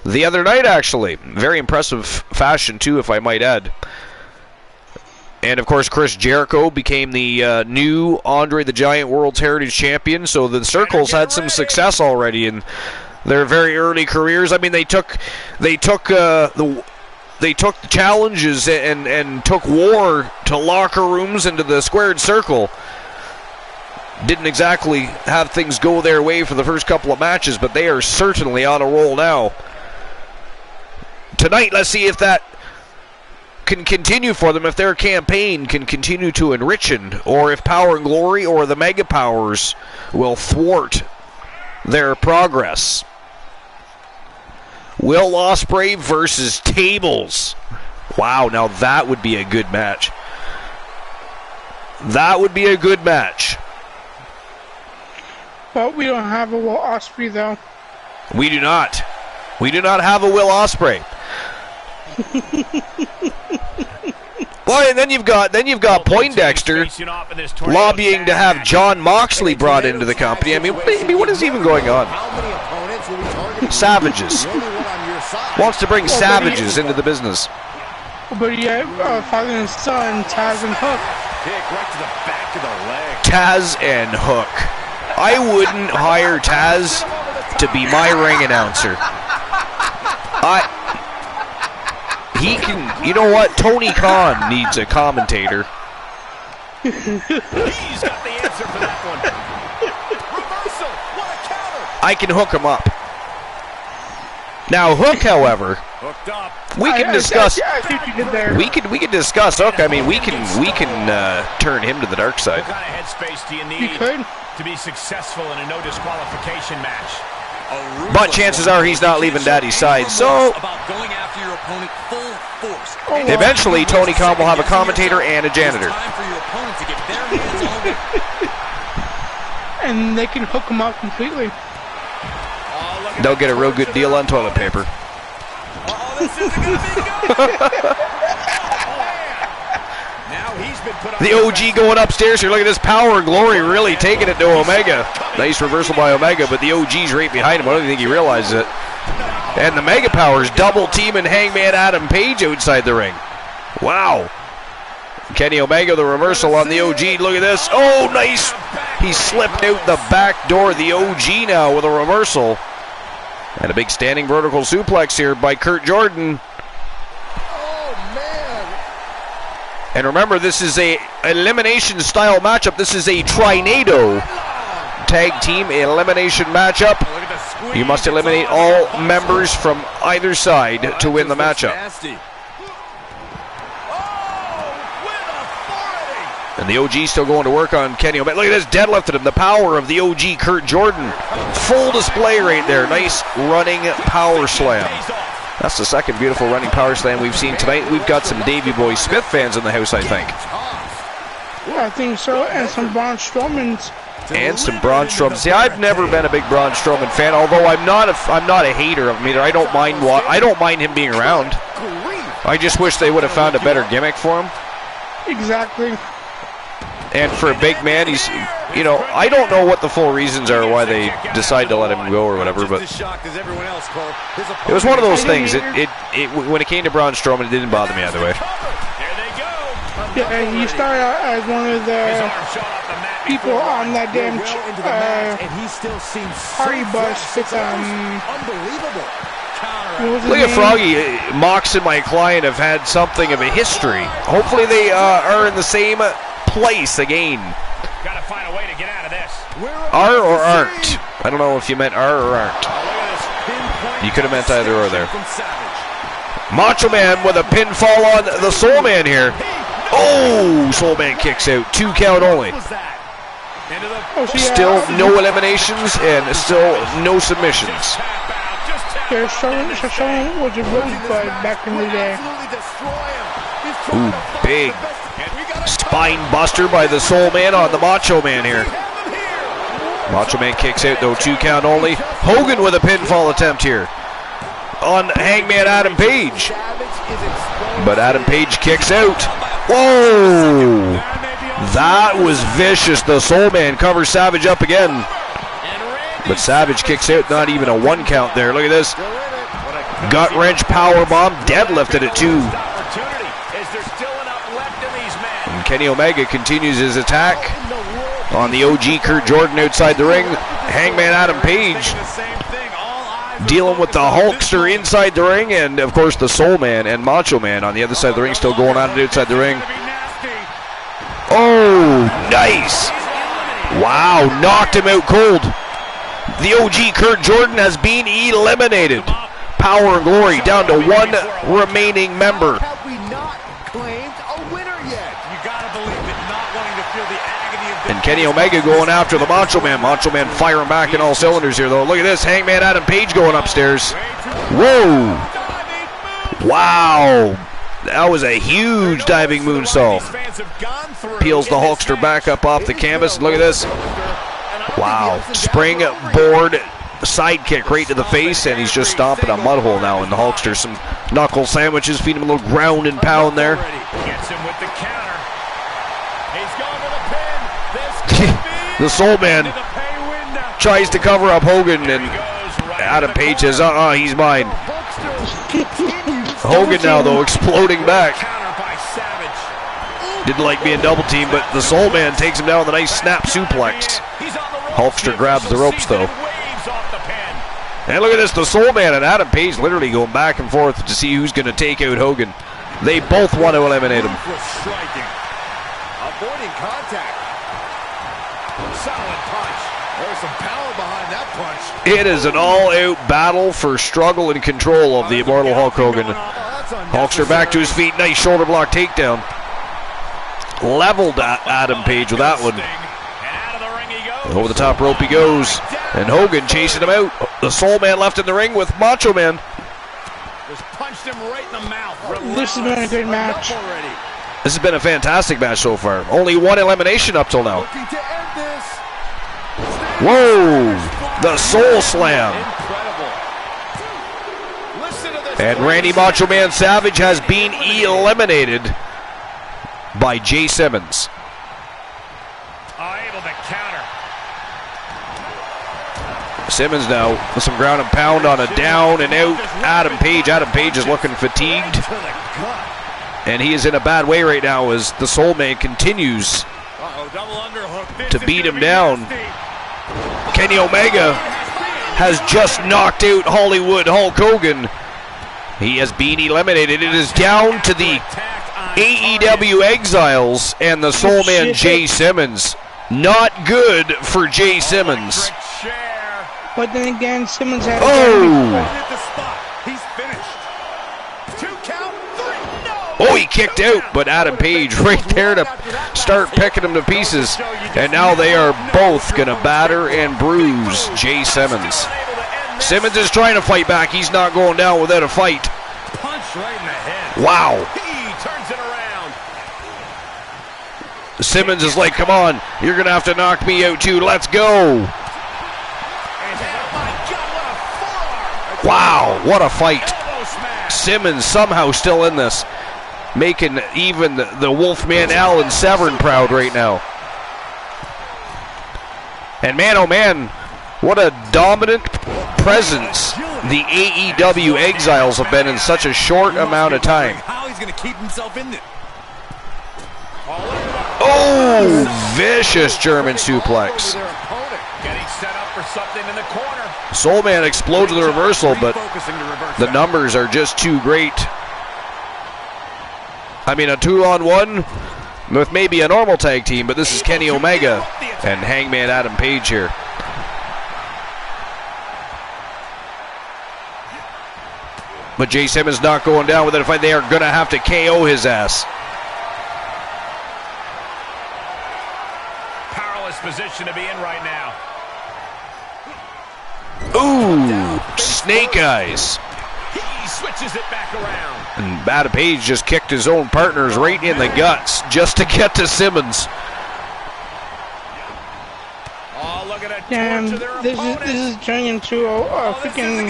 the other night, actually. Very impressive fashion, too, if I might add. And, of course, Chris Jericho became the new Andre the Giant World's Heritage Champion. So the Circle's had some success already in their very early careers. I mean, they took the challenges and took war to locker rooms and to the squared circle. Didn't exactly have things go their way for the first couple of matches, but they are certainly on a roll now. Tonight, let's see if that can continue for them, if their campaign can continue to enrich, or if Power and Glory or the Mega Powers will thwart their progress. Will Ospreay versus Tables. Wow, now that would be a good match. That would be a good match. But we don't have a Will Ospreay, though. We do not. We do not have a Will Ospreay. Well, and then you've got Poindexter lobbying to have John Moxley brought into the company. I mean, what is even going on? savages. Wants to bring savages into the business. But yeah, father and son, Taz and Hook. Kick right to the back of the leg. Taz and Hook. I wouldn't hire Taz to be my ring announcer. He can, you know what? Tony Khan needs a commentator. He's got the answer for that one. Reversal. What a counter. I can hook him up. Now Hook, however, Hooked up. we can discuss. I see what you did there. We can discuss Hook. I mean, we can turn him to the dark side. What kind of headspace do you You need could. to be successful in a no disqualification match? But chances are he's not leaving Daddy's side. So About going after your opponent full force. Oh, well. eventually, Tony Khan will have a commentator and a janitor. It's time for your opponent to get their hands on it. And they can hook them up completely. They'll get a real good deal on toilet paper. This isn't gonna be good. Now he's been put on The OG going upstairs here. Look at this Power and Glory really taking it to Omega. Nice reversal by Omega, but the OG's right behind him. I don't even think he realizes it. And the Mega Powers double teaming Hangman Adam Page outside the ring. Wow. Kenny Omega, the reversal on the OG. Look at this. Oh, nice. He slipped out the back door. The OG now with a reversal. And a big standing vertical suplex here by Kurt Jordan. And remember, this is a elimination style matchup. This is a Trinado tag team elimination matchup. You must eliminate all members from either side to win the matchup. And the OG still going to work on Kenny Omega. Look at this, deadlifted him. The power of the OG Kurt Jordan. Full display right there. Nice running power slam. That's the second beautiful running power slam we've seen tonight. We've got some Davey Boy Smith fans in the house, I think. I think so, and some Braun Strowmans. And some Braun Strowman. See, I've never been a big Braun Strowman fan, although I'm not a hater of him either. I don't mind him being around. I just wish they would have found a better gimmick for him. Exactly. And for a big man, he's, you know, I don't know what the full reasons are why they decide to let him go or whatever, but it was one of those things. When it came to Braun Strowman, it didn't bother me either way. Yeah, he started out as one of the people on that damn party bus with Unbelievable. Look at Froggy. Mox and my client have had something of a history. Hopefully they are in the same place again. Gotta find a way to get out of this. Are or aren't? I don't know if you meant are or aren't. You could have meant either or there. Macho Man with a pinfall on the Soul Man here. Oh, Soul Man kicks out. 2 count only. Still no eliminations and still no submissions. Yeah, Strowman was a rosebud back in the day. Ooh, big spine buster by the Soul Man on the Macho Man here. Macho Man kicks out though, 2 count only. Hogan with a pinfall attempt here on Hangman Adam Page. But Adam Page kicks out. Whoa! That was vicious. The Soul Man covers Savage up again. But Savage kicks out, not even a 1 count there. Look at this. Gut wrench power bomb, deadlifted it too. And Kenny Omega continues his attack on the OG Kurt Jordan outside the ring. Hangman Adam Page dealing with the Hulkster inside the ring, and of course the Soul Man and Macho Man on the other side of the ring still going at it outside the ring. Oh, nice. Wow, knocked him out cold. The OG Kurt Jordan has been eliminated. Power and Glory down to 1 remaining member. Have we not claimed a winner yet? You gotta believe that not wanting to feel the agony of And Kenny Omega going after the Macho Man. Macho Man firing back in all cylinders here, though. Look at this. Hangman Adam Page going upstairs. Whoa. Wow. That was a huge diving moonsault. Peels the Hulkster back up off the canvas. Look at this. Wow. Springboard sidekick right to the face, and he's just stomping a mud hole now in the Hulkster. Some knuckle sandwiches, feed him a little ground and pound there. Gets him with the counter. He's going to the pin. This could be The Soul Man tries to cover up Hogan, and Adam Page says, he's mine. Hogan now, though, exploding back. Didn't like being double teamed, but the Soul Man takes him down with a nice snap suplex. Hulkster grabs the ropes, though. And look at this, the Soul Man and Adam Page literally going back and forth to see who's going to take out Hogan. They both want to eliminate him. Avoiding contact. Solid punch. There's some power behind that punch. It is an all-out battle for struggle and control of the immortal Hulk Hogan. Hulkster back to his feet, nice shoulder block takedown. Leveled Adam Page with that one. Over the top rope he goes. And Hogan chasing him out. The Soul Man left in the ring with Macho Man. Just punched him right in the mouth. This has been a good match. This has been a fantastic match so far. Only one elimination up till now. Whoa! The Soul Slam. And Randy Macho Man Savage has been eliminated by Jay Simmons. Able to counter. Simmons now with some ground and pound on a down and out Adam Page. Adam Page is looking fatigued. And he is in a bad way right now as the Soul Man continues to beat him down. Kenny Omega has just knocked out Hollywood Hulk Hogan. He has been eliminated. It is down to the AEW Exiles and the Soul Man Jay Simmons. Not good for Jay Simmons. But then again, Simmons had He's finished. 2 count, 3. No. Oh, he kicked out, but Adam Page right there to start picking him to pieces. And now they are both going to batter and bruise Jay Simmons. Simmons is trying to fight back. He's not going down without a fight. Punch right in the head. Wow. He turns it around. Simmons is like, come on, you're going to have to knock me out too. Let's go. Wow, what a fight. Simmons somehow still in this, making even the Wolfman Alan Severn proud right now. And man, oh man, what a dominant presence the AEW Exiles have been in such a short amount of time. How he's going to keep himself in there. Oh, vicious German suplex. Getting set up for something in the corner. Soul Man explodes with a reversal, but the numbers are just too great. I mean, a 2-on-1 with maybe a normal tag team, but this is Kenny Omega and Hangman Adam Page here. But Jay Simmons not going down with it. If they are going to have to KO his ass. Powerless position to be in right now. Ooh, snake eyes. He switches it back around. And Adam Page just kicked his own partners right in the guts just to get to Simmons. Oh, look at that. Damn, this is turning into a freaking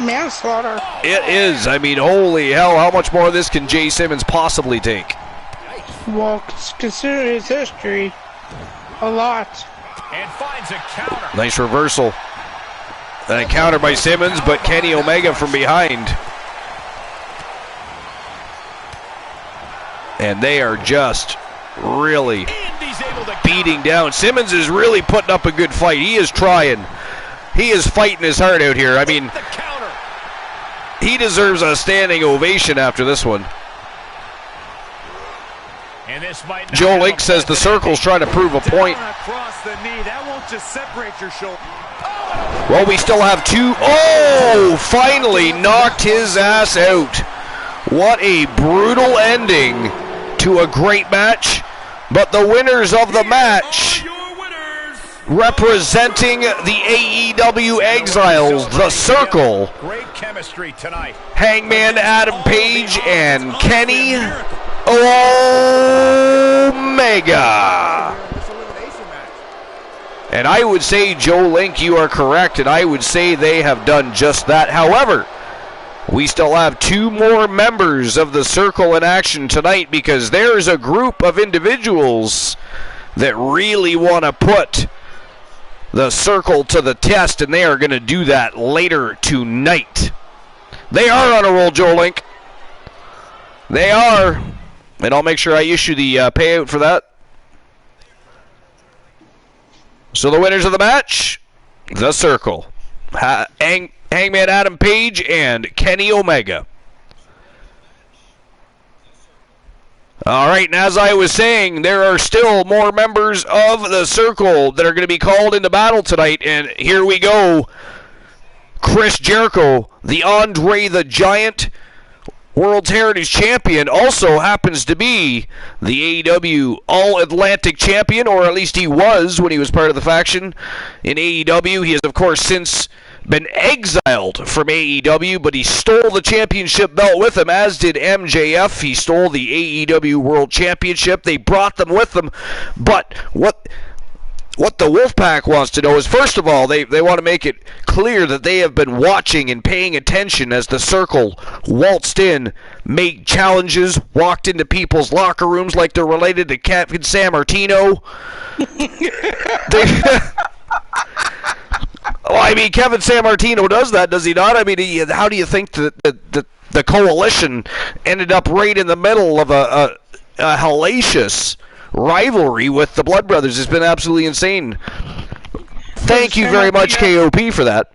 manslaughter. It is. I mean, holy hell, how much more of this can Jay Simmons possibly take? Well, consider his history a lot. And finds a counter. Nice reversal. And a counter by Simmons, but Kenny Omega from behind. And they are just really beating down. Simmons is really putting up a good fight. He is trying. He is fighting his heart out here. I mean, he deserves a standing ovation after this one. And this might Joe Link says the circle's trying to prove a point. Across the knee. That won't just separate your shoulder. Well, we still have two. Oh, finally knocked his ass out. What a brutal ending to a great match. But the winners of the match, representing the AEW Exiles, the Circle, great chemistry tonight. Hangman Adam Page and Kenny Omega. And I would say, Joe Link, you are correct, and I would say they have done just that. However, we still have two more members of the Circle in action tonight because there's a group of individuals that really want to put the Circle to the test, and they are going to do that later tonight. They are on a roll, Joe Link. They are. And I'll make sure I issue the payout for that. So the winners of the match, the Circle. Hangman Adam Page and Kenny Omega. All right, and as I was saying, there are still more members of the Circle that are going to be called into battle tonight, and here we go. Chris Jericho, the Andre the Giant World's Heritage Champion, also happens to be the AEW All-Atlantic Champion, or at least he was when he was part of the faction in AEW. He has, of course, since been exiled from AEW, but he stole the championship belt with him, as did MJF. He stole the AEW World Championship. They brought them with them, but what the Wolfpack wants to know is, first of all, they want to make it clear that they have been watching and paying attention as the Circle waltzed in, made challenges, walked into people's locker rooms like they're related to Captain Sammartino. Well, I mean, Kevin Sammartino does that, does he not? I mean, how do you think that the coalition ended up right in the middle of a hellacious rivalry with the Blood Brothers? It's been absolutely insane. Thank you very much, KOP, for that.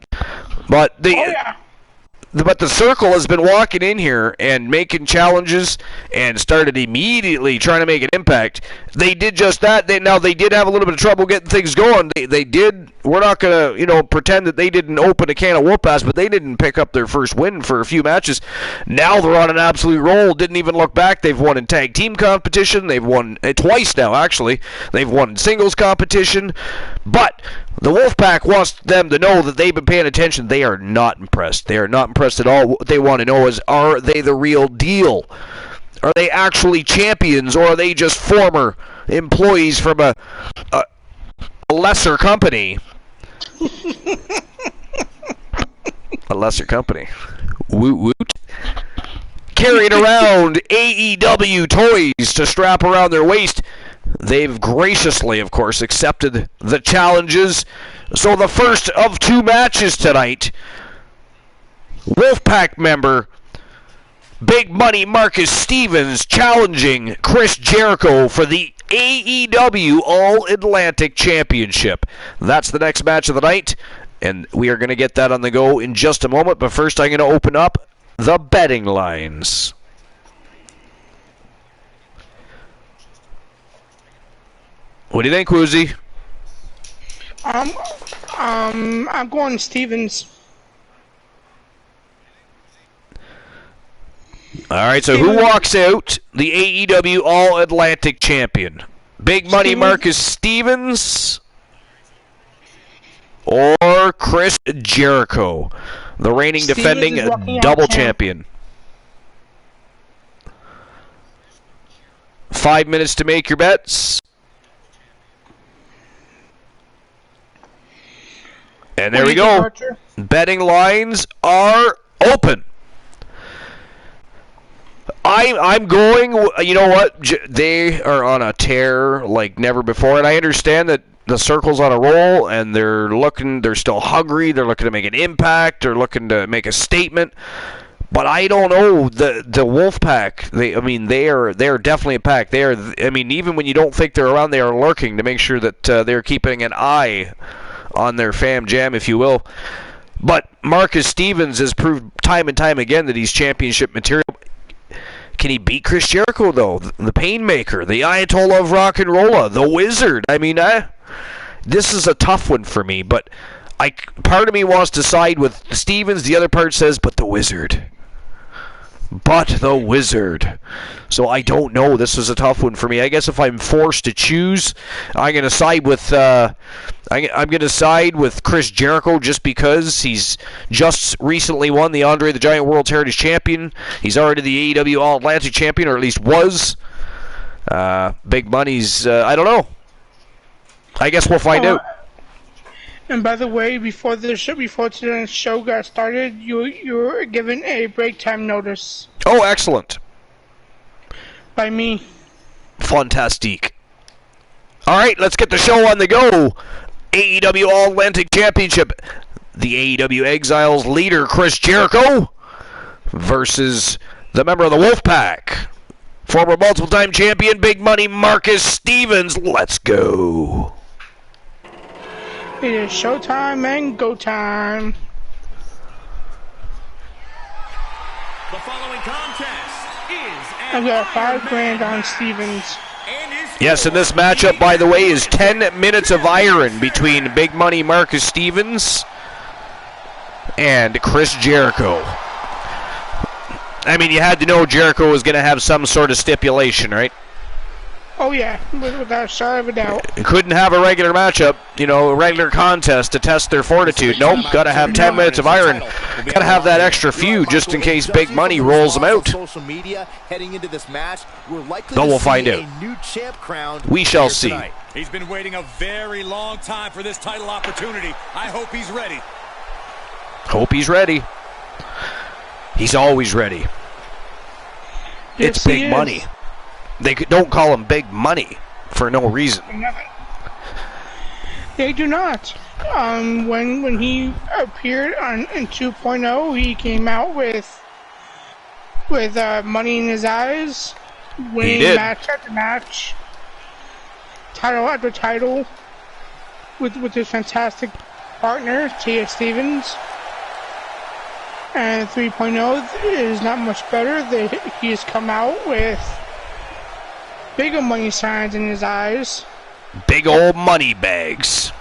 But the Circle has been walking in here and making challenges and started immediately trying to make an impact. They did just that. They did have a little bit of trouble getting things going. They did. We're not going to, pretend that they didn't open a can of whoop-ass, but they didn't pick up their first win for a few matches. Now they're on an absolute roll. Didn't even look back. They've won in tag team competition. They've won twice now, actually. They've won in singles competition. But the Wolfpack wants them to know that they've been paying attention. They are not impressed. They are not impressed at all. What they want to know is, are they the real deal? Are they actually champions, or are they just former employees from a lesser company? A lesser company. Woot woot. Carrying around AEW toys to strap around their waist. They've graciously, of course, accepted the challenges. So the first of two matches tonight, Wolfpack member Big Money Marcus Stevens challenging Chris Jericho for the AEW All-Atlantic Championship. That's the next match of the night, and we are going to get that on the go in just a moment. But first, I'm going to open up the betting lines. What do you think, Woozy? I'm going Stevens. All right, so who walks out the AEW All-Atlantic Champion? Big Money Marcus Stevens or Chris Jericho, the reigning defending double champion? 5 minutes to make your bets. And there we go. Betting lines are open. I'm going, you know what, they are on a tear like never before, and I understand that the Circle's on a roll, and they're still hungry, they're looking to make an impact, they're looking to make a statement, but I don't know, the Wolfpack, they're definitely a pack. Even when you don't think they're around, they are lurking to make sure that they're keeping an eye on their fam jam, if you will. But Marcus Stevens has proved time and time again that he's championship material. Can he beat Chris Jericho, though? The Painmaker, the Ayatollah of Rock and Rolla, the Wizard. This is a tough one for me, but part of me wants to side with Stevens. The other part says, but the Wizard. But the Wizard. So I don't know. This is a tough one for me. I guess if I'm forced to choose, I'm going to side with I'm going to side with Chris Jericho just because he's just recently won the Andre the Giant World's Heritage Champion. He's already the AEW All-Atlantic Champion, or at least was. Big Money's, I don't know. I guess we'll find out. And by the way, before today's show got started, you were given a break time notice. Oh, excellent. By me. Fantastique. All right, let's get the show on the go. AEW All-Atlantic Championship. The AEW Exiles leader, Chris Jericho, versus the member of the Wolfpack, former multiple-time champion, Big Money Marcus Stevens. Let's go. It is showtime and go time. The following contest is I've got $5,000 on Stevens. Yes, and this matchup, by the way, is 10 minutes of iron between Big Money Marcus Stevens and Chris Jericho. I mean, you had to know Jericho was going to have some sort of stipulation, right? Oh yeah, without a shadow of a doubt. You couldn't have a regular matchup, a regular contest to test their fortitude. Nope, got to have 10 minutes of iron. Got to have that extra feud just in case Big Money rolls them out. Social media heading into this match, we're likely But to we'll see find out. a new champ crowned. We shall here see. tonight. He's been waiting a very long time for this title opportunity. I hope he's ready. Hope he's ready. He's always ready. Yes, It's he Big is. Money. They don't call him Big Money for no reason. They do not. When he appeared in 2.0, he came out with money in his eyes, winning did. match after match, title after title, with his fantastic partner Tia Stevens. And 3.0 is not much better. He has come out with bigger money signs in his eyes. Big old money bags.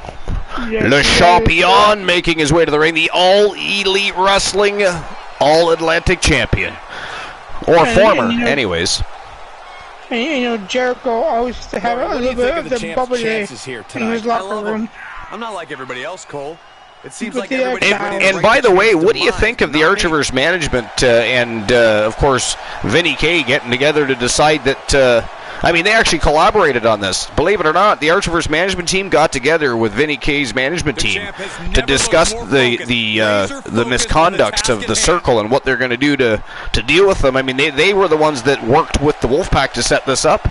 Yes, Le he is. Champion making his way to the ring. The All Elite Wrestling All-Atlantic Champion. Or And- former, and, anyways. And Jericho always used to have What a do you little think bit of of the the champ's bubbly chances here in tonight? his I locker love him. room. I'm not like everybody else, Cole. It seems But like the everybody's Exiles- ready to And bring by the way, change what to do you mind, think of the not me. Archivers management and, of course, Vinny K getting together to decide that... they actually collaborated on this. Believe it or not, the Archivers management team got together with Vinny K's management The team champ has to never discuss looked more focused, the laser-focused misconducts on of the the task at Circle and what they're going to do to deal with them. I mean, they were the ones that worked with the Wolfpack to set this up.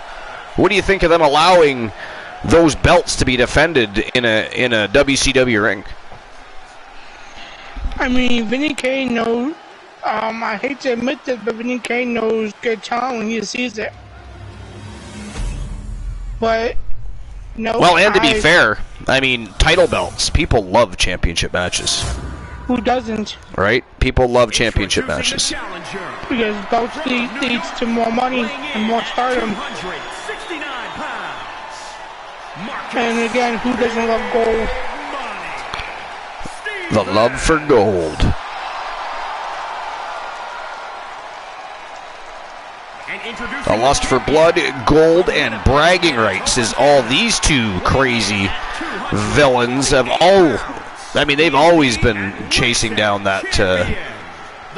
What do you think of them allowing those belts to be defended in a WCW ring? I mean, Vinny K knows. I hate to admit this, but Vinny K knows good talent when he sees it. But no. Well, and to be fair, I mean, title belts. People love championship matches, who doesn't? right? People love championship Introducing the matches. challenger. Because belts leads to more money and more stardom. 269 pounds. Marcus And again, who doesn't love gold? The love for gold. And introducing A lust for blood, gold, and bragging rights is all these two crazy villains have all... I mean, they've always been chasing down that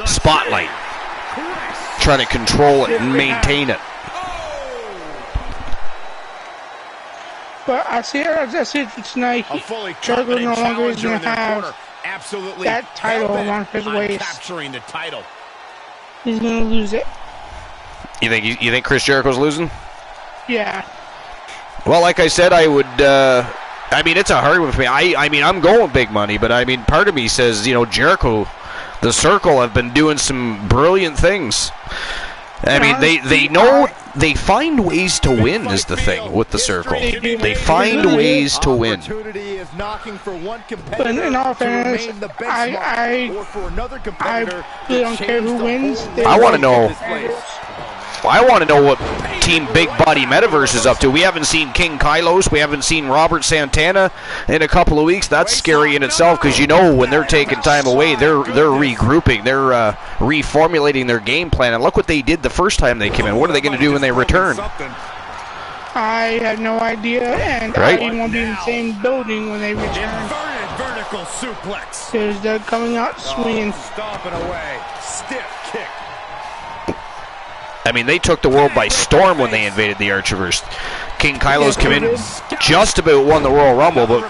spotlight, trying to control it and maintain it. But I see it tonight. A fully Jericho no competent longer is challenger going in to their have corner. Absolutely that title hell-bent around his on waist. capturing the title. He's going to lose it. You think Chris Jericho's losing? Yeah. Well, like I said, I would. It's a hard one for me. I'm going Big Money, but I mean, part of me says, Jericho, the Circle have been doing some brilliant things. I mean, they know they find ways to win is the thing with the Circle. They find ways to win. Opportunity is knocking for one But competitor in all to fairness, remain the I benchmark, or for another competitor really to don't care change who the wins. whole They I wanna will know- get this place. I want to know what Team Big Body Metaverse is up to. We haven't seen King Kylos. We haven't seen Robert Santana in a couple of weeks. That's scary in itself because when they're taking time away, they're regrouping. They're reformulating their game plan. And look what they did the first time they came in. What are they going to do when they return? I have no idea, and Right. I won't be in the same building when they return. inverted vertical suplex. Because they're coming out swinging. Stomping away. Stiff kick. I mean, they took the world by storm when they invaded the Archivers. King Kylos came in, just about won the Royal Rumble, but,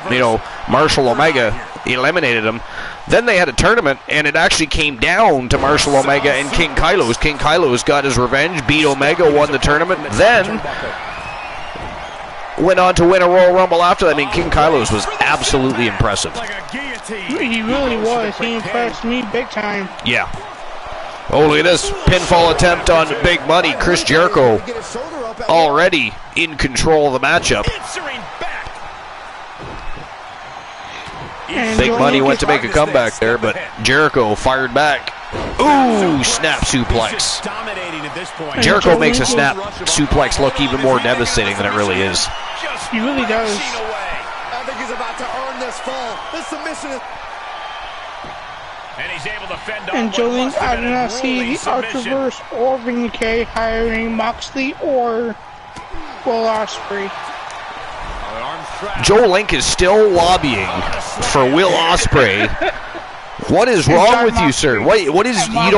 Marshall Omega eliminated him. Then they had a tournament, and it actually came down to Marshall Omega and King Kylos. King Kylos got his revenge, beat Omega, won the tournament. Then went on to win a Royal Rumble after that. I mean, King Kylo's was absolutely impressive. Like a guillotine. He really was. He impressed me big time. Yeah. Oh, look at this pinfall attempt on Big Money. Chris Jericho already in control of the matchup. And Big Joe Money Link went to make a comeback there, but Jericho fired back. Ooh, snap suplex. Jericho makes a snap suplex look even more devastating than it really is. He really does. I think he's about to earn this fall. This submission is... And he's able to fend off And Joe what Link, must have I been do a not see grueling the submission. Archerverse or Vinny K hiring Moxley or Will Ospreay. Joe Link is still lobbying for Will Ospreay. What is wrong with you, sir? What is you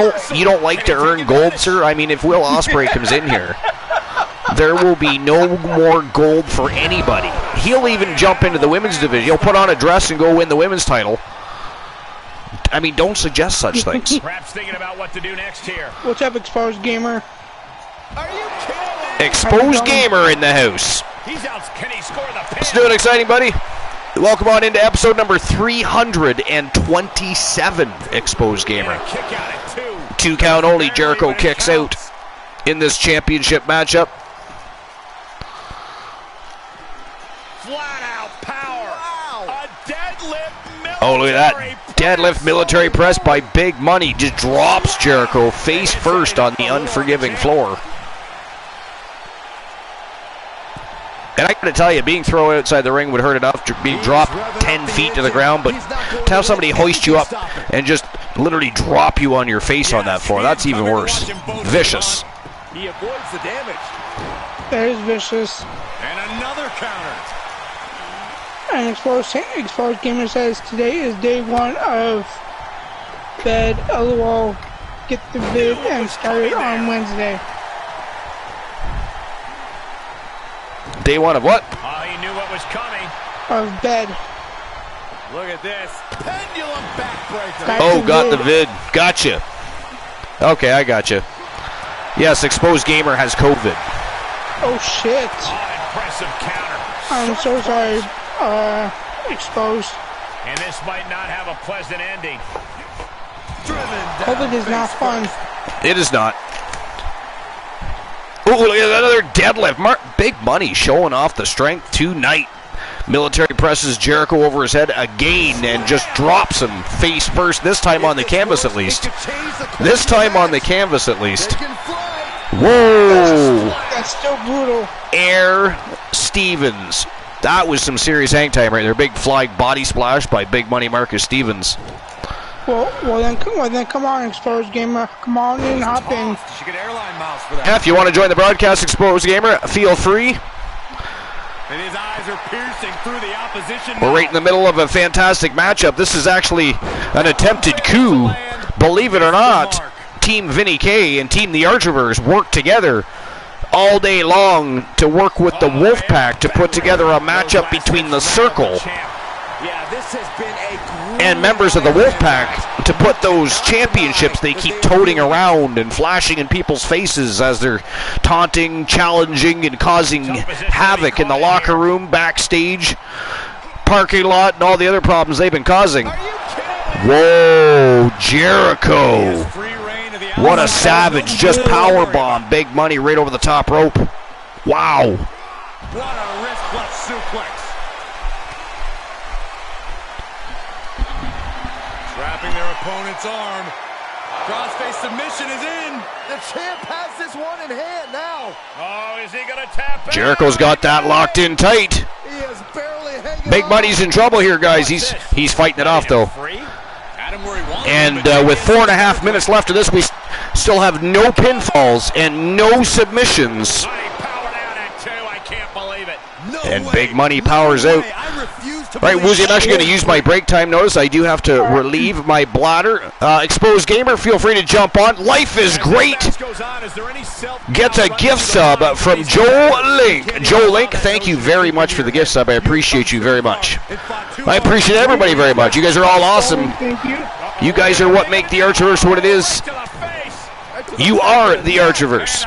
don't like to earn gold, sir? I mean, if Will Ospreay comes in here, there will be no more gold for anybody. He'll even jump into the women's division. He'll put on a dress and go win the women's title. I mean, don't suggest such things. Perhaps thinking about what to do next here. What's up, Exposed Gamer? Are you kidding? Exposed Gamer in the house. He's out. Can he score the pin? Let's do it exciting, buddy. Welcome on into episode number 327, Exposed Gamer. Kick out at 2 2. count only. Jericho kicks out in this championship matchup. Flat out power. A deadlift military Oh, look at that. press. Deadlift military press by Big Money. Just drops Jericho face first on the unforgiving floor. And I gotta tell you, being thrown outside the ring would hurt enough, being dropped 10 feet to the ground, but to have somebody hoist you up and just literally drop you on your face on that floor, that's even worse. Vicious. He avoids the damage. That is vicious. And another counter. And Exposed Gamer says today is day 1 of bed. LOL. Get the vid and start it on Wednesday. Day 1 of what? Oh, he knew what was coming. Of bed. Look at this. Pendulum backbreaker. Got Oh, the got the vid. vid. Gotcha. Okay, I gotcha. Yes, Exposed Gamer has COVID. Oh shit. Oh, impressive counter. I'm so sorry, Exposed. And this might not have a pleasant ending. COVID is not fun. It is not. Oh, look at another deadlift. Big Money showing off the strength tonight. Military presses Jericho over his head again and just drops him face first, this time on the canvas at least. This time on the canvas at least. Whoa! That's still brutal. Air Stevens. That was some serious hang time right there. Big flying body splash by Big Money Marcus Stevens. Well, then come on, Exposed Gamer. Come on in, hop in. You should get airline miles for that. And if you want to join the broadcast, Exposed Gamer, feel free. And his eyes are piercing through the opposition. We're right in the middle of a fantastic matchup. This is actually an attempted coup. Believe it or not, Team Vinny K and Team The Archerverse worked together all day long to work with the Wolfpack to put together a matchup between the Circle Yeah, this has been a and members of the Wolfpack to put those championships they keep toting around and flashing in people's faces as they're taunting, challenging, and causing havoc in the locker room, backstage, parking lot, and all the other problems they've been causing. Whoa, Jericho. What a savage. Just powerbomb Big Money right over the top rope. Wow. What a wrist clutch suplex. Trapping their opponent's arm. Crossface submission is in. The champ has this one in hand now. Oh, is he going to tap out? Jericho's got that locked in tight. He is barely hanging Big on. Money's in trouble here, guys. He's fighting it off, though. Adam where he wants And him, with 4.5 minutes left of this, we still have no pinfalls and no submissions. Money powered out at 2. I can't believe it. No And way. Big Money No powers way. out. I refuse to All right, believe Woozy, I'm actually shit. going to use my break time notice. I do have to relieve my bladder. Exposed Gamer, feel free to jump on. Life is great. Gets a gift sub from Joe Link. Joe Link, thank you very much for the gift sub. I appreciate you very much. I appreciate everybody very much. You guys are all awesome. Thank you. You guys are what make the Archerverse what it is. You are the Archerverse.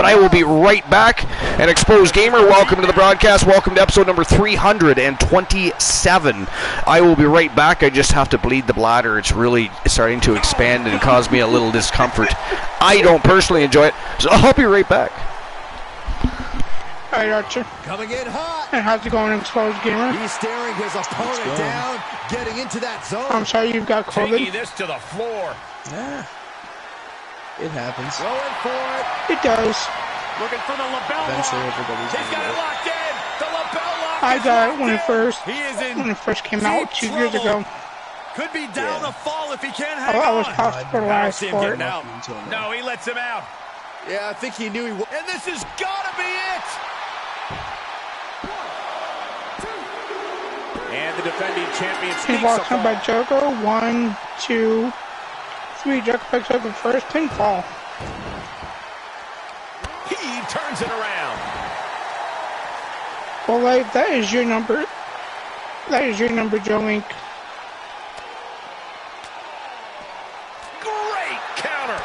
but I will be right back. And Exposed Gamer, welcome to the broadcast. Welcome to episode number 327. I will be right back. I just have to bleed the bladder. It's really starting to expand and cause me a little discomfort. I don't personally enjoy it, so I'll be right back. Alright, Archer. Coming in hot. And how's it going, Exposed Gamer? He's staring his opponent down, getting into that zone. I'm sorry you've got COVID. Taking this to the floor. Yeah. It happens. Going for it. It does. Looking for the lapel Eventually lock. everybody's He's gonna got it get it. locked in. The lapel lock I is got it locked when in. it first He is in came deep out 2 years ago. Could be down Yeah. a fall if he can't hang I was on. hospitalized see him for it. getting out. Until now. No, he lets him out. Yeah, I think he knew he was. And this has got to be it. And the defending champion He sneaks walks a up by fall. Jericho. 1, 2, 3. Jericho picks up the first pinfall. He turns it around. Well, like, that is your number. That is your number, Joe Link. Great counter.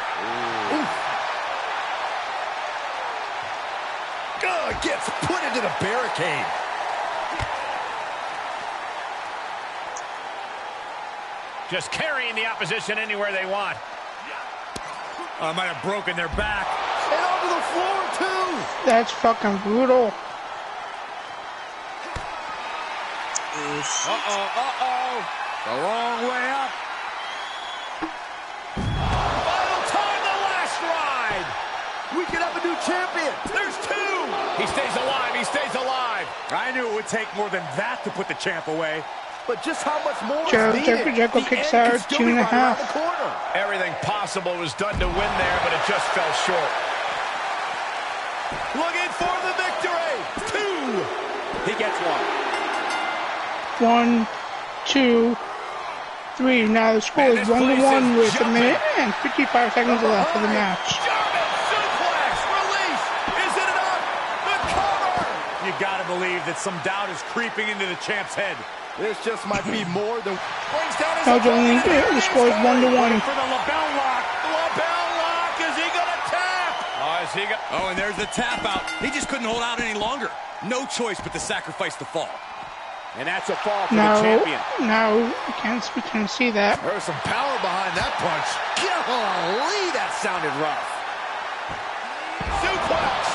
Gets put into the barricade. Just carrying the opposition anywhere they want. Might have broken their back. And onto the floor, too. That's fucking brutal. The wrong way up. Final time, the last ride. We could have a new champion. There's two. He stays alive. He stays alive. I knew it would take more than that to put the champ away. But just how much more Jericho- is needed? Jericho The kicks end out could still 2.5. be right around the corner. Everything possible was done to win there, but it just fell short. Looking for the victory. Two. He gets one. 1, 2, 3. Now the score Man, is this 1-1 place is with a minute jumping. and 55 seconds left of the match. German suplex. Release. Is it enough? The cover. You gotta believe that some doubt is creeping into the champ's head. This just might be more than... Brings down his No, Joe Link, the score is 1-1. for the lapel lock. Lapel lock. Is he gonna tap? Oh, is he gonna... Oh, and there's the tap out. He just couldn't hold out any longer. No choice but to sacrifice the fall. And that's a fall for No, the champion. no, we can't see that. There's some power behind that punch. Golly, that sounded rough. Suplex.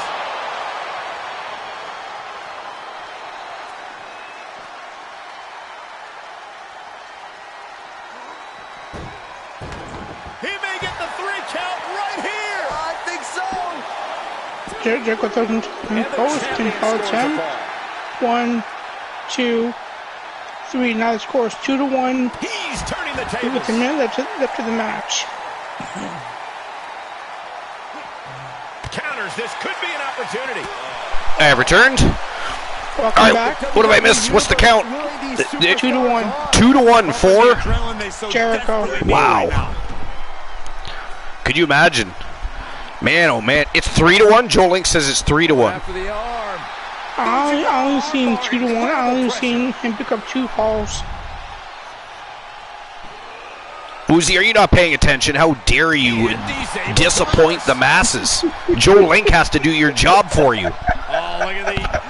He may get the 3 count right here. I think so. Jericho throws him to the post and calls him. 1, 2, 3. Now the score is 2-1 He's turning the with tables. a minute left of the match. Counters. This could be an opportunity. I have returned. Welcome All right, back. what have I missed? What's the count? Really, these The- superstars 2-1. are. 2-1 for. Adrenaline they so Jericho. desperately need Wow. right now. Could you imagine? Man, oh man, it's 3-1. Joe Link says it's 3-1. After the arm. I only seen 2-1. I only seen him pick up 2 falls. Uzi, are you not paying attention? How dare you disappoint the masses? Joe Link has to do your job for you. Oh, look at the...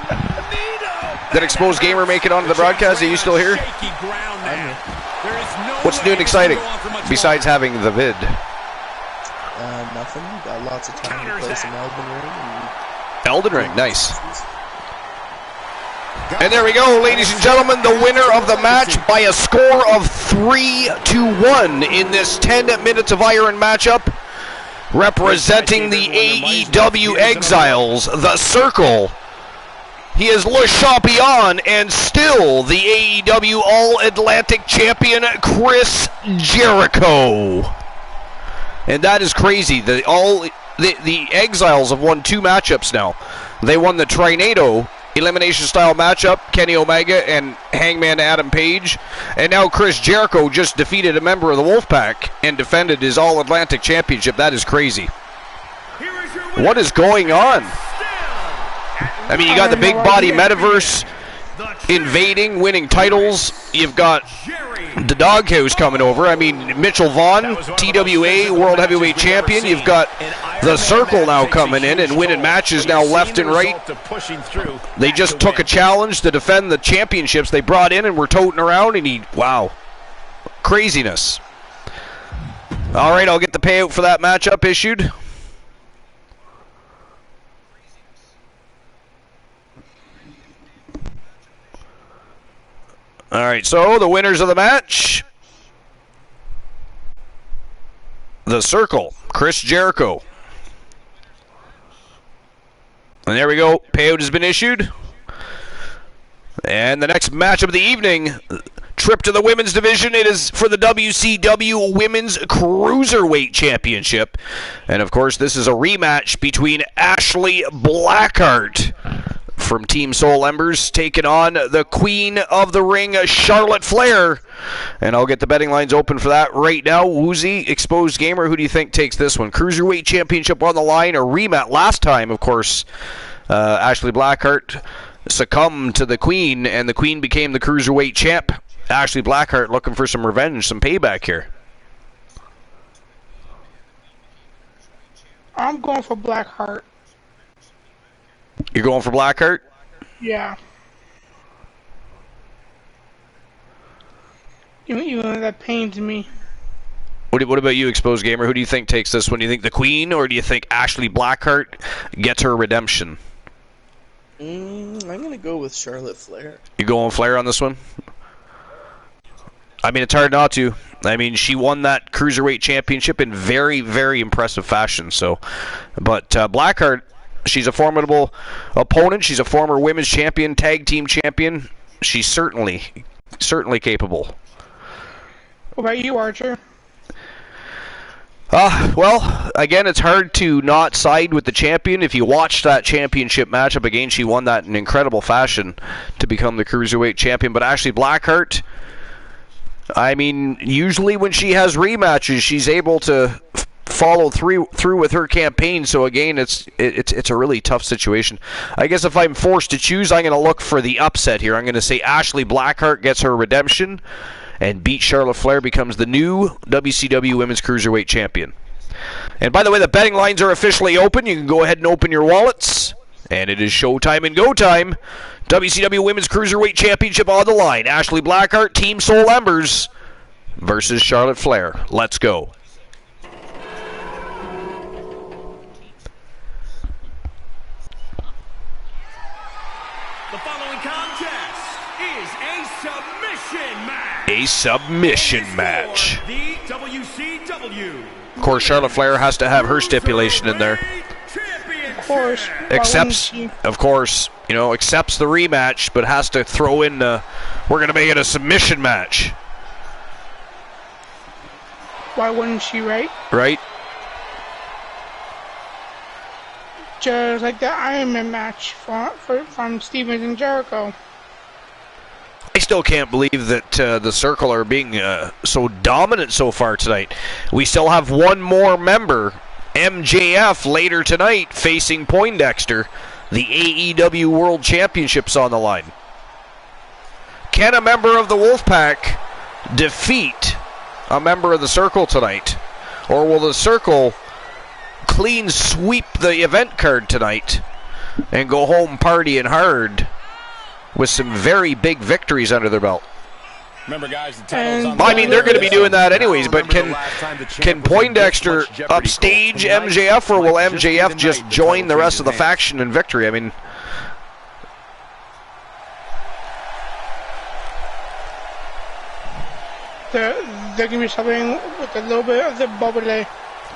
Did Exposed Gamer make it onto the broadcast? Are you still here? Shaky ground now. There is no What's way new and this can exciting go on for much besides having the vid? Nothing. Got lots of time to play some Elden Ring. And Elden Ring, nice. And there we go, ladies and gentlemen, the winner of the match by a score of 3-1 in this 10 minutes of iron matchup, representing the AEW Exiles, the Circle. He is Le Champion and still the AEW All-Atlantic Champion, Chris Jericho. And that is crazy. The Exiles have won 2 matchups now. They won the Trinado elimination style matchup, Kenny Omega and Hangman Adam Page, and now Chris Jericho just defeated a member of the Wolfpack and defended his All-Atlantic Championship. That is crazy. What is going on? I mean, you got the big body metaverse invading, winning titles. You've got the Doghouse coming over. I mean, Mitchell Vaughn, TWA World Heavyweight Champion. You've got The Circle now coming in and winning matches now left and right. They just took a challenge to defend the championships they brought in and were toting around, and wow. Craziness. All right, I'll get the payout for that matchup issued. All right, so the winners of the match. The Circle, Chris Jericho. And there we go. Payout has been issued. And the next match of the evening, trip to the women's division. It is for the WCW Women's Cruiserweight Championship. And, of course, this is a rematch between Ashley Blackheart from Team Soul Embers taking on the Queen of the Ring, Charlotte Flair. And I'll get the betting lines open for that right now. Woozy, Exposed Gamer, who do you think takes this one? Cruiserweight Championship on the line, a rematch. Last time, of course, Ashley Blackheart succumbed to the Queen, and the Queen became the Cruiserweight champ. Ashley Blackheart looking for some revenge, some payback here. I'm going for Blackheart. You're going for Blackheart? Yeah. Even though that pains me. What about you, Exposed Gamer? Who do you think takes this one? Do you think the Queen, or do you think Ashley Blackheart gets her redemption? I'm going to go with Charlotte Flair. You going Flair on this one? I mean, it's hard not to. I mean, she won that Cruiserweight Championship in very, very impressive fashion. So, but Blackheart, she's a formidable opponent. She's a former women's champion, tag team champion. She's certainly capable. What about you, Archer? Well, again, it's hard to not side with the champion. If you watch that championship matchup, again, she won that in incredible fashion to become the Cruiserweight champion. But Ashley Blackheart, I mean, usually when she has rematches, she's able to follow through with her campaign. So again, it's a really tough situation. I guess if I'm forced to choose, I'm going to look for the upset here. I'm going to say Ashley Blackheart gets her redemption and beats Charlotte Flair, becomes the new WCW Women's Cruiserweight Champion. And by the way, the betting lines are officially open. You can go ahead and open your wallets. And it is showtime and go time. WCW Women's Cruiserweight Championship on the line. Ashley Blackheart, Team Soul Embers versus Charlotte Flair. Let's go. The following contest is a submission match. A submission match. The WCW. Of course, Charlotte Flair has to have her stipulation in there. Of course. Accepts the rematch, but has to throw in we're going to make it a submission match. Why wouldn't she, right? Right? Just like the Iron Man match from Stevens and Jericho. I still can't believe that the Circle are being so dominant so far tonight. We still have one more member, MJF, later tonight facing Poindexter. The AEW World Championships on the line. Can a member of the Wolfpack defeat a member of the Circle tonight? Or will the Circle clean sweep the event card tonight and go home partying hard with some very big victories under their belt? Remember, guys, the title's on I mean, they're going to be doing that anyways, but can Poindexter upstage MJF, or will MJF just join the rest of the faction in victory? I mean, They're going to be something with a little bit of the bubbly.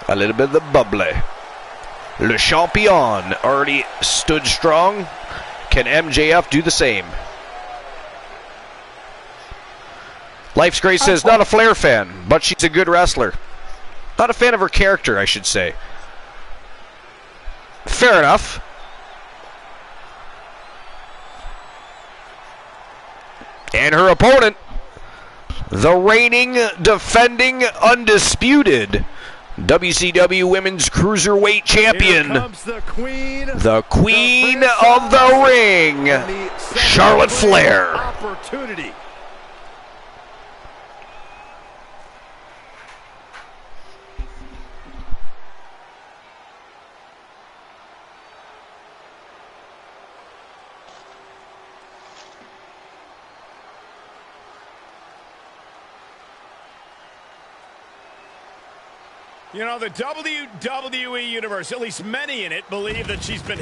a little bit of the bubbly. Le Champion already stood strong. Can MJF do the same? Life's Grace says, not a Flair fan, but she's a good wrestler. Not a fan of her character, I should say. Fair enough. And her opponent, the reigning, defending, undisputed WCW Women's Cruiserweight Champion, the Queen of the Ring, Charlotte Flair. Opportunity. You know, the WWE Universe, at least many in it, believe that she's been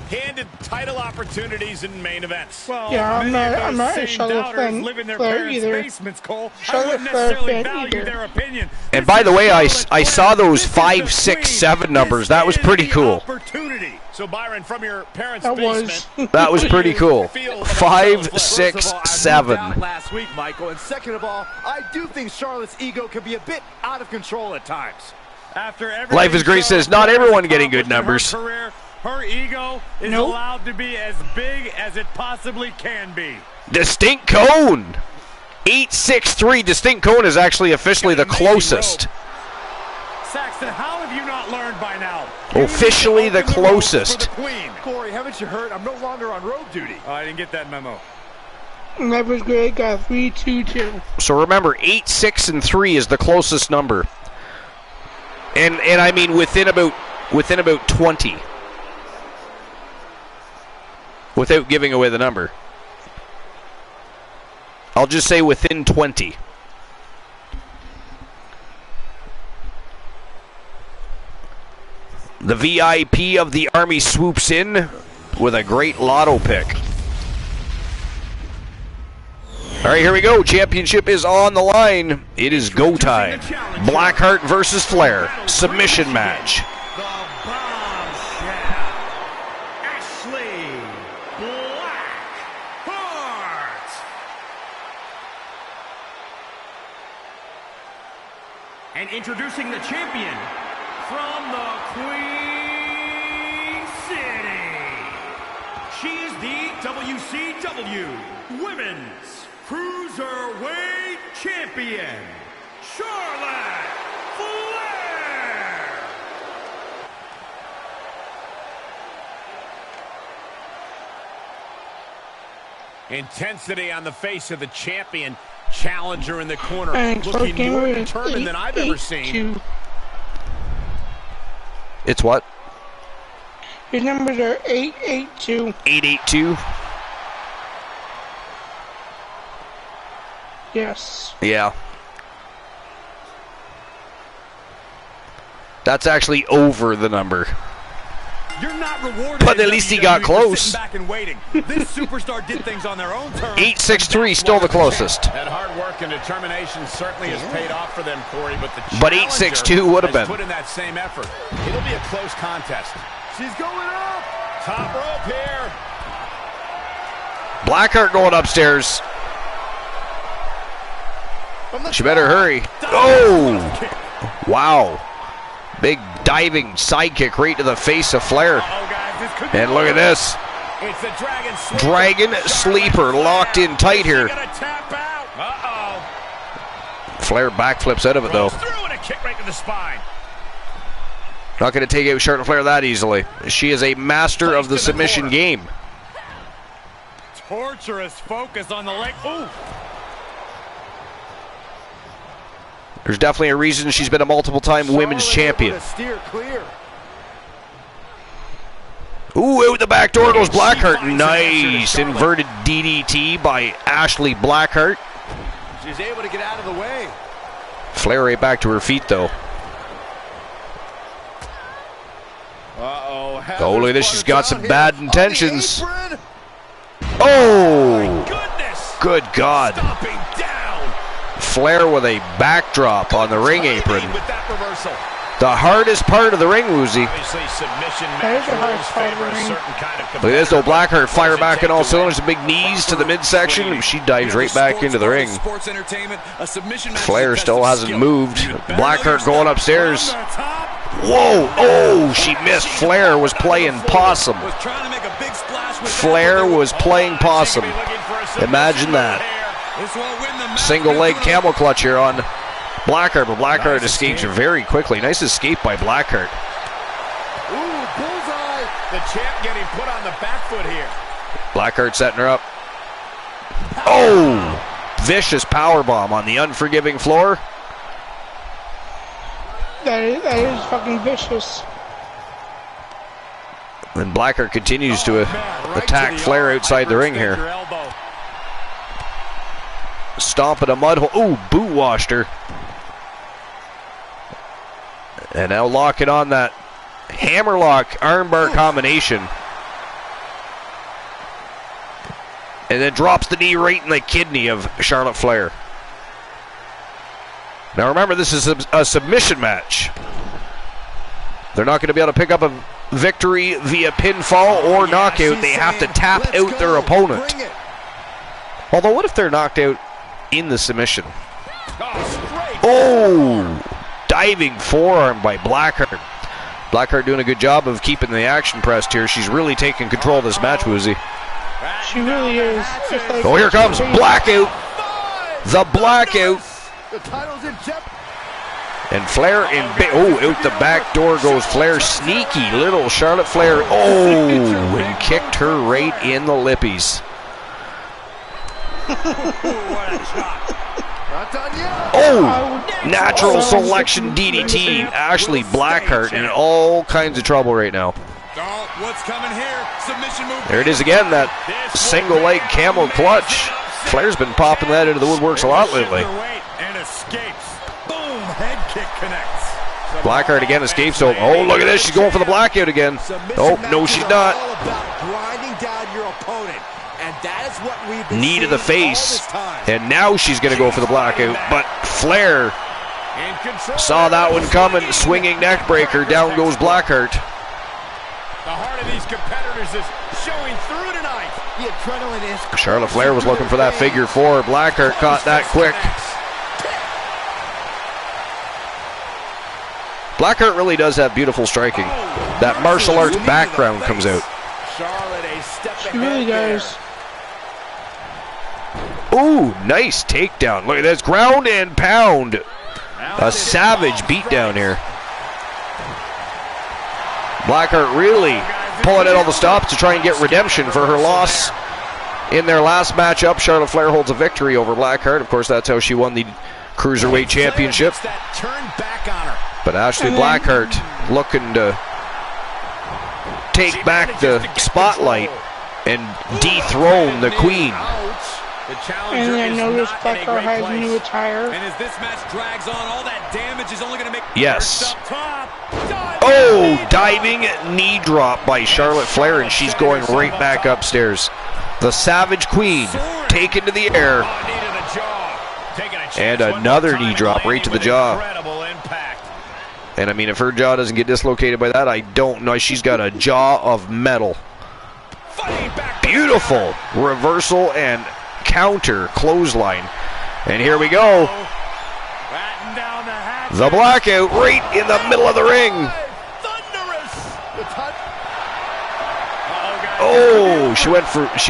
handed title opportunities in main events. Well, Yeah, I'm not a Charlotte fan live in their Flair parents' either. basements, Cole. I Charlotte wouldn't Flair necessarily fan value either. their opinion. And This by is the way, I Charlotte saw Flair. those This is 5, the 6, queen. 7 numbers. This That was is pretty the cool. Opportunity. So, Byron, from your parents' That basement, was. That was pretty cool. 5, First 6, of all, I moved 7. out last week, Michael, and second of all, I do think Charlotte's ego can be a bit out of control at times. after everything Life is Great says, not Charlotte everyone has getting good accomplished in numbers. Her ego is Nope. allowed to be as big as it possibly can be. Distinct Cone. 863. Distinct Cone is actually officially the closest. Saxton, how have you not learned by now? Officially the You need to open ropes closest. for the queen. Corey, haven't you heard? I'm no longer on road duty. Oh, I didn't get that memo. Life is Great got 3-2-2. So remember, 8, 6, and 3 is the closest number. And I mean within about 20. Without giving away the number. I'll just say within 20. The VIP of the Army swoops in with a great lotto pick. All right, here we go. Championship is on the line. It is go time. Blackheart versus Flair. Submission match. The bombshell, Ashley Blackheart. And introducing the champion from the Queen City. She is the WCW Women's Cruiserweight Champion, Charlotte Flair. Intensity on the face of the champion. Challenger in the corner. And Looking game more is determined than I've ever seen. 8-2. It's what? His numbers are 8-8-2. 882. Yes. Yeah. That's actually over the number. You're not rewarded. But in at least he WWE got for close. sitting back and waiting. This superstar did things on their own terms. 863, still the closest. That hard work and determination certainly has paid off for them, Corey. But the But challenger 862 would have has been. put in that same effort. It'll be a close contest. She's going up. Top rope here. Blackheart going upstairs. She better hurry. Oh! Wow. Big diving sidekick right to the face of Flair. Uh-oh, guys, this could be And look at this. It's the Dragon Sleeper. Dragon Sleeper locked in tight here. Gonna tap out. Uh-oh. Flair backflips out of it though. Goes through and a kick right to the spine. Not going to take out Charlotte Flair that easily. She is a master of the submission game. Torturous focus on the leg. Ooh. There's definitely a reason she's been a multiple-time women's champion. Steer clear. Ooh, out the back door goes Blackheart. Nice inverted DDT by Ashley Blackheart. She's able to get out of the way. Flair right back to her feet though. Uh-oh. Oh, look at this. She's got some bad intentions. Apron. Oh! Goodness. Good God. Stomping down. Flair with a backdrop on the ring apron. With that reversal. The hardest part of the ring, Woozy. Obviously, submission That is match the hardest rules part of favor the a ring. certain kind of Look at this though, Blackheart fire What does it back take in all to cylinders, big knees to the midsection, and she dives right back into the ring. Sports entertainment, a submission match Flair is a test still of hasn't skill. moved. You better Blackheart know your going stuff. upstairs. From the top. Whoa! Oh, she missed. Flair was playing possum. Was trying to make a big splash with Flair was playing possum. She could be looking for a submission Imagine that. right here. This won't win the match. Single leg They're doing camel clutch here on Blackheart, but Blackheart Nice escapes escape. very quickly. Nice escape by Blackheart. Ooh, bullseye. The champ getting put on the back foot here. Blackheart setting her up. Oh! Vicious powerbomb on the unforgiving floor. That is fucking vicious. And Blackheart continues to Oh, man, right attack to the Flair arm. outside the ring Hyperextend here. your elbow. Stomping a mud hole. Ooh, boot washed her. And now locking on that hammerlock armbar combination. And then drops the knee right in the kidney of Charlotte Flair. Now remember, this is a submission match. They're not going to be able to pick up a victory via pinfall or knockout. They have to tap out their opponent. Although, what if they're knocked out in the submission? Oh! Diving forearm by Blackheart. Blackheart doing a good job of keeping the action pressed here. She's really taking control of this match, Woozy. She really is. Like, oh, here comes Blackout. The Blackout. The title's in jeopardy. And Flair out the back door goes Flair. Sneaky little Charlotte Flair. Oh, and kicked her right in the lippies. Oh, natural selection DDT. Ashley Blackheart in all kinds of trouble right now. What's coming here? Submission move. There it is again, that single leg camel clutch. Flair's been popping that into the woodworks a lot lately. And escapes. Boom, head kick connects. Blackheart again escapes. Oh, look at this. She's going for the Blackout again. Oh, no, she's not. All about grinding down your opponent. And that is what we've been knee to the face. all this time. And now she's going to go for the Blackout. But Flair saw that one coming. Swinging neck breaker. Down goes Blackheart. The heart of these competitors is showing through tonight. The adrenaline is. Charlotte Flair was looking for that figure four. Blackheart caught that quick. Blackheart really does have beautiful striking. That martial arts background comes out. Charlotte a step she really does. Ooh, nice takedown. Look at this. Ground and pound. A savage beatdown here. Blackheart really pulling out all the stops to try and get redemption for her loss in their last matchup. Charlotte Flair holds a victory over Blackheart. Of course, that's how she won the Cruiserweight Championship. But Ashley Blackheart looking to take back the spotlight and dethrone the Queen. And I noticed Blackheart has a new attire. And as this match drags on, all that damage is only going to make yes. Oh, diving knee drop by Charlotte Flair, and she's going right back upstairs. The Savage Queen taken to the air. And another knee drop right to the jaw. And I mean, if her jaw doesn't get dislocated by that, I don't know. She's got a jaw of metal. Beautiful reversal and counter clothesline. And here we go. The Blackout right in the middle of the ring. Oh, she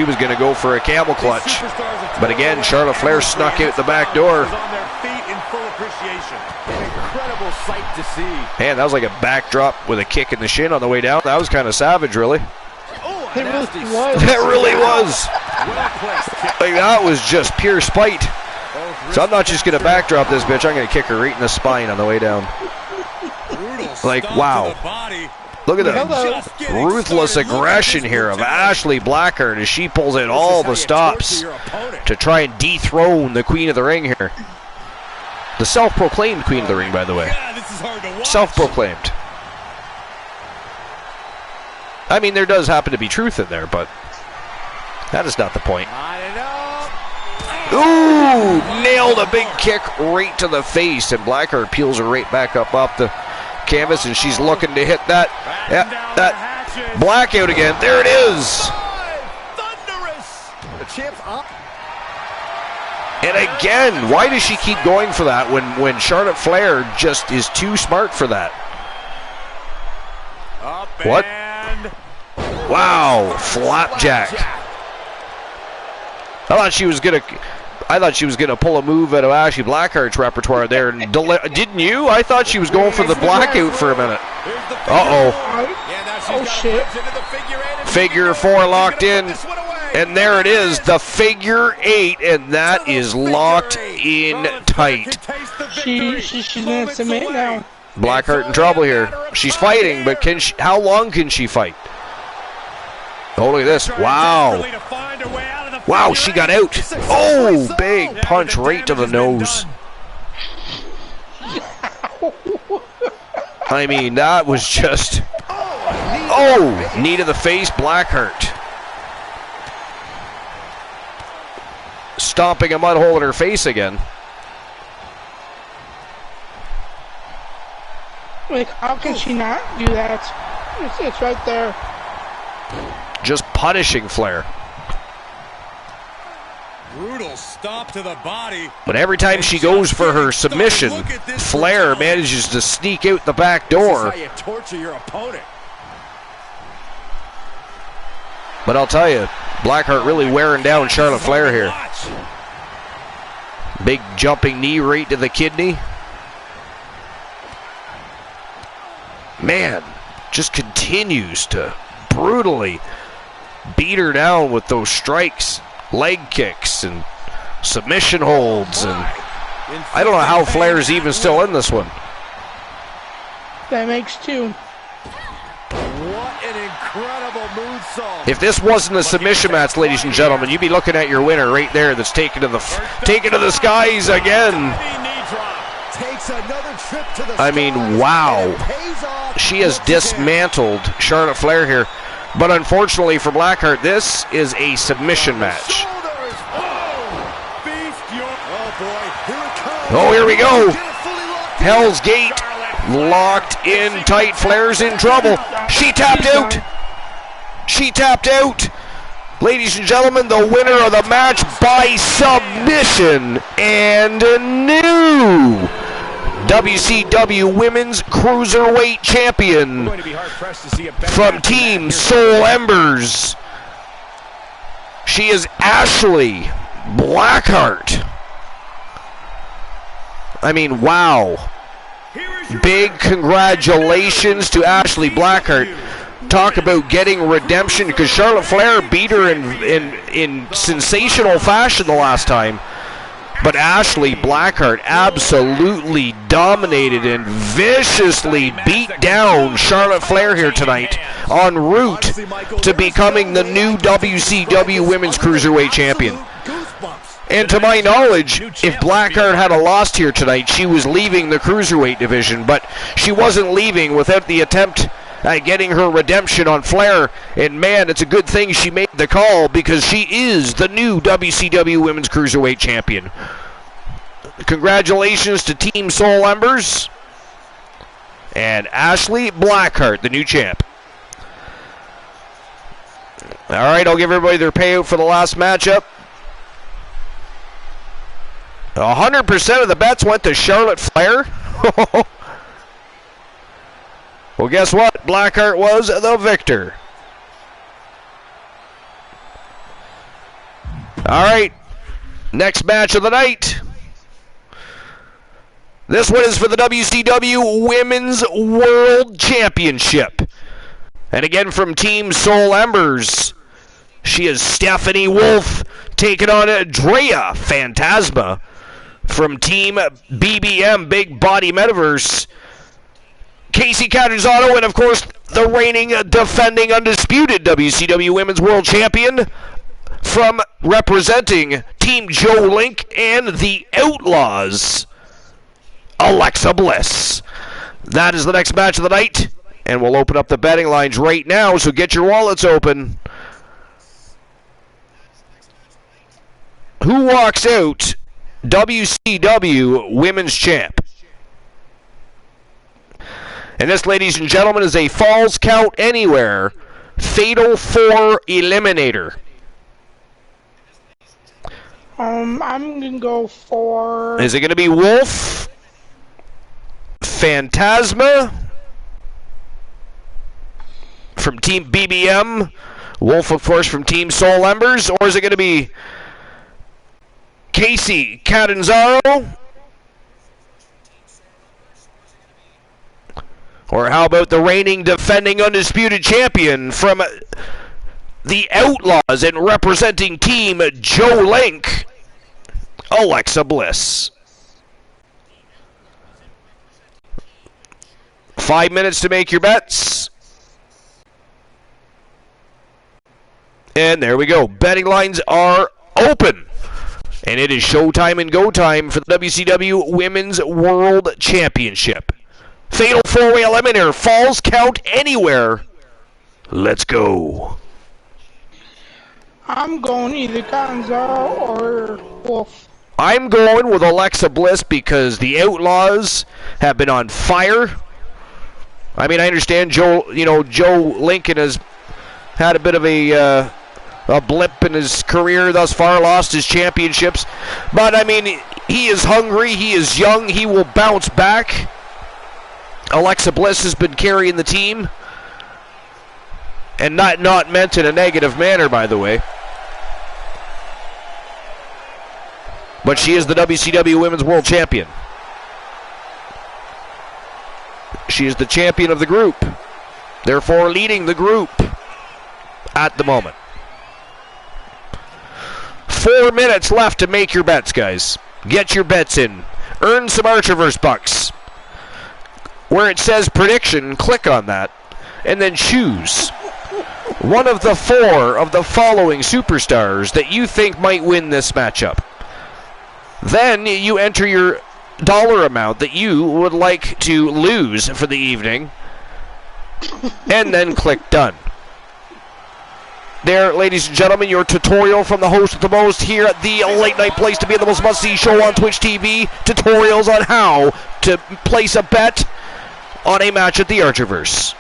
was going to go for a camel clutch. But again, Charlotte Flair snuck out the back door. Incredible sight to see. Man, that was like a backdrop with a kick in the shin on the way down. That was kind of savage, really. It really was. It really was. Like, that was just pure spite. So I'm not just going to backdrop this bitch. I'm going to kick her right in the spine on the way down. Like, wow. Look at the ruthless aggression here of Ashley Blackheart as she pulls out all the stops to try and dethrone the Queen of the Ring here. The self-proclaimed Queen of the Ring, by the way. Self-proclaimed. I mean, there does happen to be truth in there, but that is not the point. Ooh, nailed a big kick right to the face, and Blackheart peels her right back up off the canvas, and she's looking to hit that Blackout again. There it is. The champ's up. And again, why does she keep going for that when Charlotte Flair just is too smart for that? What? Wow, flapjack. I thought she was gonna pull a move out of Ashley Blackheart's repertoire there, and didn't you? I thought she was going for the Blackout for a minute. Oh shit! Figure four locked in, and there it is, the figure eight, and that is locked in tight. She's gonna submit now. Blackheart in trouble here. She's fighting, but how long can she fight? Oh, look at this. Wow. Wow, she got out. Oh, big punch right to the nose. I mean, that was just... Oh, knee to the face, Blackheart. Stomping a mud hole in her face again. Like, how can she not do that? It's right there. Just punishing Flair. Brutal stomp to the body. But every time she goes for her submission, Flair manages to sneak out the back door. This is how you torture your opponent. But I'll tell you, Blackheart really wearing down Charlotte Flair here. Big jumping knee right to the kidney. Man, just continues to brutally beat her down with those strikes, leg kicks, and submission holds. And I don't know how Flair's even still in this one. That makes two. What an incredible moonsault. If this wasn't a submission match, ladies and gentlemen, you'd be looking at your winner right there that's taken to the skies again. Takes another trip to the I mean, wow. She has dismantled Charlotte Flair here. But unfortunately for Blackheart, this is a submission match. Oh, here we go. Hell's Gate locked in tight. Flair's in trouble. She tapped out. She tapped out. Ladies and gentlemen, the winner of the match by submission and a new WCW Women's Cruiserweight Champion from Team Soul Embers. She is Ashley Blackheart. I mean, wow. Big congratulations to Ashley Blackheart. Talk about getting redemption, because Charlotte Flair beat her in sensational fashion the last time. But Ashley Blackheart absolutely dominated and viciously beat down Charlotte Flair here tonight, en route to becoming the new WCW Women's Cruiserweight Champion. And to my knowledge, if Blackheart had a lost here tonight, she was leaving the Cruiserweight division, but she wasn't leaving without the attempt at getting her redemption on Flair. And man, it's a good thing she made the call, because she is the new WCW Women's Cruiserweight Champion. Congratulations to Team Soul Embers and Ashley Blackheart, the new champ. All right, I'll give everybody their payout for the last matchup. 100% of the bets went to Charlotte Flair. Well, guess what? Blackheart was the victor. All right, next match of the night. This one is for the WCW Women's World Championship. And again from Team Soul Embers, she is Stephanie Wolf taking on Drea Phantasma. From Team BBM, Big Body Metaverse, Casey Catanzaro, and of course the reigning, defending, undisputed WCW Women's World Champion from representing Team Joe Link and the Outlaws, Alexa Bliss. That is the next match of the night, and we'll open up the betting lines right now, so get your wallets open. Who walks out WCW Women's Champ? And this, ladies and gentlemen, is a Falls Count Anywhere Fatal 4 Eliminator. I'm gonna go for... Is it gonna be Wolf, Phantasma from Team BBM, Wolf, of course, from Team Soul Embers, or is it gonna be Casey Catanzaro? Or how about the reigning, defending, undisputed champion from the Outlaws and representing Team Joe Link, Alexa Bliss? 5 minutes to make your bets. And there we go. Betting lines are open. And it is showtime and go time for the WCW Women's World Championship. Fatal 4-way eliminator. Falls count anywhere. Let's go. I'm going either Gonzalo or Wolf. I'm going with Alexa Bliss because the Outlaws have been on fire. I mean, I understand Joe Lincoln has had a bit of a blip in his career thus far, lost his championships. But, I mean, he is hungry, he is young, he will bounce back. Alexa Bliss has been carrying the team. And not meant in a negative manner, by the way. But she is the WCW Women's World Champion. She is the champion of the group. Therefore, leading the group at the moment. 4 minutes left to make your bets, guys. Get your bets in. Earn some Archerverse bucks. Where it says prediction, click on that. And then choose one of the 4 of the following superstars that you think might win this matchup. Then you enter your dollar amount that you would like to lose for the evening, and then click done. There, ladies and gentlemen, your tutorial from the host of the most here at the late night place to be the most must-see show on Twitch TV. Tutorials on how to place a bet on a match at the Archerverse.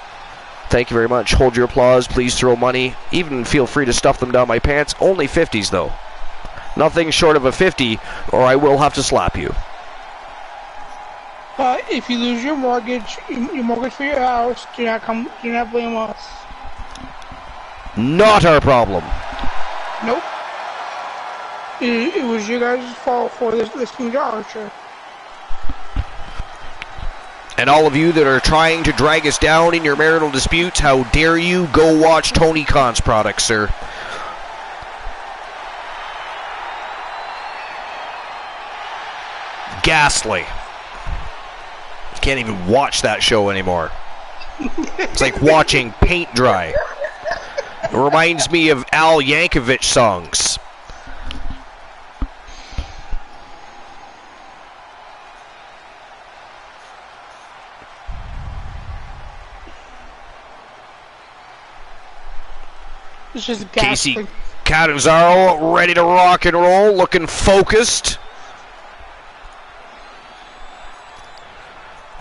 Thank you very much. Hold your applause. Please throw money. Even feel free to stuff them down my pants. Only 50s, though. Nothing short of a 50, or I will have to slap you. But if you lose your mortgage for your house, do not blame us. Not our problem. Nope. It was you guys' fault for listening to Archer. And all of you that are trying to drag us down in your marital disputes, how dare you go watch Tony Khan's products, sir. Ghastly. Can't even watch that show anymore. It's like watching paint dry. It reminds me of Al Yankovic songs. It's just Casey Catanzaro ready to rock and roll, looking focused.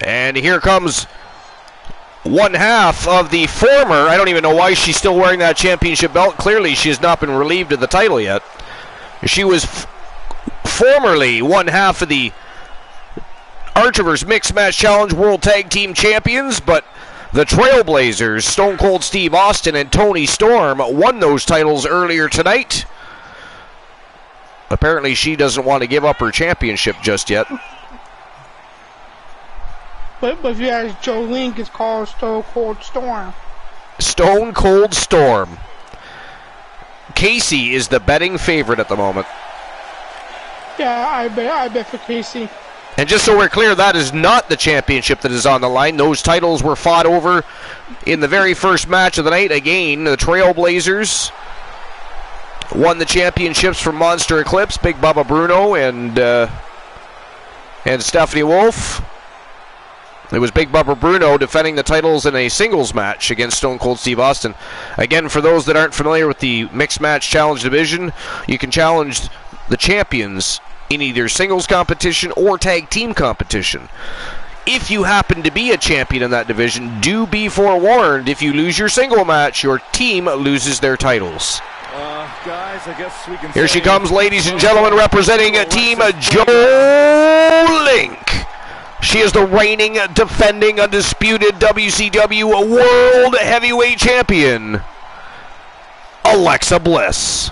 And here comes one half of the former. I don't even know why she's still wearing that championship belt. Clearly, she has not been relieved of the title yet. She was formerly one half of the Archerverse Mixed Match Challenge World Tag Team Champions, but the Trailblazers, Stone Cold Steve Austin and Tony Storm, won those titles earlier tonight. Apparently, she doesn't want to give up her championship just yet. But if you ask Joe Link, it's called Stone Cold Storm. Stone Cold Storm. Casey is the betting favorite at the moment. Yeah, I bet for Casey. And just so we're clear, that is not the championship that is on the line. Those titles were fought over in the very first match of the night. Again, the Trailblazers won the championships from Monster Eclipse, Big Bubba Bruno and Stephanie Wolf. It was Big Bubba Bruno defending the titles in a singles match against Stone Cold Steve Austin. Again, for those that aren't familiar with the Mixed Match Challenge division, you can challenge the champions in either singles competition or tag team competition. If you happen to be a champion in that division, do be forewarned. If you lose your single match, your team loses their titles. Guys, I guess we can. Here she comes, ladies and gentlemen, representing Team Joe Link. She is the reigning, defending, undisputed WCW World Heavyweight Champion, Alexa Bliss.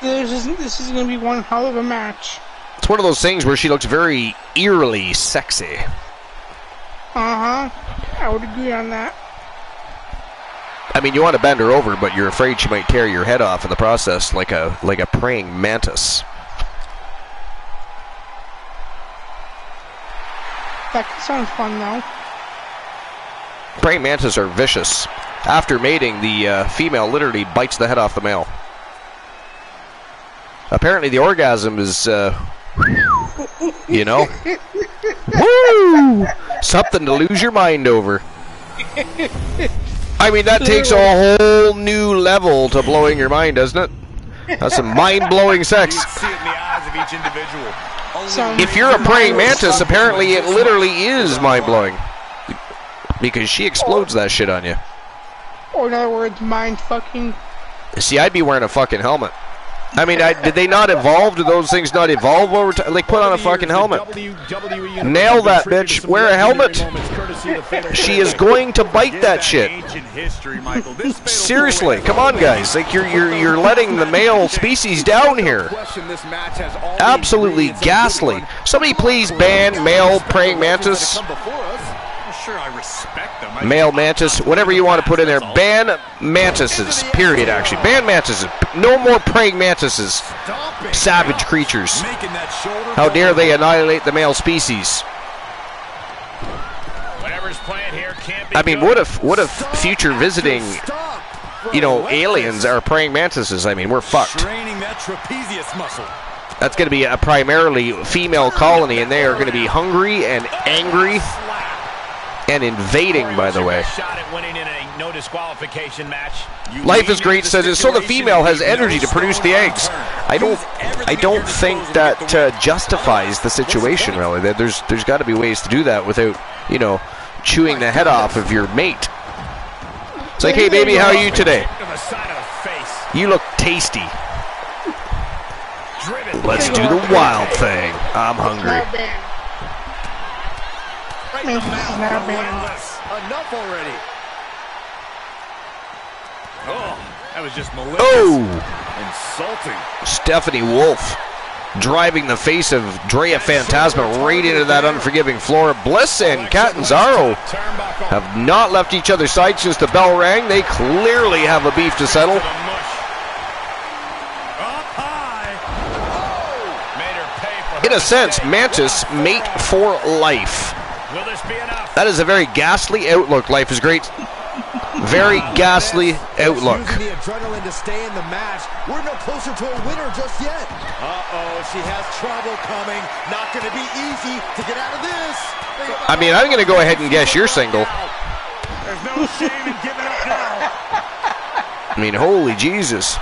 This is going to be one hell of a match. It's one of those things where she looks very eerily sexy. I would agree on that. I mean, you want to bend her over, but you're afraid she might tear your head off in the process, like a praying mantis. That sounds fun, though. Praying mantis are vicious. After mating, the female literally bites the head off the male. Apparently the orgasm is, you know, woo! Something to lose your mind over. I mean, that takes a whole new level to blowing your mind, doesn't it? That's some mind-blowing sex. If you're a praying mantis, apparently it literally is mind-blowing. Because she explodes that shit on you. Or in other words, mind fucking. See, I'd be wearing a fucking helmet. I mean, did they not evolve? Did those things not evolve over time? Like, put on a fucking helmet. Nail that bitch. Wear a helmet. She is going to bite that shit. Seriously, come on, guys. Like, you're letting the male species down here. Absolutely ghastly. Somebody please ban male praying mantis. Sure, I respect them. Male mantis, whatever you want to put in there. Ban mantises, period, actually. Ban mantises. No more praying mantises. Savage creatures. How dare they annihilate the male species? Whatever's playing here can't be. I mean, what if future visiting, you know, aliens are praying mantises? I mean, we're fucked. Straining that trapezius muscle. That's going to be a primarily female colony, and they are going to be hungry and angry. And invading, by the way. Life is great says it, so the female has energy to produce the eggs. I don't think that justifies the situation, really. There's got to be ways to do that without, you know, chewing the head off of your mate. It's like, hey baby, how are you today? You look tasty. Let's do the wild thing. I'm hungry. Enough already. Oh, that was just malicious. Oh! Insulting. Stephanie Wolf driving the face of Drea Phantasma right into that unforgiving floor. Bliss and Catanzaro have not left each other's side since the bell rang. They clearly have a beef to settle. In a sense, Mantis mate for life. That is a very ghastly outlook. Life is great. Very ghastly outlook. Using the adrenaline to stay in the match. We're no closer to a winner just yet. Uh-oh, she has trouble coming. Not going to be easy to get out of this. I mean, I'm going to go ahead and guess you're single. There's no shame in giving up now. I mean, holy Jesus.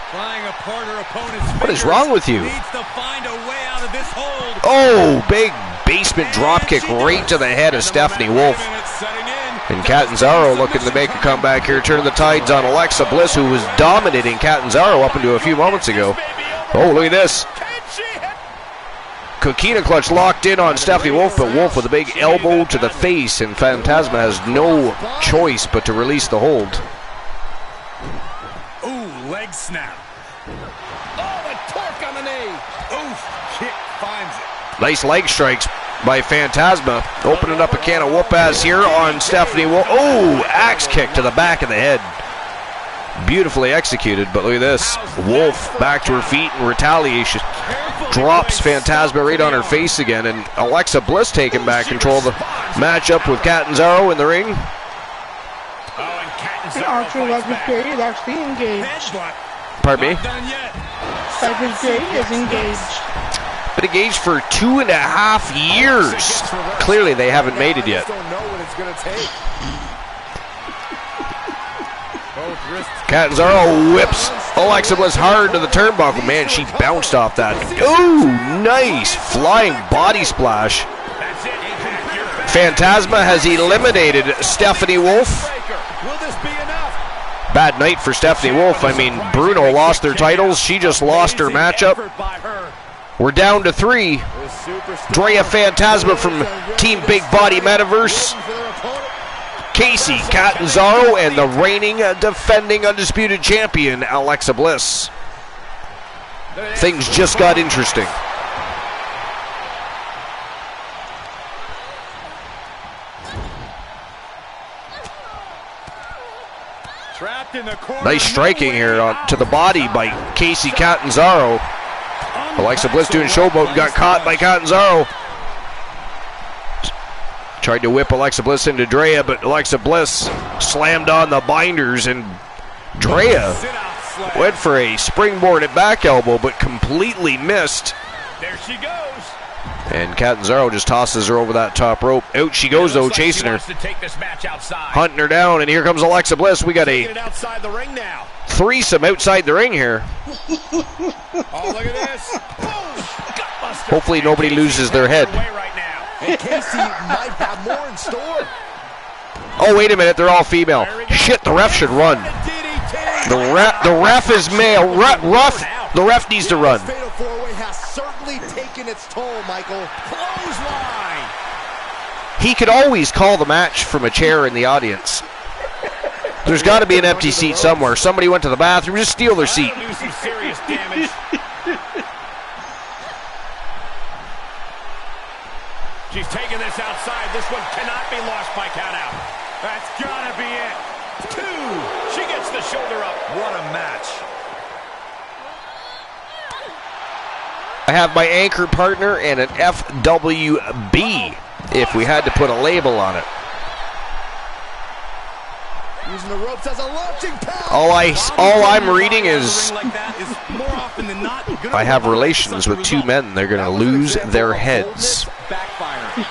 What is wrong with you? Oh, big basement dropkick right to the head of Stephanie Wolf. And Catanzaro looking to make a comeback here, turn the tides on Alexa Bliss, who was dominating Catanzaro up until a few moments ago. Oh, look at this. Coquina clutch locked in on Stephanie Wolf, but Wolf with a big elbow to the face, and Phantasma has no choice but to release the hold. Ooh, leg snap. Oh, a torque on the knee. Oof, kick finds it. Nice leg strikes by Phantasma, opening up a can of whoop-ass here on Stephanie Wolf. Oh, axe kick to the back of the head. Beautifully executed, but look at this. Wolf back to her feet in retaliation. Drops Phantasma right on her face again, and Alexa Bliss taking back control of the matchup with Catanzaro in the ring. And Archer Legendary is actually engaged. Pardon me? Legendary is engaged. Been engaged for 2.5 years. Clearly they haven't made it yet. Catanzaro whips Alexa Bliss hard to the turnbuckle. Man, she bounced off that. Ooh, nice flying body splash. Phantasma has eliminated Stephanie Wolf. Bad night for Stephanie Wolf. I mean, Bruno lost their titles. She just lost her matchup. We're down to 3. Drea Phantasma from Team Big Body Metaverse. Casey Catanzaro and the reigning, defending, undisputed champion, Alexa Bliss. Things just got interesting. Nice striking here to the body by Casey Catanzaro. Alexa Bliss doing showboat, got caught by Catanzaro. Tried to whip Alexa Bliss into Drea, but Alexa Bliss slammed on the binders, and Drea went for a springboard at back elbow, but completely missed. There she goes. And Catanzaro just tosses her over that top rope. Out she goes, though, chasing her. To take this match outside. Hunting her down, and here comes Alexa Bliss. We got a outside the ring now. threesome outside the ring here. Oh, look at this. Hopefully nobody loses their head. And Casey might have more in store. Oh, wait a minute, they're all female. Shit, the ref should run. The ref is male. The ref needs to run. Fatal four-way has certainly taken its toll, Michael. Clothesline. He could always call the match from a chair in the audience. There's got to be an empty seat somewhere. Somebody went to the bathroom. Just steal their seat. Do some serious damage. She's taking this outside. This one cannot be lost by countout. That's gotta be it. 2. She gets the shoulder up. What a match. I have my anchor partner and an FWB if we had to put a label on it. Using the ropes as a launching pad. All I'm reading is I have relations with two men. They're going to lose their heads. Backfiring.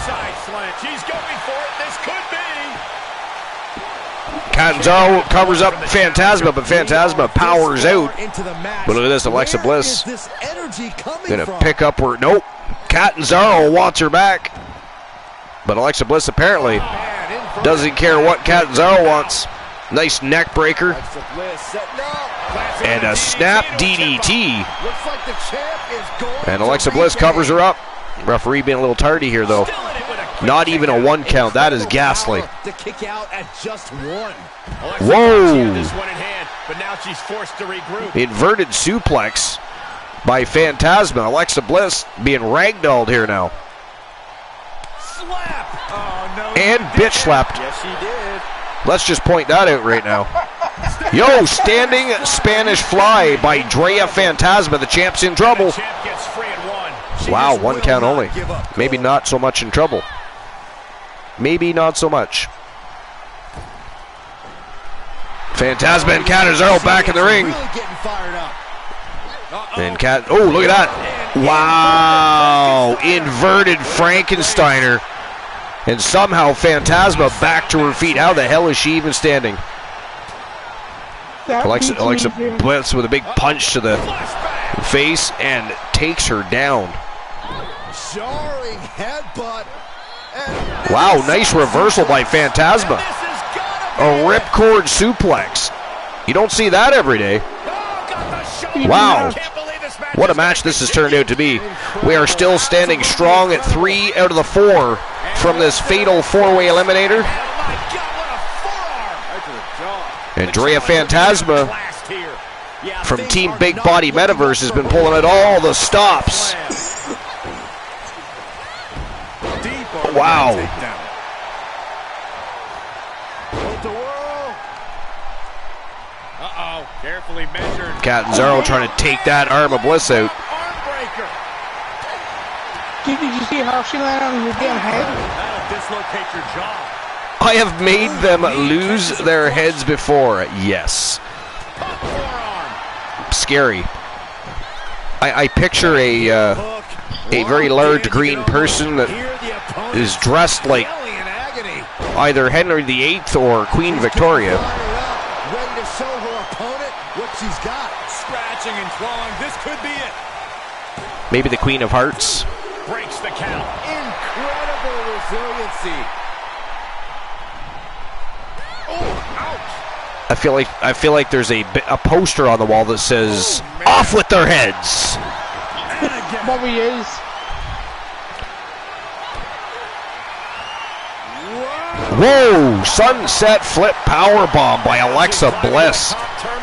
Side slant. She's going for it. This could be. Catanzaro covers up Phantasma, but Phantasma powers out. But look at this, Alexa Bliss going to pick up where... Nope. Catanzaro wants her back. But Alexa Bliss apparently doesn't care what Catanzaro wants. Nice neck breaker. And a snap DDT. And Alexa Bliss covers her up. Referee being a little tardy here, though. Not even a 1 count. That is ghastly. Whoa. Inverted suplex by Phantasma. Alexa Bliss being ragdolled here now. And bitch slapped. Yes, she did. Let's just point that out right now. Yo, standing Spanish fly by Drea Phantasma. The champ's in trouble. Champ gets free at 1. Wow, 1 count only. Maybe not so much in trouble. Maybe not so much. Phantasma and Catanzaro back in the ring. And oh, look at that. Wow. Inverted Frankensteiner. And somehow Phantasma back to her feet. How the hell is she even standing? Alexa Bliss with a big punch to the face and takes her down. Jarring headbutt. Wow, nice reversal by Phantasma. A ripcord suplex. You don't see that every day. Wow. What a match this has turned out to be. We are still standing strong at 3 out of the 4 from this fatal 4-way eliminator. And Drea Phantasma from Team Big Body Metaverse has been pulling out all the stops. Wow. Uh-oh, carefully measured. Catanzaro trying to take that arm of Bliss out. Did you see how she landed on your damn head? That'll dislocate your jaw. I have made them lose their heads before. Yes. Scary. I picture a very large green person that is dressed like either Henry VIII or Queen Victoria. Ready to show her opponent what she's got. Scratching and clawing. This could be it. Maybe the Queen of Hearts. Breaks the count. Incredible resiliency. Oh, ouch. I feel like there's a poster on the wall that says "Off with their heads." Probably is. Whoa! Sunset flip powerbomb by Alexa Bliss.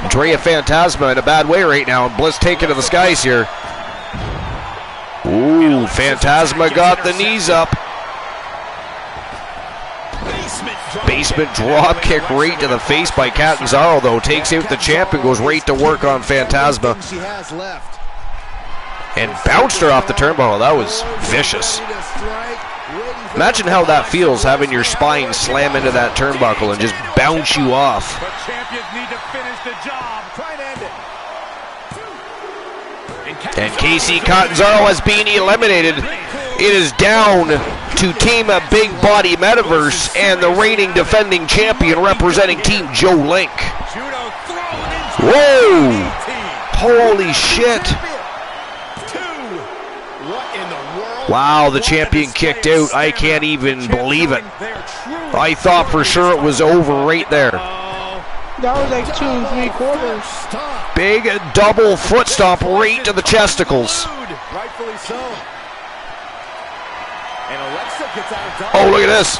Drea Phantasma in a bad way right now, and Bliss taking to the skies here. Ooh, Phantasma got the knees up. Basement drop kick right to the face by Catanzaro, though. Takes out the champ and goes right to work on Phantasma. And bounced her off the turnbuckle. That was vicious. Imagine how that feels, having your spine slam into that turnbuckle and just bounce you off. But champions need to finish the job. Try and end it. And Casey Catanzaro has been eliminated. It is down to Team Big Body Metaverse and the reigning defending champion representing Team Joe Link. Whoa! Holy shit! Wow, the champion kicked out. I can't even believe it. I thought for sure it was over right there. That was like 2 3/4. Big double foot stomp right to the chesticles. Rightfully so. And Alexa gets out of dodge. Oh, look at this.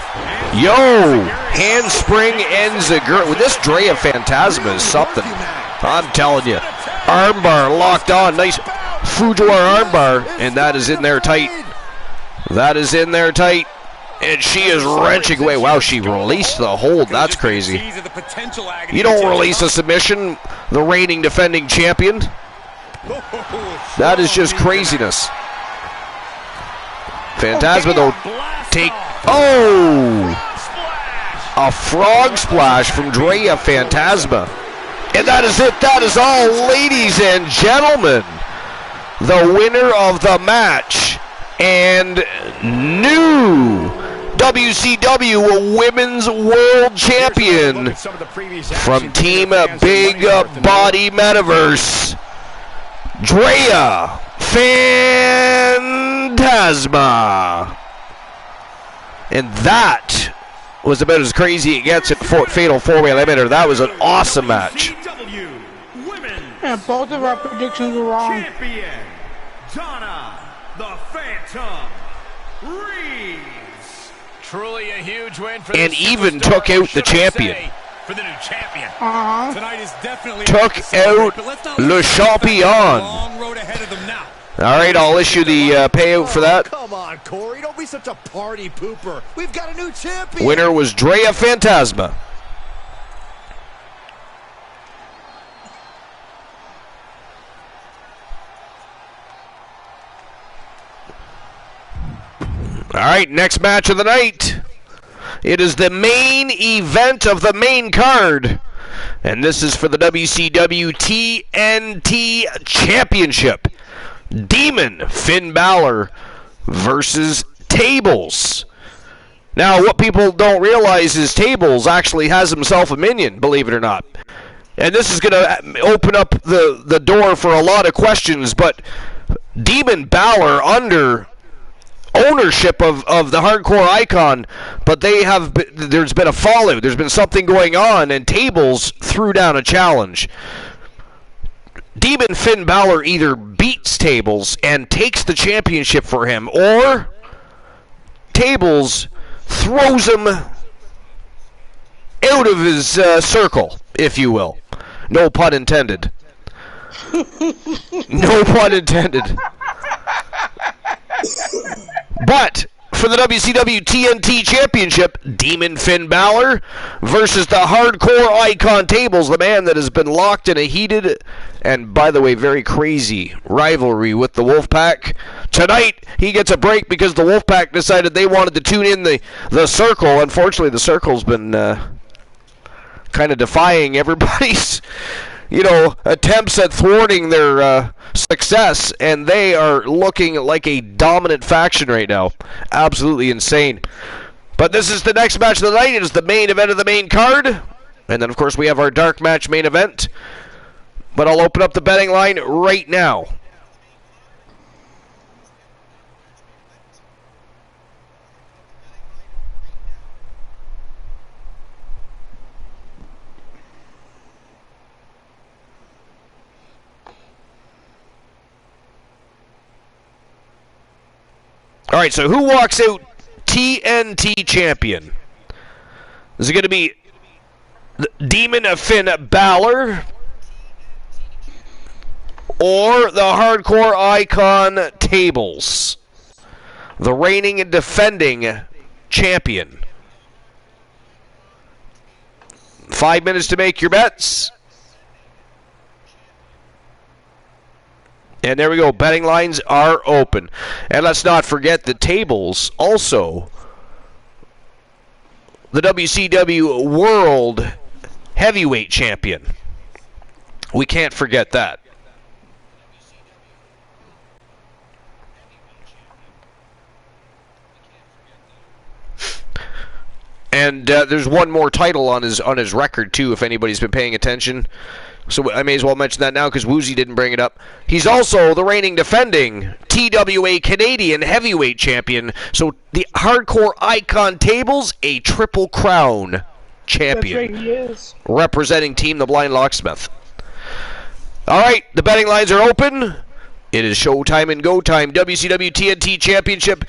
Yo, handspring ends a girl. This Drea Phantasma is something. I'm telling you. Armbar locked on. Nice Fujiwara armbar. And that is in there tight. That is in there tight. And she is wrenching away. Wow, she released the hold. That's crazy. You don't release a submission, the reigning defending champion. That is just craziness. Phantasma, though, take... Oh! A frog splash from Drea Phantasma. And that is it. That is all, ladies and gentlemen. The winner of the match and new WCW Women's World Champion from Team Big Body Metaverse, Drea Phantasma. And that was about as crazy it gets at Fatal 4-Way Eliminator. That was an awesome match. And both of our predictions were wrong. Champion Donna the Phantom Reeves. Truly a huge win for and even took out the champion. For the new champion. Tonight is definitely took out Le Champion. Long road ahead of them now. All right, I'll issue the payout for that. Come on, Corey, don't be such a party pooper. We've got a new champion. Winner was Drea Phantasma. All right, next match of the night. It is the main event of the main card. And this is for the WCW TNT Championship. Demon Finn Balor versus Tables. Now, what people don't realize is Tables actually has himself a minion, believe it or not. And this is going to open up the door for a lot of questions, but Demon Balor under ownership of the hardcore icon, but there's been a fallout. There's been something going on, and Tables threw down a challenge. Demon Finn Balor either beats Tables and takes the championship for him, or Tables throws him out of his circle, if you will. No pun intended. No pun intended. But for the WCW TNT Championship, Demon Finn Balor versus the hardcore icon Tables, the man that has been locked in a heated and, by the way, very crazy rivalry with the Wolfpack. Tonight, he gets a break because the Wolfpack decided they wanted to tune in the Circle. Unfortunately, the Circle's been kind of defying everybody's attempts at thwarting their success, and they are looking like a dominant faction right now. Absolutely insane. But this is the next match of the night. It is the main event of the main card. And then, of course, we have our dark match main event. But I'll open up the betting line right now. All right, so who walks out TNT champion? Is it going to be the Demon of Finn Balor or the hardcore icon Tables, the reigning and defending champion? 5 minutes to make your bets. And there we go. Betting lines are open. And let's not forget that Tables also the WCW World Heavyweight Champion. We can't forget that. And there's one more title on his record too, if anybody's been paying attention. So I may as well mention that now because Woozy didn't bring it up. He's also the reigning defending TWA Canadian Heavyweight Champion. So the Hardcore Icon Tables, a Triple Crown champion. That's right, he is. Representing Team the Blind Locksmith. All right, the betting lines are open. It is showtime and go time. WCW TNT Championship.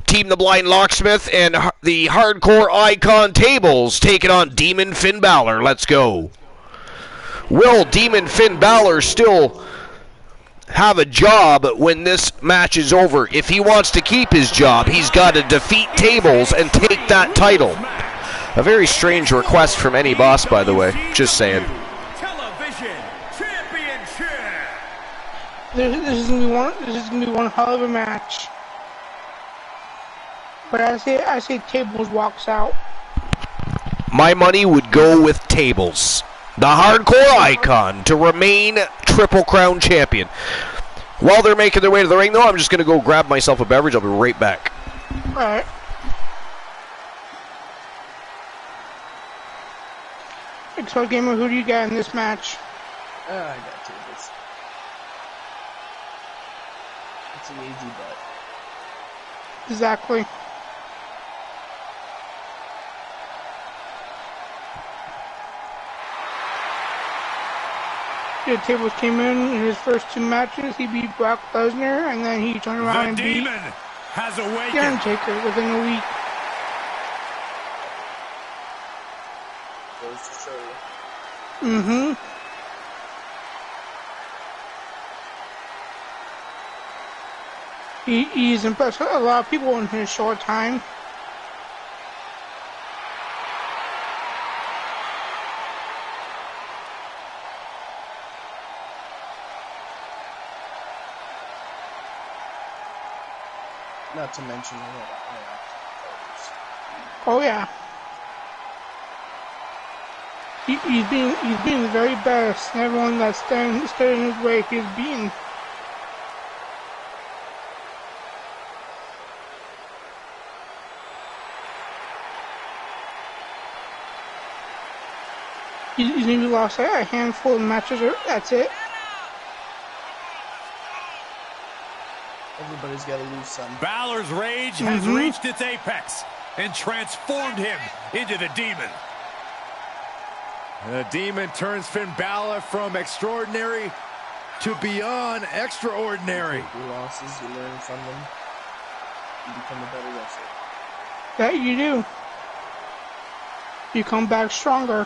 Team the Blind Locksmith and the Hardcore Icon Tables taking on Demon Finn Balor. Let's go. Will Demon Finn Balor still have a job when this match is over? If he wants to keep his job, he's got to defeat Tables and take that title. A very strange request from any boss, by the way. Just saying. Television Championship. This is gonna be one hell of a match. But I say Tables walks out. My money would go with Tables, the Hardcore Icon, to remain Triple Crown champion. While they're making their way to the ring, though, I'm just going to go grab myself a beverage. I'll be right back. Alright. Expo Gamer, who do you got in this match? I got Tables. It's an easy bet. Exactly. Yeah, Tables came in his first two matches. He beat Brock Lesnar, and then he turned around and beat Demon has awakened. The Undertaker within a week. Goes to show you. Mm-hmm. He's impressed a lot of people in his short time. Not to mention he had a high octane. Oh yeah. He's being the very best, and everyone that's standing in his way, he's beaten. He's maybe lost a handful of matches, or that's it. Everybody's got to lose some. Balor's rage has reached its apex and transformed him into the Demon. The Demon turns Finn Balor from extraordinary to beyond extraordinary. Your losses, you learn from them. You become a better wrestler. That you do. You come back stronger.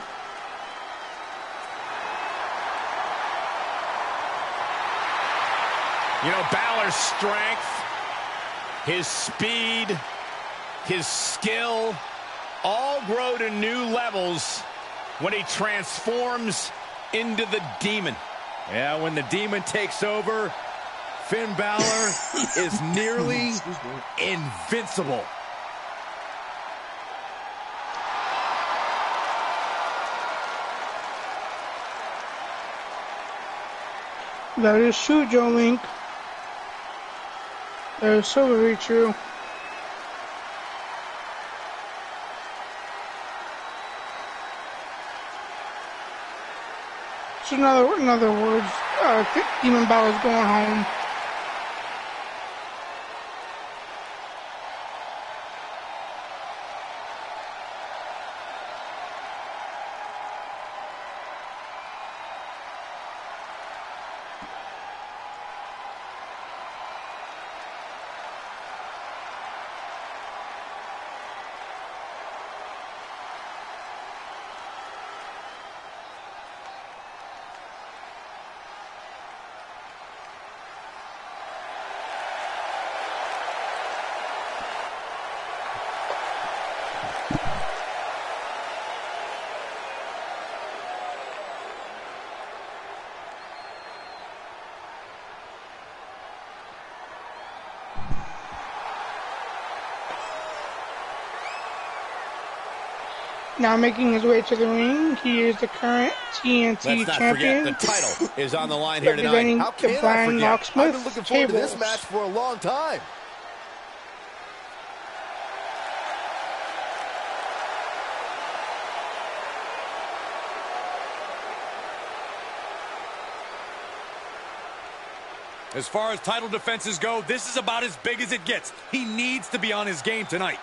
You know, Balor's strength, his speed, his skill, all grow to new levels when he transforms into the Demon. Yeah, when the Demon takes over, Finn Balor is nearly invincible. That is true, Joe Link. That is so very true. So in other words, Demon Balor's going home. Now making his way to the ring, he is the current TNT Let's not champion. forget, the title is on the line here tonight. Representing How the can I Blind forget? Locksmith I've been looking forward to this Tables. match for a long time. As far as title defenses go, this is about as big as it gets. He needs to be on his game tonight.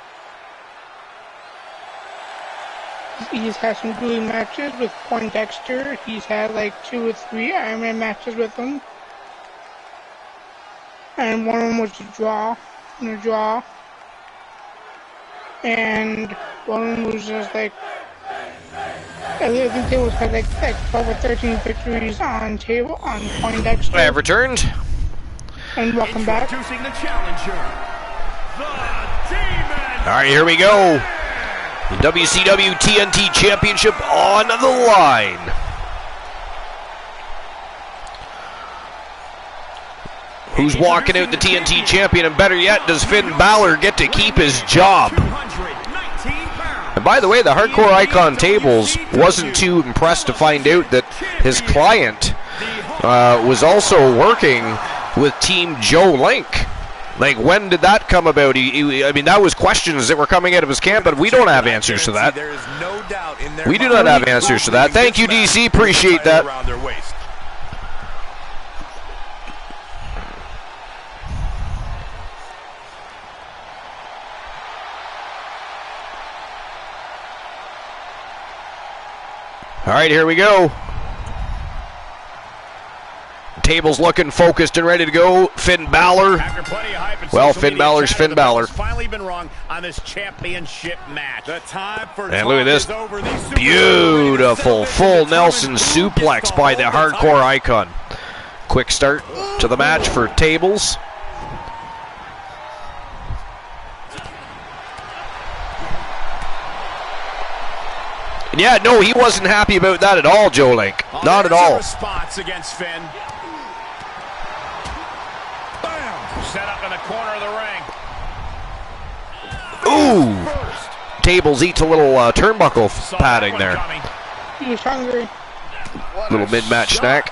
He's had some good matches with Poindexter. He's had like 2 or 3 Iron Man matches with him. And one of them was a draw. And one of them was just like, I think Tables had like 12 or 13 victories on Poindexter. I have returned. And welcome back. Introducing the challenger, the Demon. All right, here we go. The WCW TNT Championship on the line. Who's walking out the TNT champion? And better yet, does Finn Balor get to keep his job? 219 pounds. And by the way, the Hardcore Icon Tables wasn't too impressed to find out that his client was also working with Team Joe Link. Like, when did that come about? I mean, that was questions that were coming out of his camp, but we don't have answers to that. There is no doubt in their We do not have answers to that. Thank you, DC. Appreciate that. Around their waist. All right, here we go. Table's looking focused and ready to go. Finn Balor. After plenty of hype and Well, social Finn media Balor's chatter, Finn the bell Balor. has finally been rung on this championship match. The time for And look at this. talk is over. These superstars Beautiful are full ready to Nelson determine who suplex gets the by the ultimate Hardcore Icon. Quick start to the match for Tables. Yeah, no, he wasn't happy about that at all, Joe Link. Not at There's a all. response against Finn. Bam! Set up in the corner of the ring. Ooh! Tables eats a little turnbuckle Saw padding that there. one coming. He was hungry. Little mid-match snack.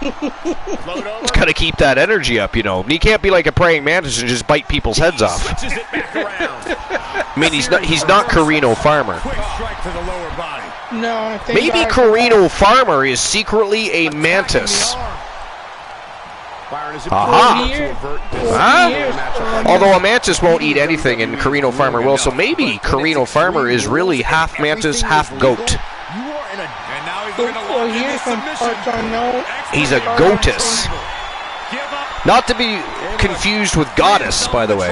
Float over. It's got to keep that energy up, you know. He can't be like a praying mantis and just bite people's heads off. Switches it back around. I mean, he's not Carino Farmer. Quick strike to the lower body. No, I think Maybe Carino Farmer is secretly a mantis. Byron is Aha. Here. Huh? Although a mantis won't eat anything and Carino Farmer will, so maybe Carino Farmer is really half mantis, half goat. You are in a, and now he's looking to Well, lock in here's this some submission. parts unknown. He's a goatus. Give up. Not to be confused with goddess, by the way.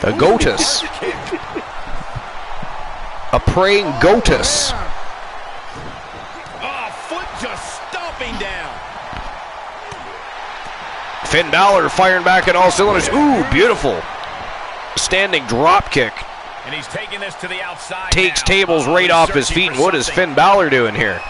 A goatus. A praying goatus. Oh, foot just stomping down. Finn Balor firing back at all cylinders. Ooh, beautiful. Standing drop kick. And he's taking this to the outside. Takes now. Tables Oh, right he's off his searching feet. for What is something. Finn Balor doing here?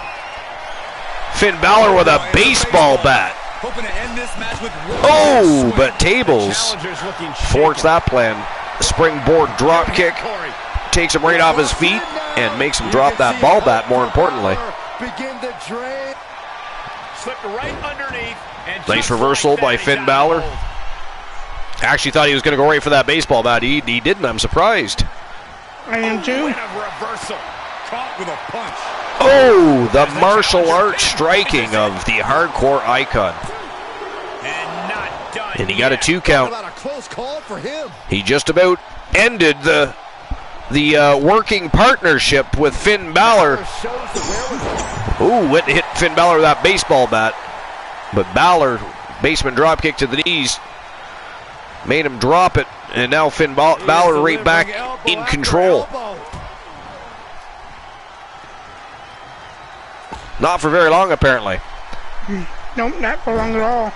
Finn Balor with a baseball bat. Hoping to end this match with Oh, but Tables Challenger's looking thwarts that plan. Springboard drop kick. Corey. Takes him right off his feet and makes him drop that ball bat, more importantly. Begin to drain. Slipped right underneath. And Nice just reversal like by that, he's Finn out Balor. of the hold. Actually thought he was going to go right for that baseball bat. He didn't. I'm surprised. I am too. And a reversal. caught with a punch. Oh, the martial arts striking of the Hardcore Icon. And not done. And he got a yet. 2 count. About a close call for him. He just about ended the working partnership with Finn Balor. Shows the wherewithal. Ooh, it hit Finn Balor with that baseball bat. But Balor, basement dropkick to the knees, made him drop it. And now Finn Balor right back in control. Not for very long, apparently. Nope, not for long at all.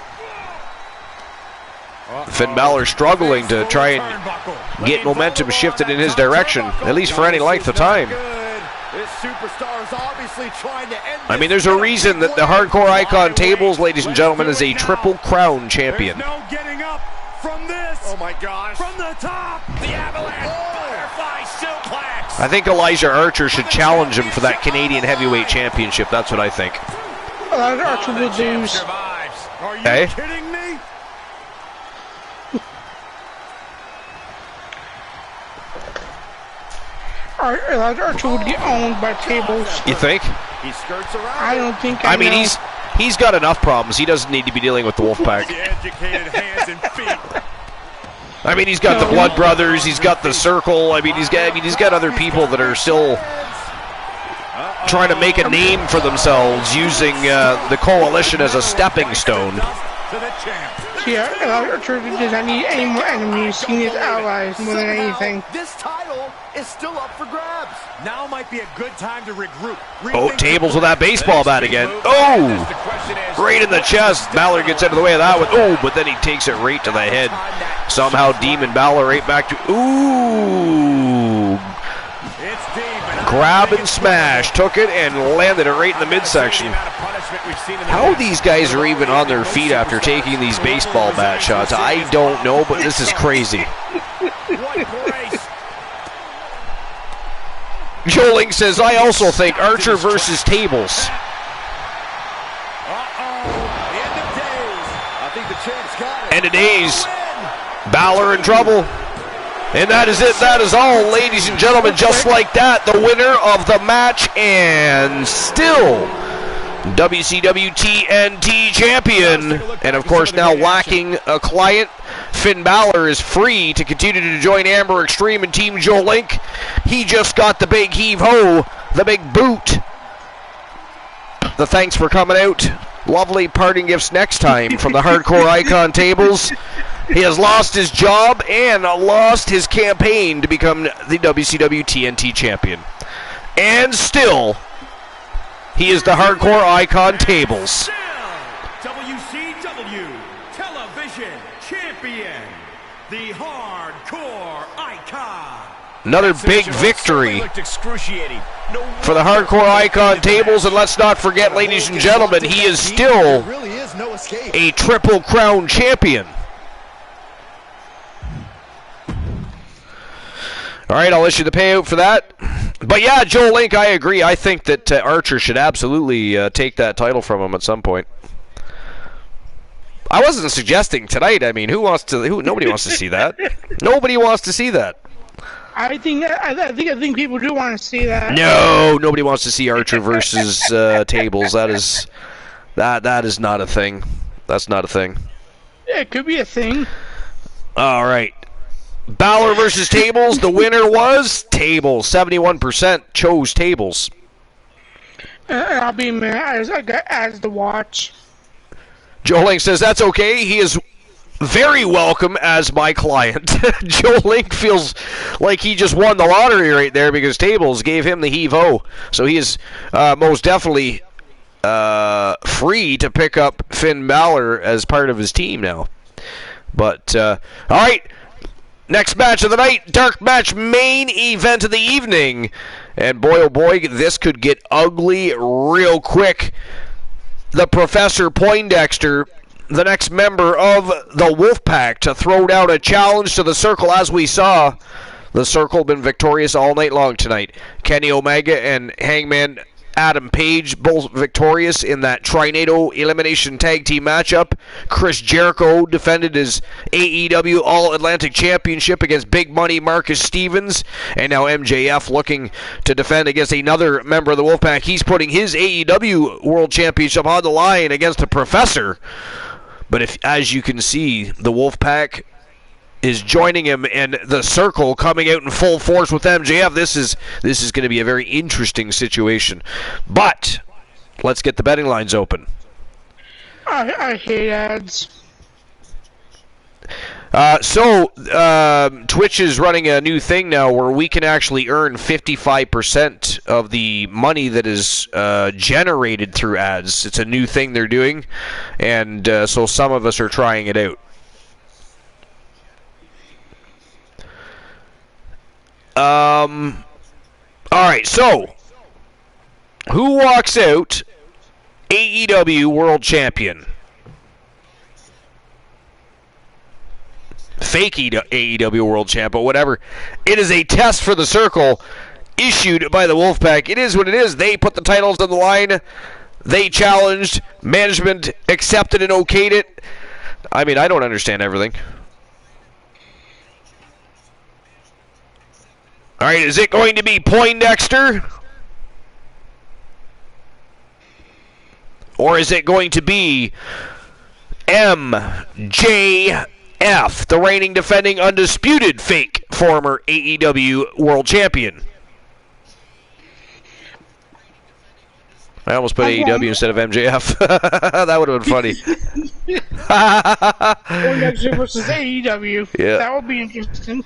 Finn Balor struggling to try and get momentum shifted in his direction, at least for any length of time. This superstar is obviously trying to end I mean, there's a reason that the Hardcore Icon Tables, ladies and gentlemen, is a Triple Crown champion. No getting up from this. Oh my gosh. From the top. The avalanche. Butterfly suplex. I think Elijah Archer should challenge him for that Canadian Heavyweight Championship. That's what I think. Elijah Archer will lose. Survives. Are you Hey? kidding me? Elijah Archer would get owned by tables. You think? He skirts around. I don't think. I mean, know. he's got enough problems. He doesn't need to be dealing with the Wolfpack. The educated hands and feet. I mean, he's got the Blood Brothers. He's got the Circle. I mean, he's got other people that are still trying to make a name for themselves using the Coalition as a stepping stone. To the champ. Yeah, Elijah Archer does not need any more enemies. He needs allies more than anything. This title is still up for grabs. Now might be a good time to regroup. Oh, Tables with that baseball bat again. Oh! Right in the chest. Balor gets out of the way of that one. Oh, but then he takes it right to the head. Somehow Demon Balor right back to... Ooh! It's deep. Grab and smash. Took it and landed it right in the midsection. How these guys are even on their feet after taking these baseball bat shots, I don't know, but this is crazy. Joe Link says, I also think Archer versus Tables. End of days. Balor in trouble. And that is it. That is all, ladies and gentlemen. Just like that, the winner of the match and still WCW TNT champion. And, of course, now lacking a client, Finn Balor is free to continue to join Amber Extreme and Team Joe Link. He just got the big heave-ho, the big boot. The thanks for coming out. Lovely parting gifts next time from the Hardcore Icon tables. He has lost his job and lost his campaign to become the WCW TNT champion. And still, he is the Hardcore Icon tables. WCW Television Champion, the Hardcore Icon. Another big victory for the Hardcore Icon tables. And let's not forget, ladies and gentlemen, he is still a Triple Crown champion. All right, I'll issue the payout for that. But yeah, Joe Link, I agree. I think that Archer should absolutely take that title from him at some point. I wasn't suggesting tonight. I mean, nobody wants to see that. Nobody wants to see that. I think people do want to see that. No, nobody wants to see Archer versus Tables. That is not a thing. That's not a thing. It could be a thing. All right. Balor versus Tables. The winner was Tables. 71% chose Tables. I'll be mad as the watch. Joe Link says that's okay. He is very welcome as my client. Joe Link feels like he just won the lottery right there because Tables gave him the heave-ho. So he is most definitely free to pick up Finn Balor as part of his team now. But, all right. Next match of the night, dark match, main event of the evening. And boy, oh boy, this could get ugly real quick. The Professor Poindexter, the next member of the Wolfpack, to throw down a challenge to the Circle. As we saw, the Circle been victorious all night long tonight. Kenny Omega and Hangman Adam Page both victorious in that Trinado Elimination Tag Team matchup. Chris Jericho defended his AEW All-Atlantic Championship against Big Money Marcus Stevens. And now MJF looking to defend against another member of the Wolfpack. He's putting his AEW World Championship on the line against the Professor. But as you can see, the Wolfpack is joining him, and the Circle coming out in full force with MJF. This is going to be a very interesting situation. But let's get the betting lines open. I hate ads. Twitch is running a new thing now where we can actually earn 55% of the money that is generated through ads. It's a new thing they're doing, and so some of us are trying it out. Alright, so who walks out AEW World Champion? fake AEW World Champ, but whatever. It is a test for the Circle issued by the Wolfpack. It is what it is. They put the titles on the line. They challenged. Management accepted and okayed it. I mean, I don't understand everything. All right, is it going to be Poindexter? Or is it going to be MJF, the reigning, defending, undisputed fake former AEW World Champion? I almost put AEW instead of MJF. That would have been funny. Poindexter versus AEW. Yeah. That would be interesting.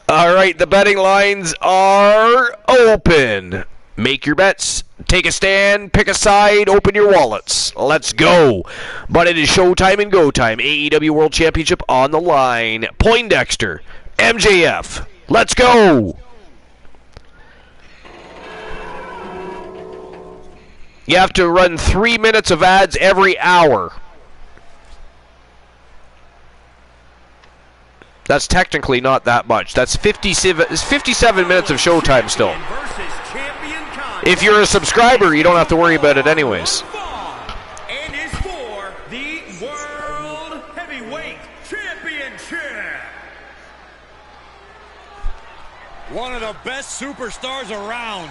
All right, the betting lines are open. Make your bets. Take a stand. Pick a side. Open your wallets. Let's go. But it is showtime and go time. AEW World Championship on the line. Poindexter. MJF. Let's go. You have to run 3 minutes of ads every hour. That's technically not that much. That's 57 minutes of showtime still. If you're a subscriber, you don't have to worry about it anyways. And is for the World Heavyweight Championship. One of the best superstars around.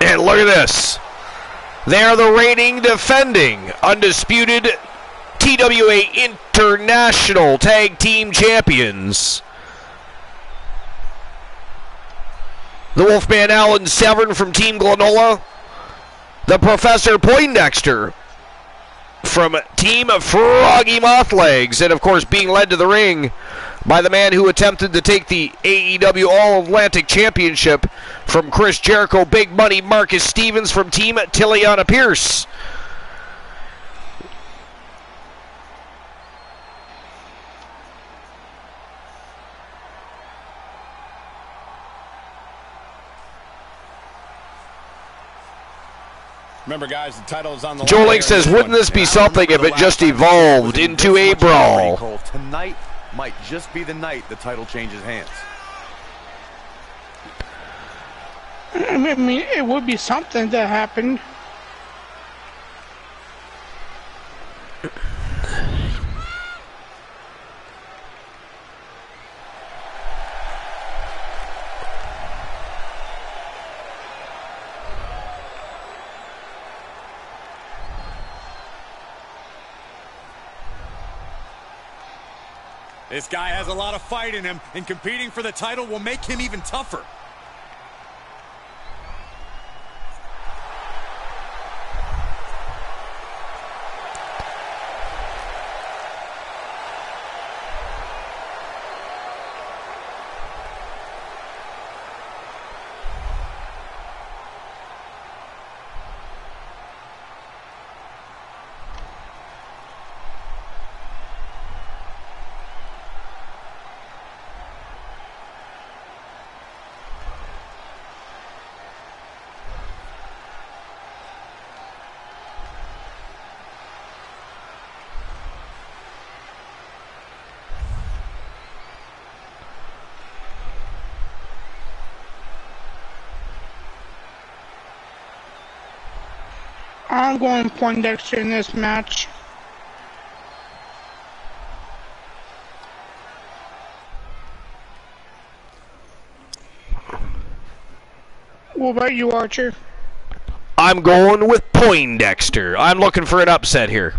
And look at this. They are the reigning, defending, undisputed TWA International Tag Team Champions. The Wolfman Alan Severn from Team Glenola. The Professor Poindexter from Team Froggy Mothlegs. And, of course, being led to the ring by the man who attempted to take the AEW All-Atlantic Championship from Chris Jericho, Big Money Marcus Stevens from Team Tiliana Pierce. Remember, guys, the title is on the line. Joe Link says, wouldn't this be something if it just evolved into a brawl? Tonight might just be the night the title changes hands. I mean, it would be something that happened. This guy has a lot of fight in him, and competing for the title will make him even tougher. I'm going Poindexter in this match. What about you, Archer? I'm going with Poindexter. I'm looking for an upset here.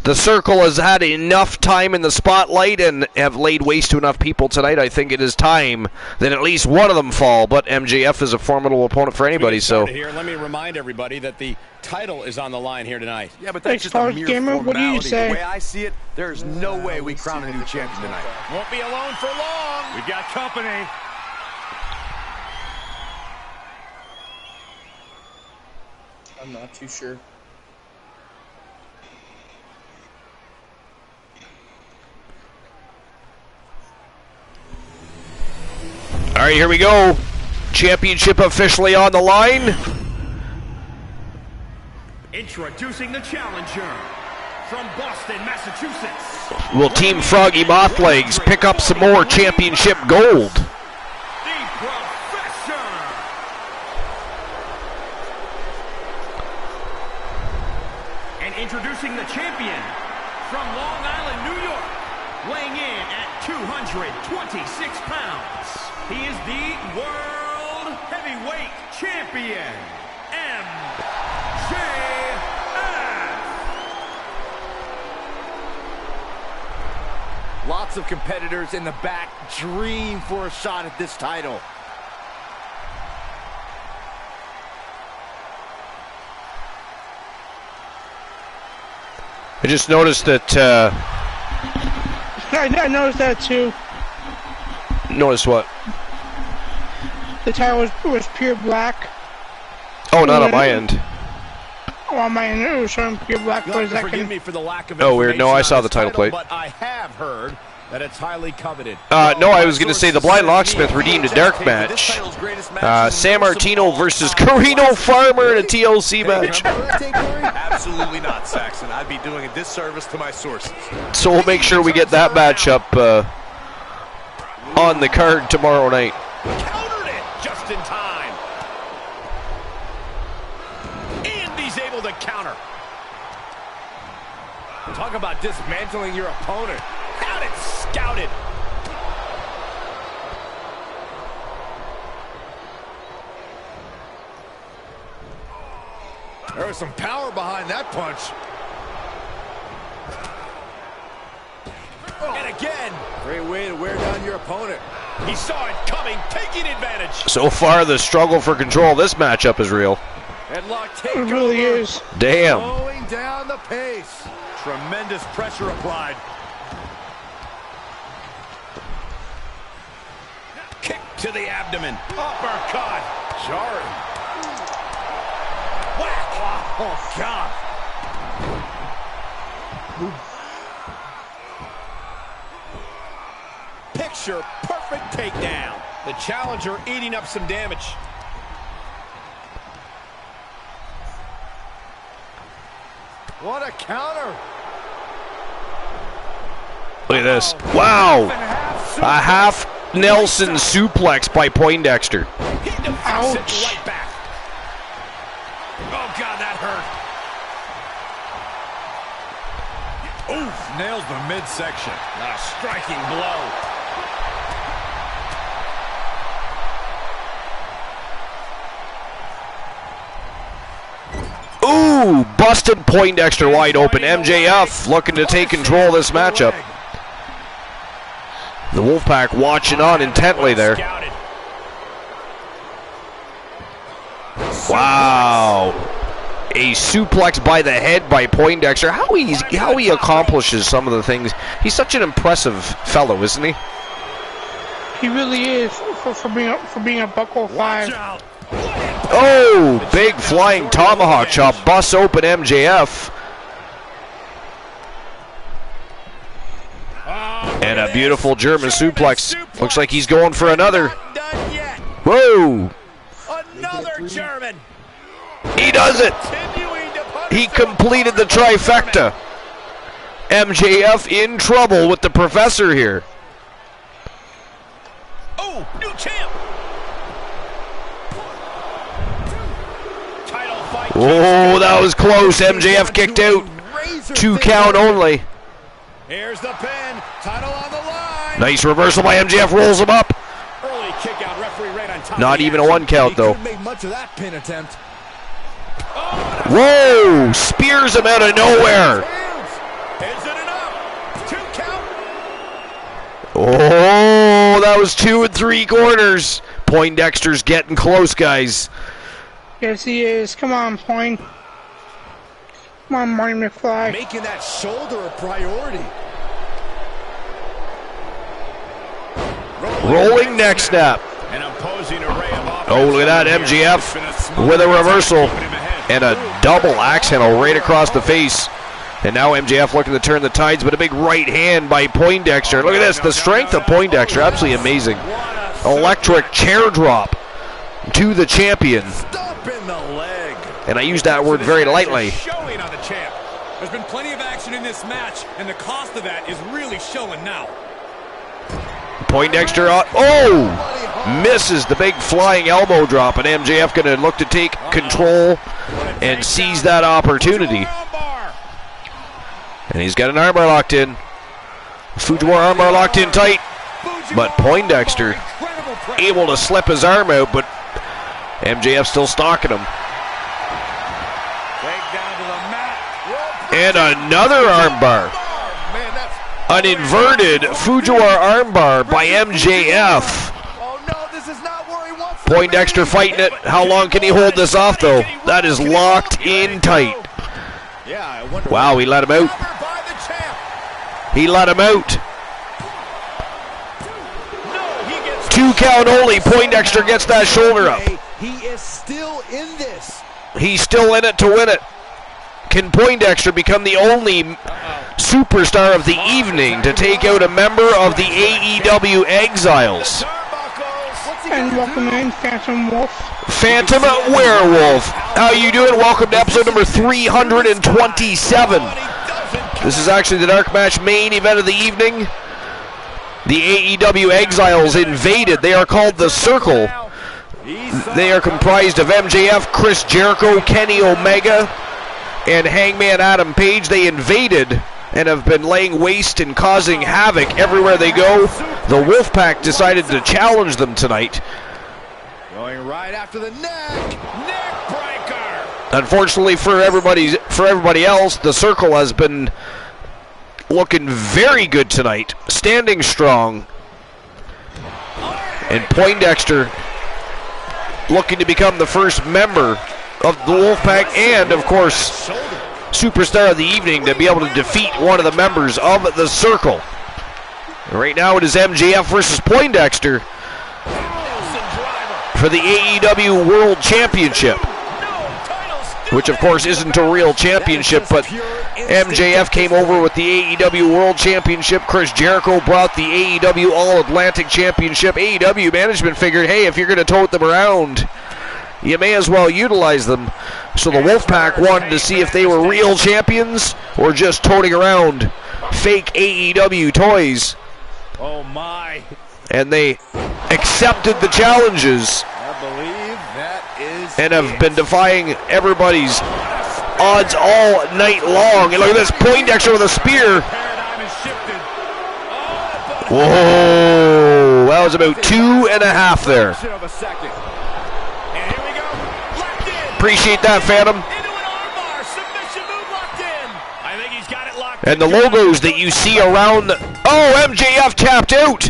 The Circle has had enough time in the spotlight and have laid waste to enough people tonight. I think it is time that at least one of them fall, but MJF is a formidable opponent for anybody. So here, let me remind everybody that the title is on the line here tonight. Yeah, but that's just a mere Gamer, what do you formality. say? The way I see it, there's no way we crown a new champion tonight. Won't be alone for long. We've got company. I'm not too sure. right, here we go. Championship officially on the line. Introducing the challenger from Boston, Massachusetts. Will Team Froggy Mothlegs pick up some more championship gold? The Professor. And introducing the champion from Long Island, New York, weighing in at 226 pounds. He is the World Heavyweight Champion, MJF. Lots of competitors in the back dream for a shot at this title. I just noticed that. I noticed that too. Notice what? The title was pure black. Oh, not on my end. Oh, on my end, it was showing pure black for a second. Forgive me for the lack of Oh, weird. No, I saw information on the this title plate. But I have heard that it's highly coveted. No, I was going to say the Blind Locksmith redeemed a dark match. San Martino versus Carino Farmer in a TLC match. Absolutely not, Saxon. I'd be doing a disservice to my sources. So we'll make sure we get that matchup on the card tomorrow night. Countered it just in time. And he's able to counter. Talk about dismantling your opponent. Had it scouted. There was some power behind that punch. And again, great way to wear down your opponent. He saw it coming, taking advantage. So far, the struggle for control of this matchup is real. Headlock It takeover. really is. Damn. Slowing down the pace. Tremendous pressure applied. Kick to the abdomen. Uppercut. Jarring. Whack. Oh, God. Picture perfect takedown. The challenger eating up some damage. What a counter. Look at this. Wow. A half Nelson suplex by Poindexter. He deflects it right back. Oh, God, that hurt. Oof, nails the midsection. A striking blow. Ooh, busted Poindexter wide open. MJF looking to take control of this matchup. The Wolfpack watching on intently there. Scouted. Wow. A suplex by the head by Poindexter. How he accomplishes some of the things. He's such an impressive fellow, isn't he? He really is for being a buckle five. Oh, big flying tomahawk chop. Busts open MJF. And a beautiful German suplex. Looks like he's going for another. Done yet. Whoa. Another German. He does it. Continuing to punish He the completed the opponent. trifecta. MJF in trouble with the Professor here. Oh, new champ. Title fight. Oh, that was close. MJF kicked out. 2 count only. Here's the pin. Title on the line. Nice reversal by MJF. Rolls him up. Early kick out. Referee right on top. Not of the even a action. 1 count, He though. couldn't make much of that pin attempt. Whoa! Spears him out of nowhere. Is it enough? 2 count. Oh, that was 2 3/4. Poindexter's getting close, guys. Yes, he is. Come on, Point. Come on, Marty McFly. Making that shoulder a priority. Rolling neck snap. An opposing array of offense. Oh, look at that. MJF with a reversal and a double axe handle right across the face. And now MJF looking to turn the tides, but a big right hand by Poindexter. Look at this. The strength of Poindexter. Absolutely amazing. What a electric chair drop to the champion. Stop in the leg. And I use that word very lightly. Showing on the champ. There's been plenty of action in this match, and the cost of that is really showing now. Poindexter, misses the big flying elbow drop, and MJF going to look to take control and seize that opportunity. And he's got an armbar locked in. Fujiwara armbar locked in tight, but Poindexter able to slip his arm out, but MJF still stalking him. And another armbar. An inverted Fujiwara armbar by MJF. Poindexter fighting it. How long can he hold this off, though? That is locked in tight. Wow, he let him out. He let him out. 2 count only. Poindexter gets that shoulder up. He is still in this. He's still in it to win it. Can Poindexter become the only superstar of the evening to take out a member of the AEW Exiles? And welcome in, Phantom Wolf. Phantom Werewolf. How you doing? Welcome to episode number 327. This is actually the dark match main event of the evening. The AEW Exiles invaded. They are called the Circle. They are comprised of MJF, Chris Jericho, Kenny Omega, and Hangman Adam Page. They invaded and have been laying waste and causing havoc everywhere they go. The Wolfpack decided to challenge them tonight. Going right after the neck breaker. Unfortunately for everybody else, the Circle has been looking very good tonight, standing strong. And Poindexter looking to become the first member of the Wolfpack and, of course, superstar of the evening to be able to defeat one of the members of the Circle. Right now it is MJF versus Poindexter for the AEW World Championship, which of course isn't a real championship, but MJF came over with the AEW World Championship. Chris Jericho brought the AEW All-Atlantic Championship. AEW management figured, hey, if you're going to tote them around, you may as well utilize them. So the Wolfpack wanted to see if they were real champions or just toting around fake AEW toys. Oh my. And they accepted the challenges. I believe that is and have been defying everybody's odds all night long. And look at this, Poindexter with a spear. Whoa, that was about 2.5 there. Appreciate that, Phantom. And the logos that you see around MJF tapped out.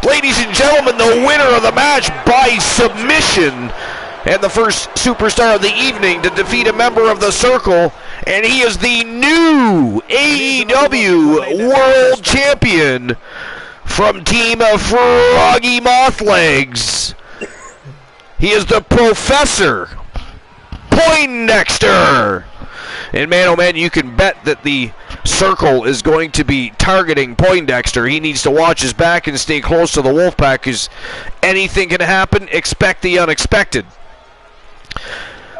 Ladies and gentlemen, the winner of the match by submission and the first superstar of the evening to defeat a member of the Circle, and he is the new AEW World Champion from Team of Froggy Mothlegs. He is the Professor Poindexter. And man, oh man, you can bet that the Circle is going to be targeting Poindexter. He needs to watch his back and stay close to the Wolfpack, because anything can happen. Expect the unexpected.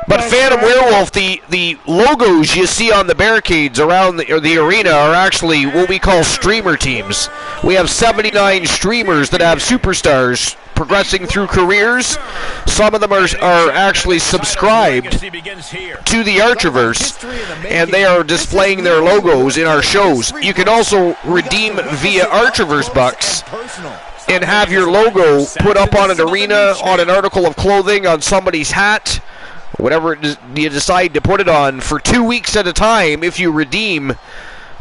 But Phantom Werewolf, the logos you see on the barricades around the arena are actually what we call streamer teams. We have 79 streamers that have superstars progressing through careers. Some of them are actually subscribed to the Archerverse, and they are displaying their logos in our shows. You can also redeem via Archerverse bucks and have your logo put up on an arena, on an article of clothing, on somebody's hat, whatever you decide to put it on, for 2 weeks at a time if you redeem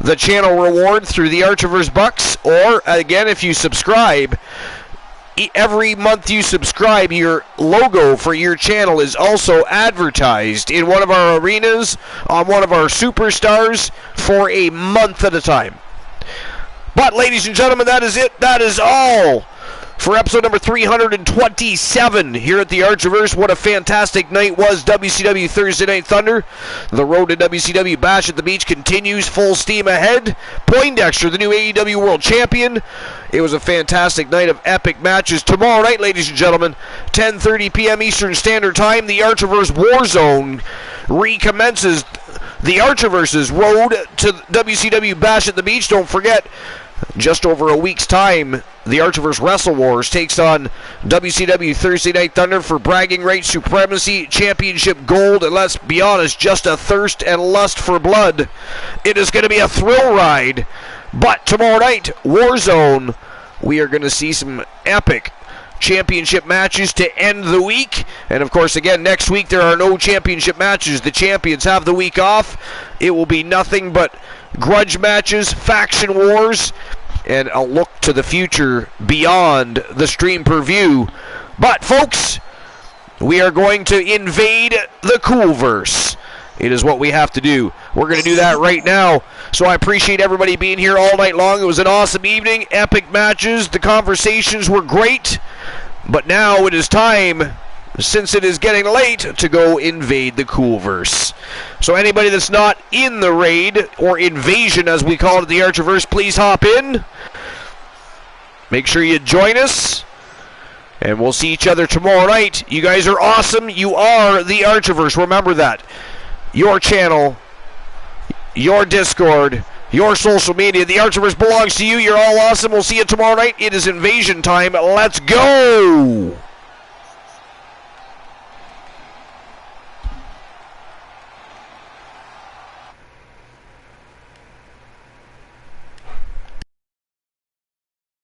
the channel reward through the Archerverse bucks. Or again, if you subscribe, every month you subscribe, your logo for your channel is also advertised in one of our arenas on one of our superstars for a month at a time. But ladies and gentlemen, that is it. That is all for episode number 327 here at the Archiverse. What a fantastic night was WCW Thursday Night Thunder. The road to WCW Bash at the Beach continues full steam ahead. Poindexter, the new AEW World Champion. It was a fantastic night of epic matches. Tomorrow night, ladies and gentlemen, 10:30 p.m. Eastern Standard Time, the Archiverse Warzone recommences the Archiverse's road to WCW Bash at the Beach. Don't forget, just over a week's time, the Archiverse Wrestle Wars takes on WCW Thursday Night Thunder for bragging rights, supremacy, championship gold, and let's be honest, just a thirst and lust for blood. It is going to be a thrill ride. But tomorrow night, Warzone, we are going to see some epic championship matches to end the week. And of course, again, next week there are no championship matches. The champions have the week off. It will be nothing but grudge matches, faction wars, and a look to the future beyond the stream per view. But folks, we are going to invade the Coolverse. It is what we have to do. We're going to do that right now. So I appreciate everybody being here all night long. It was an awesome evening, epic matches. The conversations were great. But now it is time, since it is getting late, to go invade the Coolverse. So anybody that's not in the raid, or invasion as we call it at the Archiverse, please hop in. Make sure you join us. And we'll see each other tomorrow night. You guys are awesome. You are the Archiverse. Remember that. Your channel, your Discord, your social media. The Archiverse belongs to you. You're all awesome. We'll see you tomorrow night. It is invasion time. Let's go!